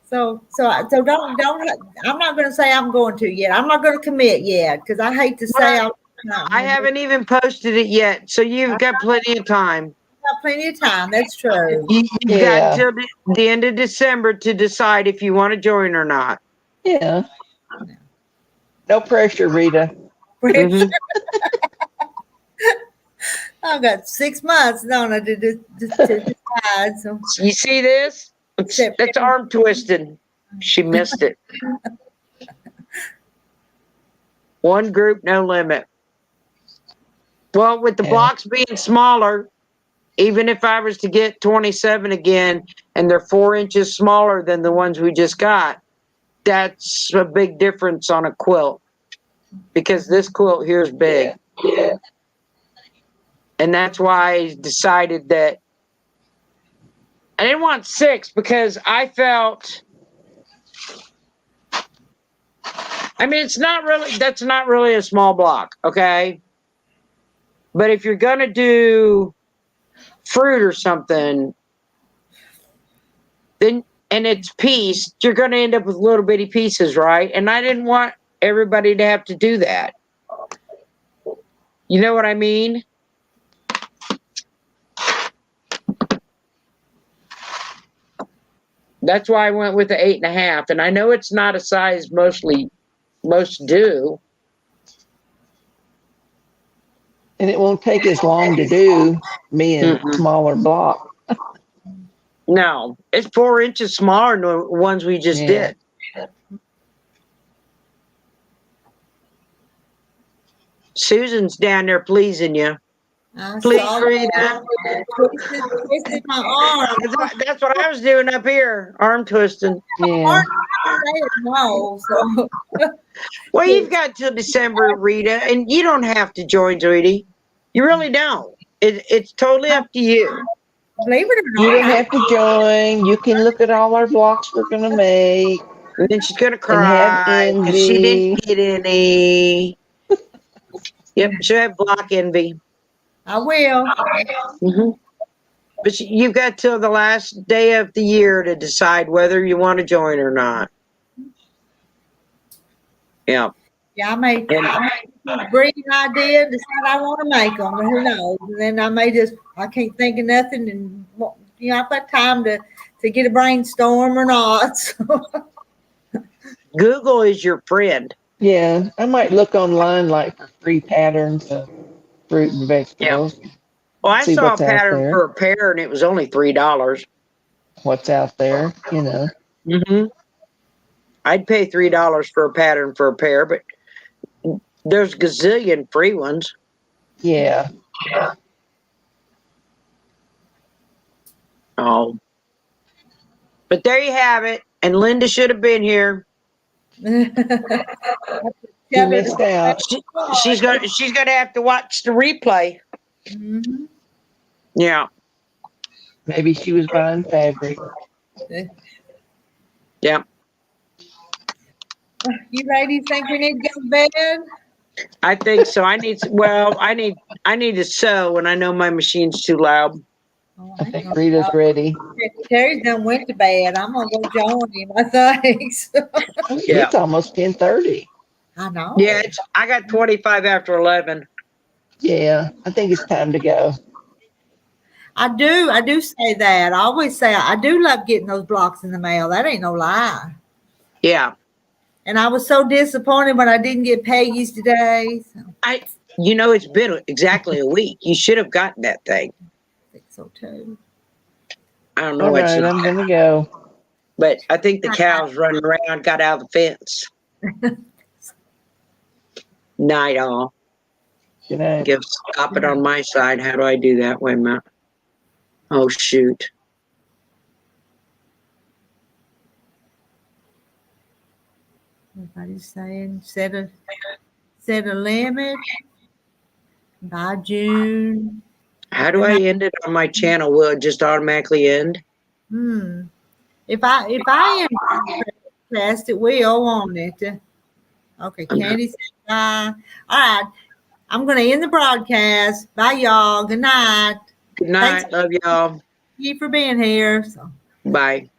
So don't. I'm not going to say I'm going to yet. I'm not going to commit yet because I hate to say Well, I'm. I haven't even posted it yet, so you've got plenty of time. Got plenty of time. That's true. You've Yeah. got till the end of December to decide if you want to join or not. Yeah. No pressure, Rita. Mhm. I've got 6 months, don't I, to decide. So You see this? That's arm twisted. She missed it. 1 group, no limit. Well, with the blocks being smaller, even if I was to get 27 again, and they're 4 inches smaller than the ones we just got, that's a big difference on a quilt. Because this quilt here is big. Yeah. And that's why I decided that I didn't want 6 because I felt I mean, that's not really a small block, okay? But if you're going to do fruit or something, then, and it's pieced, you're going to end up with little bitty pieces, right? And I didn't want everybody to have to do that. You know what I mean? That's why I went with the 8.5. And I know it's not a size most do. And it won't take as long to do me in smaller block. No, it's 4 inches smaller than the ones we just did. Susan's down there pleasing you. Please, Rita. Twisted my arm. That's what I was doing up here, arm twisting. Yeah. No, so. Well, you've got till December, Rita, and you don't have to join, Judy. You really don't. It's totally up to you. Believe it or not, You don't have to join. You can look at all our blocks we're gonna make. And then she's gonna And cry have because she envy. didn't get any. Yep, she'll have block envy. I will. But you've got till the last day of the year to decide whether you want to join or not. Yeah. Yeah, I may bring an idea and decide I want to make them, but who knows? And then I can't think of nothing, and I've got time to get a brainstorm or not. So. Google is your friend. Yeah, I might look online like for free patterns of fruit and vegetables. Yeah. Well, I See saw a what's out pattern there. for a pear, and it was only $3. What's out there, you know. I'd pay $3 for a pattern for a pear, but there's gazillion free ones. Yeah. Oh. But there you have it. And Linda should have been here. You missed out. She's gonna have to watch the replay. Yeah. Maybe she was buying fabric. Yeah. You ladies think we need to go to bed? I think so. I need to sew when I know my machine's too loud. I think Rita's ready. Terry's done went to bed. I'm gonna go join him, I think. Yeah. It's almost 10:30. I know. Yeah, I got 25 after 11. Yeah, I think it's time to go. I do say that. I always say I do love getting those blocks in the mail. That ain't no lie. Yeah. And I was so disappointed when I didn't get Peggy's today. So. It's been exactly a week. You should have gotten that thing. I think so too. I don't know All what right, I'm gonna go. But I think the cows running around got out of the fence. Night all. Good night. Stop it on my side. How do I do that? Wait a minute. Oh shoot. Everybody's saying set a limit by June. How do I end it on my channel? Will it just automatically end? If I am fast, it will, won't it? Okay, Candy said bye. All right. I'm gonna end the broadcast. Bye y'all. Good night. Good night. Thanks. Love y'all. Thank you for being here. So. Bye.